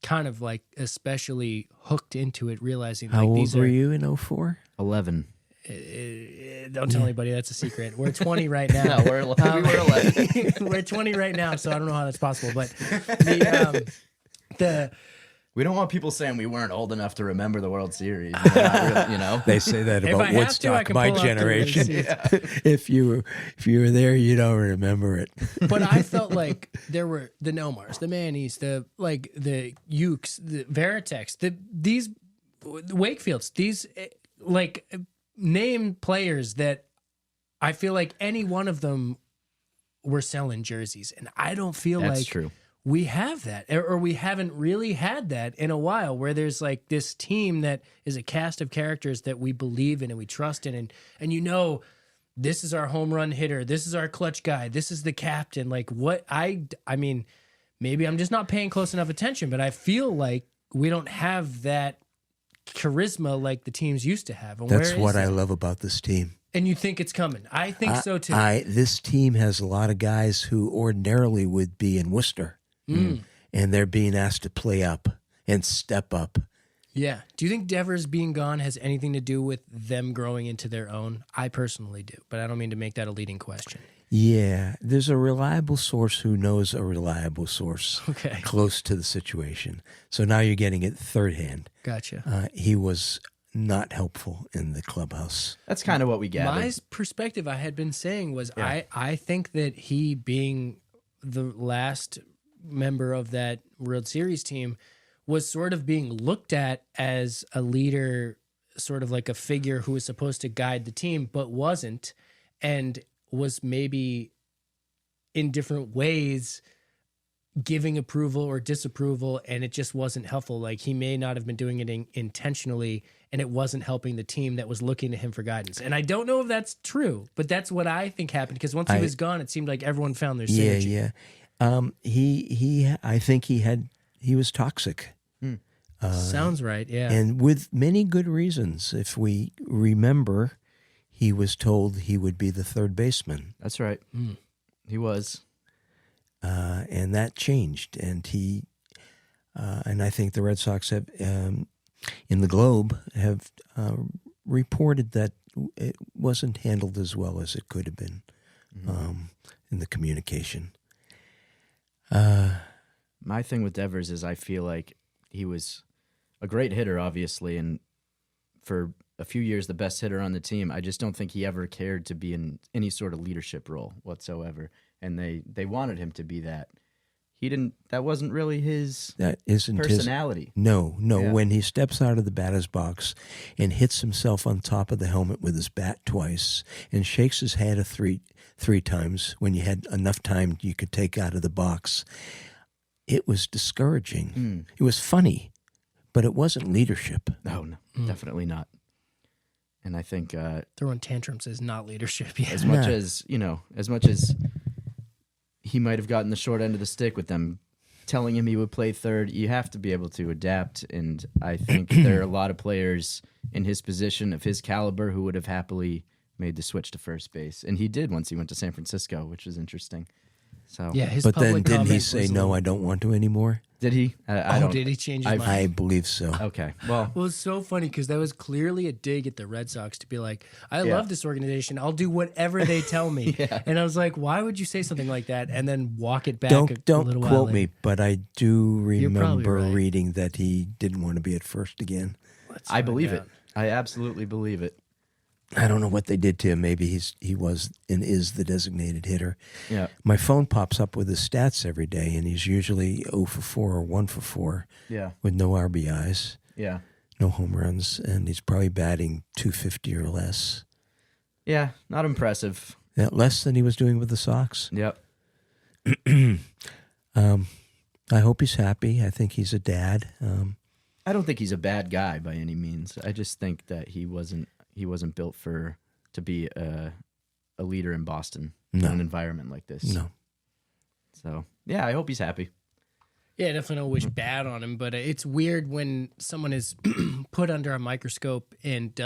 kind of like especially hooked into it, realizing How like old these were are. you in 04? 11. Don't tell anybody that's a secret. We're 20 right now. No, we were 11. We're 20 right now, so I don't know how that's possible. But the We don't want people saying we weren't old enough to remember the World Series. Not really, They say that If I about have to, I Woodstock, can my pull out the generation. receipts. If you were there, you don't remember it. But I felt like there were the Nomars, the Mannies, the Ukes, the Veritex, these Wakefields, these name players that I feel like any one of them were selling jerseys, and I don't feel That's like true. we have that, or we haven't really had that in a while, where there's like this team that is a cast of characters that we believe in and we trust in, and this is our home run hitter, this is our clutch guy, this is the captain. Like what I mean, maybe I'm just not paying close enough attention, but I feel like we don't have that charisma like the teams used to have. And That's where what is I that? love about this team. And you think it's coming? I think so too. This team has a lot of guys who ordinarily would be in Worcester, and they're being asked to play up and step up. Yeah. Do you think Devers being gone has anything to do with them growing into their own? I personally do, but I don't mean to make that a leading question. Yeah, there's a reliable source who knows a reliable source Okay. close to the situation. So now you're getting it third hand. Gotcha. He was not helpful in the clubhouse. That's kind of what we gathered. My perspective I had been saying was I think that he being the last member of that World Series team was sort of being looked at as a leader, sort of like a figure who was supposed to guide the team, but wasn't, and was maybe in different ways giving approval or disapproval, and it just wasn't helpful. Like he may not have been doing it intentionally, and it wasn't helping the team that was looking to him for guidance. And I don't know if that's true, but that's what I think happened, because once he was gone, it seemed like everyone found their synergy. I think he was toxic. Sounds right, yeah. And with many good reasons. If we remember, he was told he would be the third baseman. That's right. He was. And that changed. And and I think the Red Sox have, in the Globe, have reported that it wasn't handled as well as it could have been in the communication. My thing with Devers is I feel like he was a great hitter, obviously, and for a few years the best hitter on the team. I just don't think he ever cared to be in any sort of leadership role whatsoever. And they wanted him to be that. He didn't. That wasn't really his personality. No. Yeah. When he steps out of the batter's box and hits himself on top of the helmet with his bat twice and shakes his head three times when you had enough time you could take out of the box, it was discouraging. It was funny, but it wasn't leadership. No, definitely not. And I think throwing tantrums is not leadership. Yeah. as much as he might have gotten the short end of the stick with them telling him he would play third, you have to be able to adapt. And I think there are a lot of players in his position of his caliber who would have happily made the switch to first base. And he did once he went to San Francisco, which was interesting. So, Yeah, his But then public didn't he comment say, was a no, little- I don't want to anymore? did he? I don't. Did he change his mind? I believe so. Okay. Well, Well, it's so funny because that was clearly a dig at the Red Sox to be like, I Yeah. love this organization. I'll do whatever they tell me. Yeah. And I was like, why would you say something like that and then walk it back Don't a little while quote later? me, but I do You're probably remember right. reading that he didn't want to be at first again. Let's I find believe out. it. I absolutely believe it. I don't know what they did to him. Maybe he was and is the designated hitter. Yeah. My phone pops up with his stats every day, and he's usually 0 for 4 or 1 for 4 Yeah. with no RBIs, Yeah. no home runs, and he's probably batting .250 or less. Yeah. Not impressive. Yeah, less than he was doing with the Sox. Yep. I hope he's happy. I think he's a dad. I don't think he's a bad guy by any means. I just think that he wasn't built to be a leader in Boston No. in an environment like this. No. Mm-hmm. So yeah, I hope he's happy. Yeah, definitely don't wish bad on him, but it's weird when someone is put under a microscope and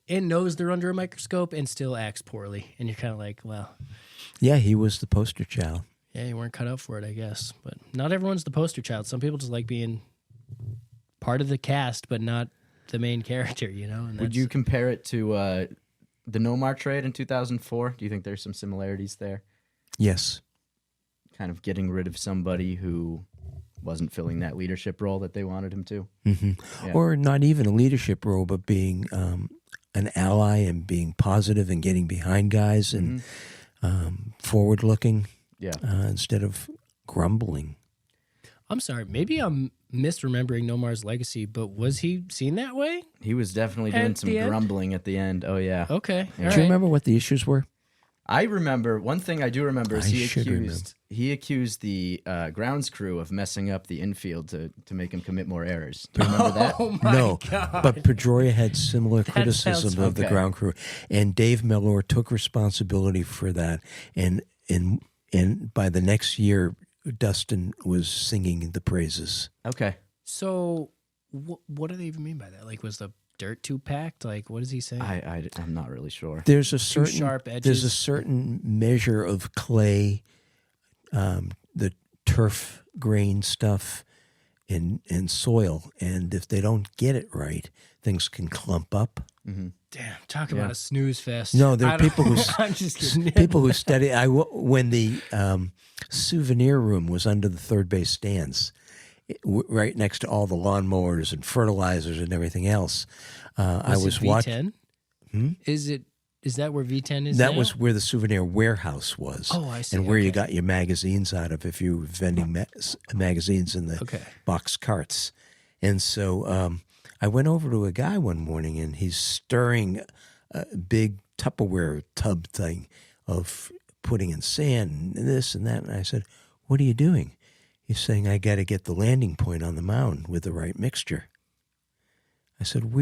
knows they're under a microscope and still acts poorly, and you're kind of like, well, Yeah, he was the poster child. yeah, you weren't cut out for it, I guess. But not everyone's the poster child. Some people just like being part of the cast, but not the main character, you know? And Would you compare it to the Nomar trade in 2004? Do you think there's some similarities there? Yes. Kind of getting rid of somebody who wasn't filling that leadership role that they wanted him to. Hmm. Yeah. Or not even a leadership role, but being an ally and being positive and getting behind guys and forward looking Yeah. instead of grumbling. I'm sorry, maybe I'm misremembering Nomar's legacy, but was he seen that way? He was definitely doing At some the end? grumbling at the end. Oh yeah. Okay. Yeah. all Do you right. remember what the issues were? I remember one thing I do remember is I should he accused the grounds crew of messing up the infield to make him commit more errors. Do you remember that? Oh my No, God. but Pedroia had similar criticism sounds- of the okay. ground crew, and Dave Mellor took responsibility for that. And by the next year, Dustin was singing the praises. Okay. So, what do they even mean by that? Like, was the dirt too packed? Like, what is he saying? I'm not really sure. There's a certain sharp There's edges. a certain measure of clay, the turf grain stuff, and soil, and if they don't get it right, things can clump up. Damn, talk about a snooze fest. No, there are I don't- people who I'm just kidding. people who study. When the souvenir room was under the third base stands, right next to all the lawnmowers and fertilizers and everything else. I was it watching. V10? Is that where V10 is? That now? was where the souvenir warehouse was. Oh, I see. And where you Okay. got your magazines out of if you were vending magazines in the Okay. box carts. And so I went over to a guy one morning, and he's stirring a big Tupperware tub thing of putting in sand and this and that. And I said, "What are you doing?" He's saying, I got to get the landing point on the mound with the right mixture. I said,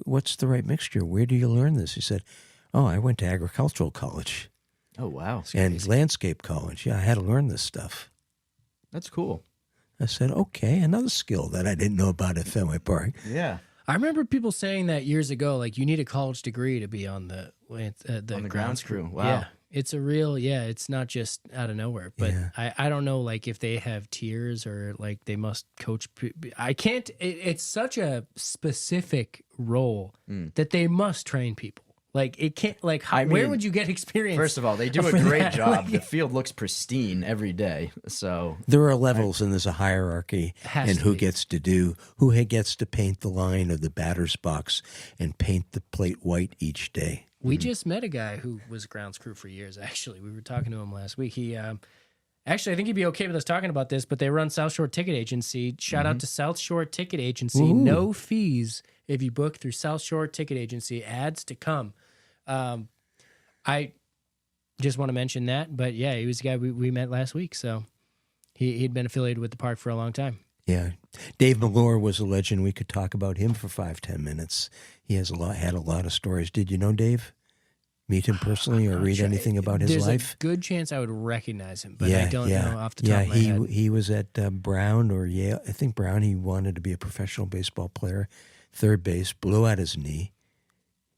what's the right mixture? Where do you learn this? He said, oh, I went to agricultural college Oh, wow. and landscape college. Yeah, I had to learn this stuff. That's cool. I said, okay, another skill that I didn't know about at Fenway Park. Yeah. I remember people saying that years ago, like you need a college degree to be on the grounds crew. Wow. Yeah, it's a real, it's not just out of nowhere. But Yeah. I don't know, like if they have tiers or like they must coach. I can't. It's such a specific role that they must train people. Like it can't. Like how, where mean, would you get experience? First of all, they do a for great that? job. Like- The field looks pristine every day. So There are levels and there's a hierarchy Has and to who be. gets to paint the line of the batter's box and paint the plate white each day. We just met a guy who was grounds crew for years. Actually, we were talking to him last week. He actually, I think he'd be okay with us talking about this, but they run South Shore Ticket Agency. Shout out to South Shore Ticket Agency. Ooh. No fees if you book through South Shore Ticket Agency. Ads to come. I just want to mention that, but yeah, he was the guy we met last week. So he'd been affiliated with the park for a long time. Yeah. Dave Malore was a legend. We could talk about him for 5-10 minutes. He had a lot of stories. Did you know Dave? Meet him personally or read anything about his There's life? a good chance I would recognize him, but I don't know off the top of my he head. he was at Brown or Yale. I think Brown. He wanted to be a professional baseball player. Third base, blew out his knee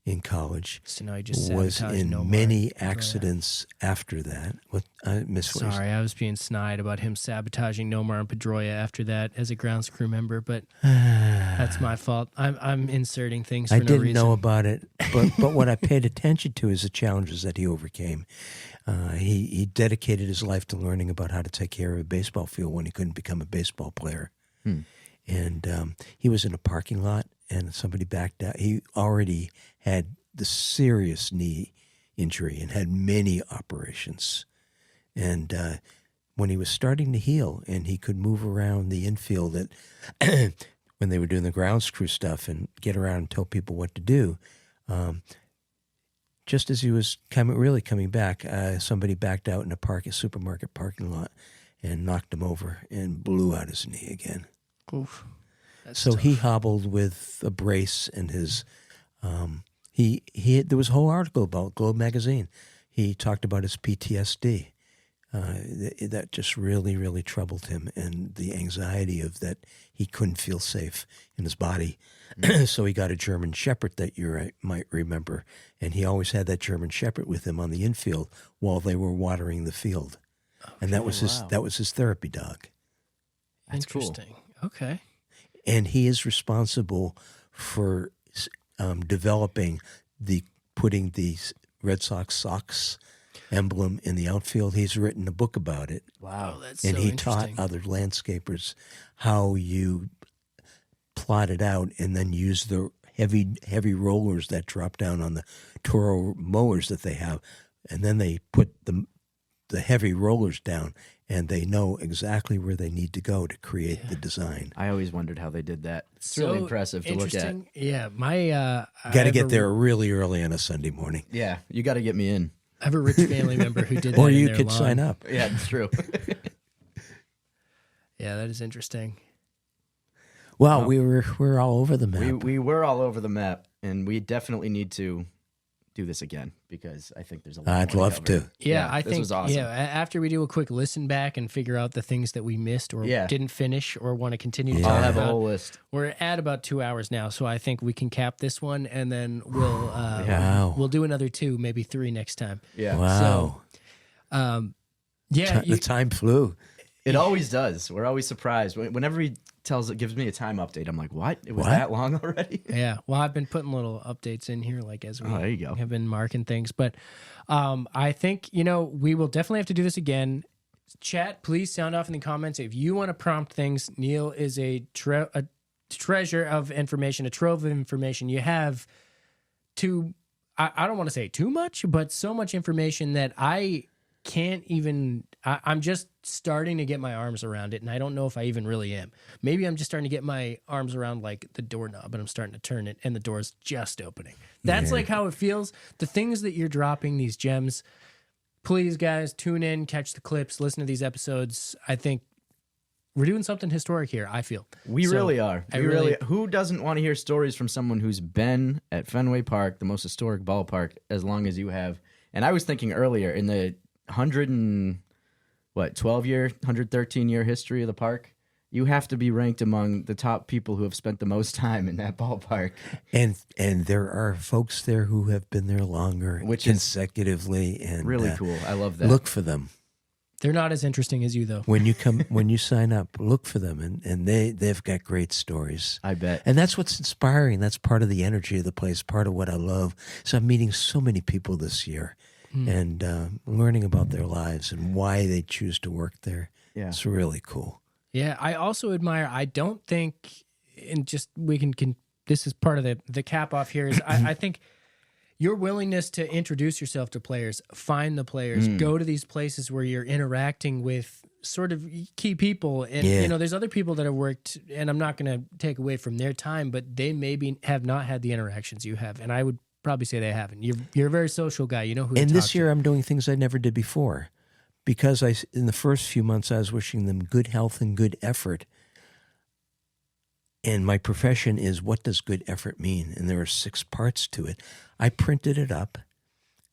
in college. So now he just Was sabotaged in Nomar. many accidents after that. What I miss? what you Sorry, I was being snide about him sabotaging Nomar and Pedroia after that as a grounds crew member, but that's my fault. I'm inserting things for I no didn't reason. know about it, but what I paid attention to is the challenges that he overcame. He dedicated his life to learning about how to take care of a baseball field when he couldn't become a baseball player. And he was in a parking lot, and somebody backed out. He already had the serious knee injury and had many operations. And when he was starting to heal and he could move around the infield at when they were doing the grounds crew stuff and get around and tell people what to do, just as he was really coming back, somebody backed out in a supermarket parking lot and knocked him over and blew out his knee again. Oof. That's So tough. he hobbled with a brace and his there was a whole article about Globe magazine. He talked about his PTSD. That just really, really troubled him, and the anxiety of that he couldn't feel safe in his body. So he got a German Shepherd that you might remember, and he always had that German Shepherd with him on the infield while they were watering the field, and that was his therapy dog. That's cool. Interesting. Okay. And he is responsible for developing putting the Red Sox socks emblem in the outfield. He's written a book about it. Wow, that's And so he taught interesting. other landscapers how you plot it out and then use the heavy rollers that drop down on the Toro mowers that they have. And then they put the heavy rollers down, and they know exactly where they need to go to create the design. I always wondered how they did that. It's So really impressive to look at. interesting. Yeah, my Got to get there really early on a Sunday morning. Yeah, you got to get me in. I have a rich family member who did that. Or in you their could lawn. sign up. Yeah, it's true. Yeah, that is interesting. Wow, we're all over the map. we were all over the map, and we definitely need to do this again because I think there's a lot. I'd more love cover. to. Yeah, I this think was awesome. after we do a quick listen back and figure out the things that we missed or Yeah. didn't finish or want to continue to Yeah. I'll talk have a about, whole list. we're at about 2 hours now, so I think we can cap this one and then we'll Wow. we'll do another 2, maybe 3 next time. Yeah, Wow. Yeah, The time flew. it always does. We're always surprised whenever he gives me a time update. I'm like, what? It was What? that long already? yeah. Well, I've been putting little updates in here, like as we Oh, there you go. have been marking things. But I think we will definitely have to do this again. Chat, please sound off in the comments if you want to prompt things. Neal is a treasure of information, a trove of information. You have I don't want to say too much, but so much information that I can't even. I'm just starting to get my arms around it, and I don't know if I even really am. Maybe I'm just starting to get my arms around like the doorknob, and I'm starting to turn it, and the door's just opening. That's like how it feels. The things that you're dropping, these gems. Please, guys, tune in, catch the clips, listen to these episodes. I think we're doing something historic here, I feel. We So, really are. I We really- who doesn't want to hear stories from someone who's been at Fenway Park, the most historic ballpark, as long as you have? And I was thinking earlier in the 113-year history of the park, you have to be ranked among the top people who have spent the most time in that ballpark. And there are folks there who have been there longer, Which is consecutively, and Really cool. I love that. Look for them They're not as interesting as you, though. when you sign up. Look for them, and they've got great stories. I bet. And that's what's inspiring. That's part of the energy of the place, part of what I love. So I'm meeting so many people this year and learning about their lives and why they choose to work there. Yeah. It's really cool. Yeah, I also admire. I don't think, and just we can this is part of the cap off here. Is I think your willingness to introduce yourself to players, find the players, go to these places where you're interacting with sort of key people, and Yeah. you know, there's other people that have worked, and I'm not going to take away from their time, but they maybe have not had the interactions you have, and I would probably say they haven't. You're a very social guy. You know who. And to this talk year to. I'm doing things I never did before. Because in the first few months, I was wishing them good health and good effort. And my profession is, what does good effort mean? And there are 6 parts to it. I printed it up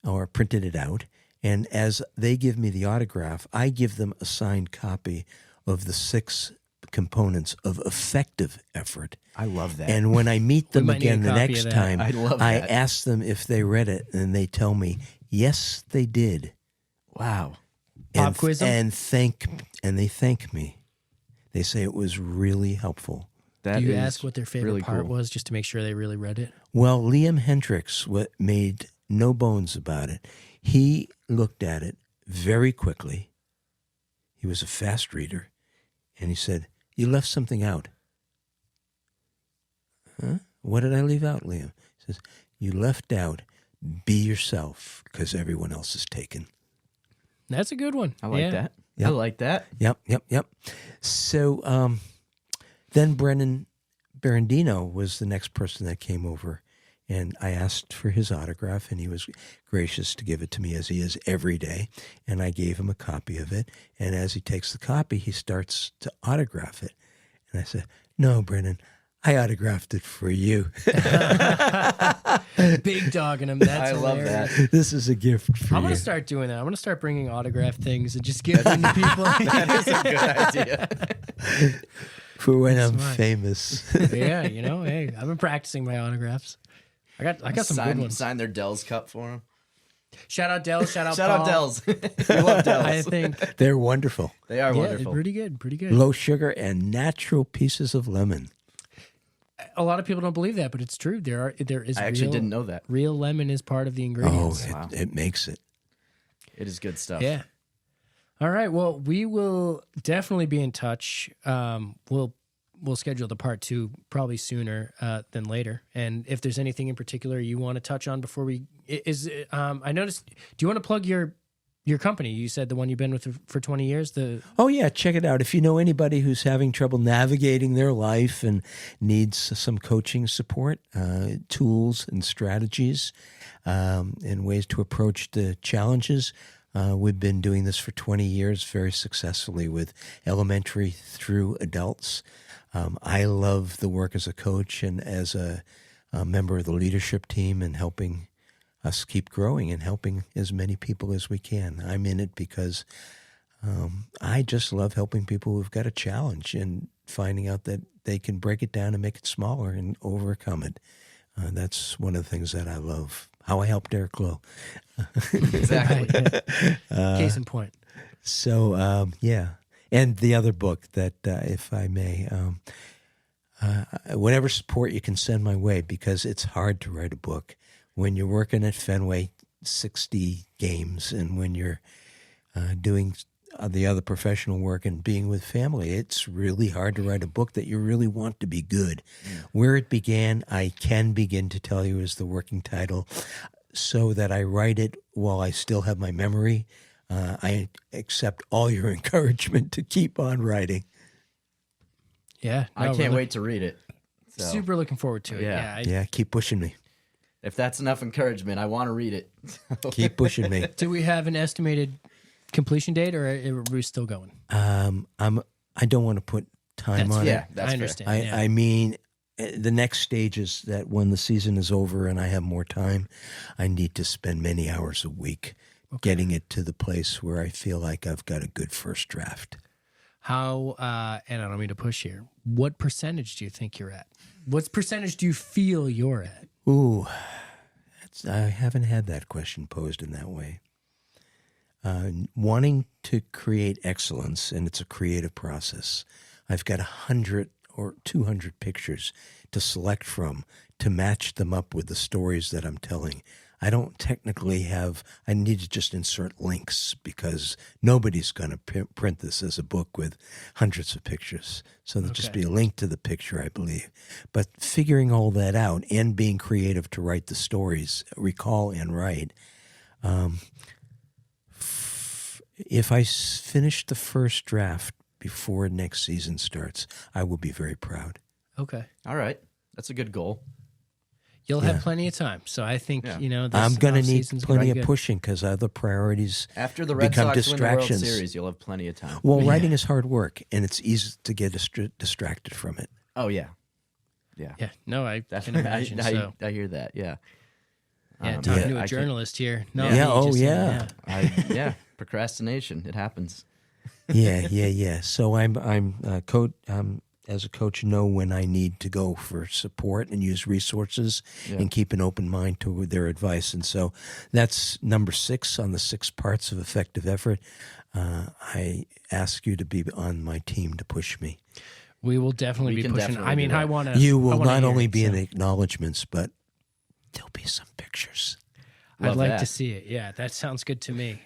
or printed it out. And as they give me the autograph, I give them a signed copy of the 6 components of effective effort. I love that. And when I meet them might need again a the copy next of that. time, I love I that. ask them if they read it, and they tell me, yes, they did. Wow. Pop quiz 'em? And they thank me. They say it was really helpful. That Do you is ask what their favorite really part cool. was, just to make sure they really read it? Well, Liam Hendricks made no bones about it. He looked at it very quickly. He was a fast reader. And he said, you left something out. Huh? What did I leave out, Liam? He says, you left out, be yourself, because everyone else is taken. That's a good one. I like Yeah. that. Yep. I like that. Yep. So then Brennan Berendino was the next person that came over, and I asked for his autograph, and he was gracious to give it to me, as he is every day, and I gave him a copy of it, and as he takes the copy, he starts to autograph it, and I said, no, Brennan, I autographed it for you. Big dog in him. That's I love hilarious. that. This is a gift for I'm you. gonna start doing that. I'm gonna start bringing autograph things and just giving them to people. That is a good idea. For when I'm Smart. famous. Yeah, you know, hey, I've been practicing my autographs. I got some good ones. Sign their Dell's cup for them. Shout out Dell. Shout out Shout Paul. out Dell's. We love Dell's. I think They're wonderful. They are yeah, wonderful. pretty good. Pretty good. Low sugar and natural pieces of lemon. A lot of people don't believe that, but it's true. There is. I actually real- didn't know that. Real lemon is part of the Oh, ingredients. Wow. it makes it. It is good stuff. Yeah. All right. Well, we will definitely be in touch. We'll schedule the part 2 probably sooner than later. And if there's anything in particular you want to touch on before we I noticed. Do you want to plug your company? You said the one you've been with for 20 years. Oh, yeah, check it out. If you know anybody who's having trouble navigating their life and needs some coaching support, tools and strategies, and ways to approach the challenges, we've been doing this for 20 years very successfully with elementary through adults. I love the work as a coach and as a member of the leadership team and helping us keep growing and helping as many people as we can. I'm in it because I just love helping people who've got a challenge and finding out that they can break it down and make it smaller and overcome it. That's one of the things that I love. How I helped Derek Lowe. Exactly. Case in point. So, yeah. And the other book that, if I may, whatever support you can send my way, because it's hard to write a book when you're working at Fenway 60 games and when you're doing the other professional work and being with family. It's really hard to write a book that you really want to be good. Where it began, I can begin to tell you, is the working title, so that I write it while I still have my memory. I accept all your encouragement to keep on writing. Yeah. I no, can't we're wait to read it. So, Super looking forward to it. Yeah. Yeah, keep pushing me. if that's enough encouragement, I want to read it. Keep pushing me. Do we have an estimated completion date, or are we still going? I'm I don't want to put time on Yeah, it. that's I fair. understand. yeah. I mean, the next stage is that when the season is over and I have more time, I need to spend many hours a week getting it to the place where I feel like I've got a good first draft. How, and I don't mean to push here, what percentage do you think you're at? What percentage do you feel you're at? Ooh, I haven't had that question posed in that way. Wanting to create excellence, and it's a creative process. I've got 100 or 200 pictures to select from to match them up with the stories that I'm telling. I don't technically have, I need to just insert links because nobody's going to print this as a book with hundreds of pictures. So there'll just be a link to the picture, I believe. But figuring all that out and being creative to write the stories, recall and write, if I finish the first draft before next season starts, I will be very proud. Okay. All right. That's a good goal. You'll have plenty of time. So I think, Yeah. you know, this I'm going to need off-season's plenty gonna of be good. pushing because other priorities After the Red become Sox win the World distractions. Series, you'll have plenty of time. Well, writing is hard work, and it's easy to get distracted from it. Oh, yeah. Yeah. Yeah. No, I can Definitely. imagine. so. I hear that. Yeah. Yeah, talking yeah, to I a can- journalist here. No, Yeah, me oh, just saying, yeah. Yeah. Procrastination. It happens. Yeah. So I'm coach. As a coach, know when I need to go for support and use resources and keep an open mind to their advice. And so that's number 6 on the 6 parts of effective effort. I ask you to be on my team to push me. We will definitely We be can pushing. definitely I mean, do that. I want to. You will not only be in the acknowledgments, but there'll be some pictures. I'd Love like that. to see it. Yeah, that sounds good to me.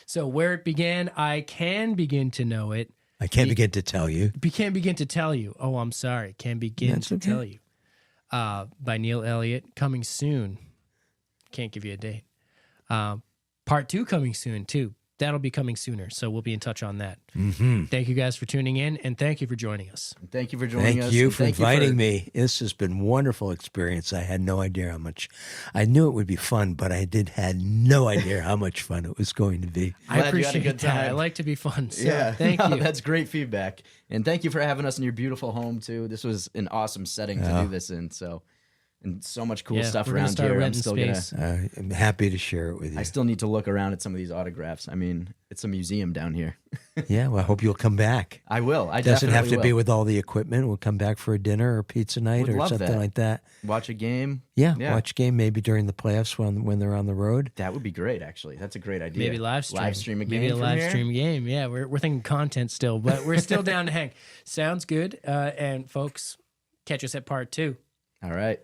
So where it began, I can begin to know it. I can't begin to tell you. Can't begin to tell you. Oh, I'm sorry. Can begin That's to okay. tell you. By Neal Elliot, coming soon. Can't give you a date. Part 2 coming soon too. That'll be coming sooner. So we'll be in touch on that. Mm-hmm. Thank you guys for tuning in, and thank you for joining us. Thank you for joining us. Thank you and for thank inviting me. This has been a wonderful experience. I had no idea how much. I knew it would be fun, but I had no idea how much fun it was going to be. I Glad you had a appreciate good that. I time. like to be fun. So Yeah. thank No, you. That's great feedback. And thank you for having us in your beautiful home, too. This was an awesome setting to do this in. And so much cool Yeah, stuff we're gonna around start here. I'm renting still space. I'm happy to share it with you. I still need to look around at some of these autographs. I mean, it's a museum down here. Yeah, well, I hope you'll come back. I will. I Doesn't have definitely to be will. with all the equipment. We'll come back for a dinner or pizza night Would or love something that. like that. Watch a game. Yeah, Yeah. watch a game maybe during the playoffs when they're on the road. That would be great, actually. That's a great idea. Maybe live stream. Live stream a game. Maybe a from live here? stream game. Yeah, we're thinking content still, but we're still down to hang. Sounds good. And folks, catch us at part 2. All right.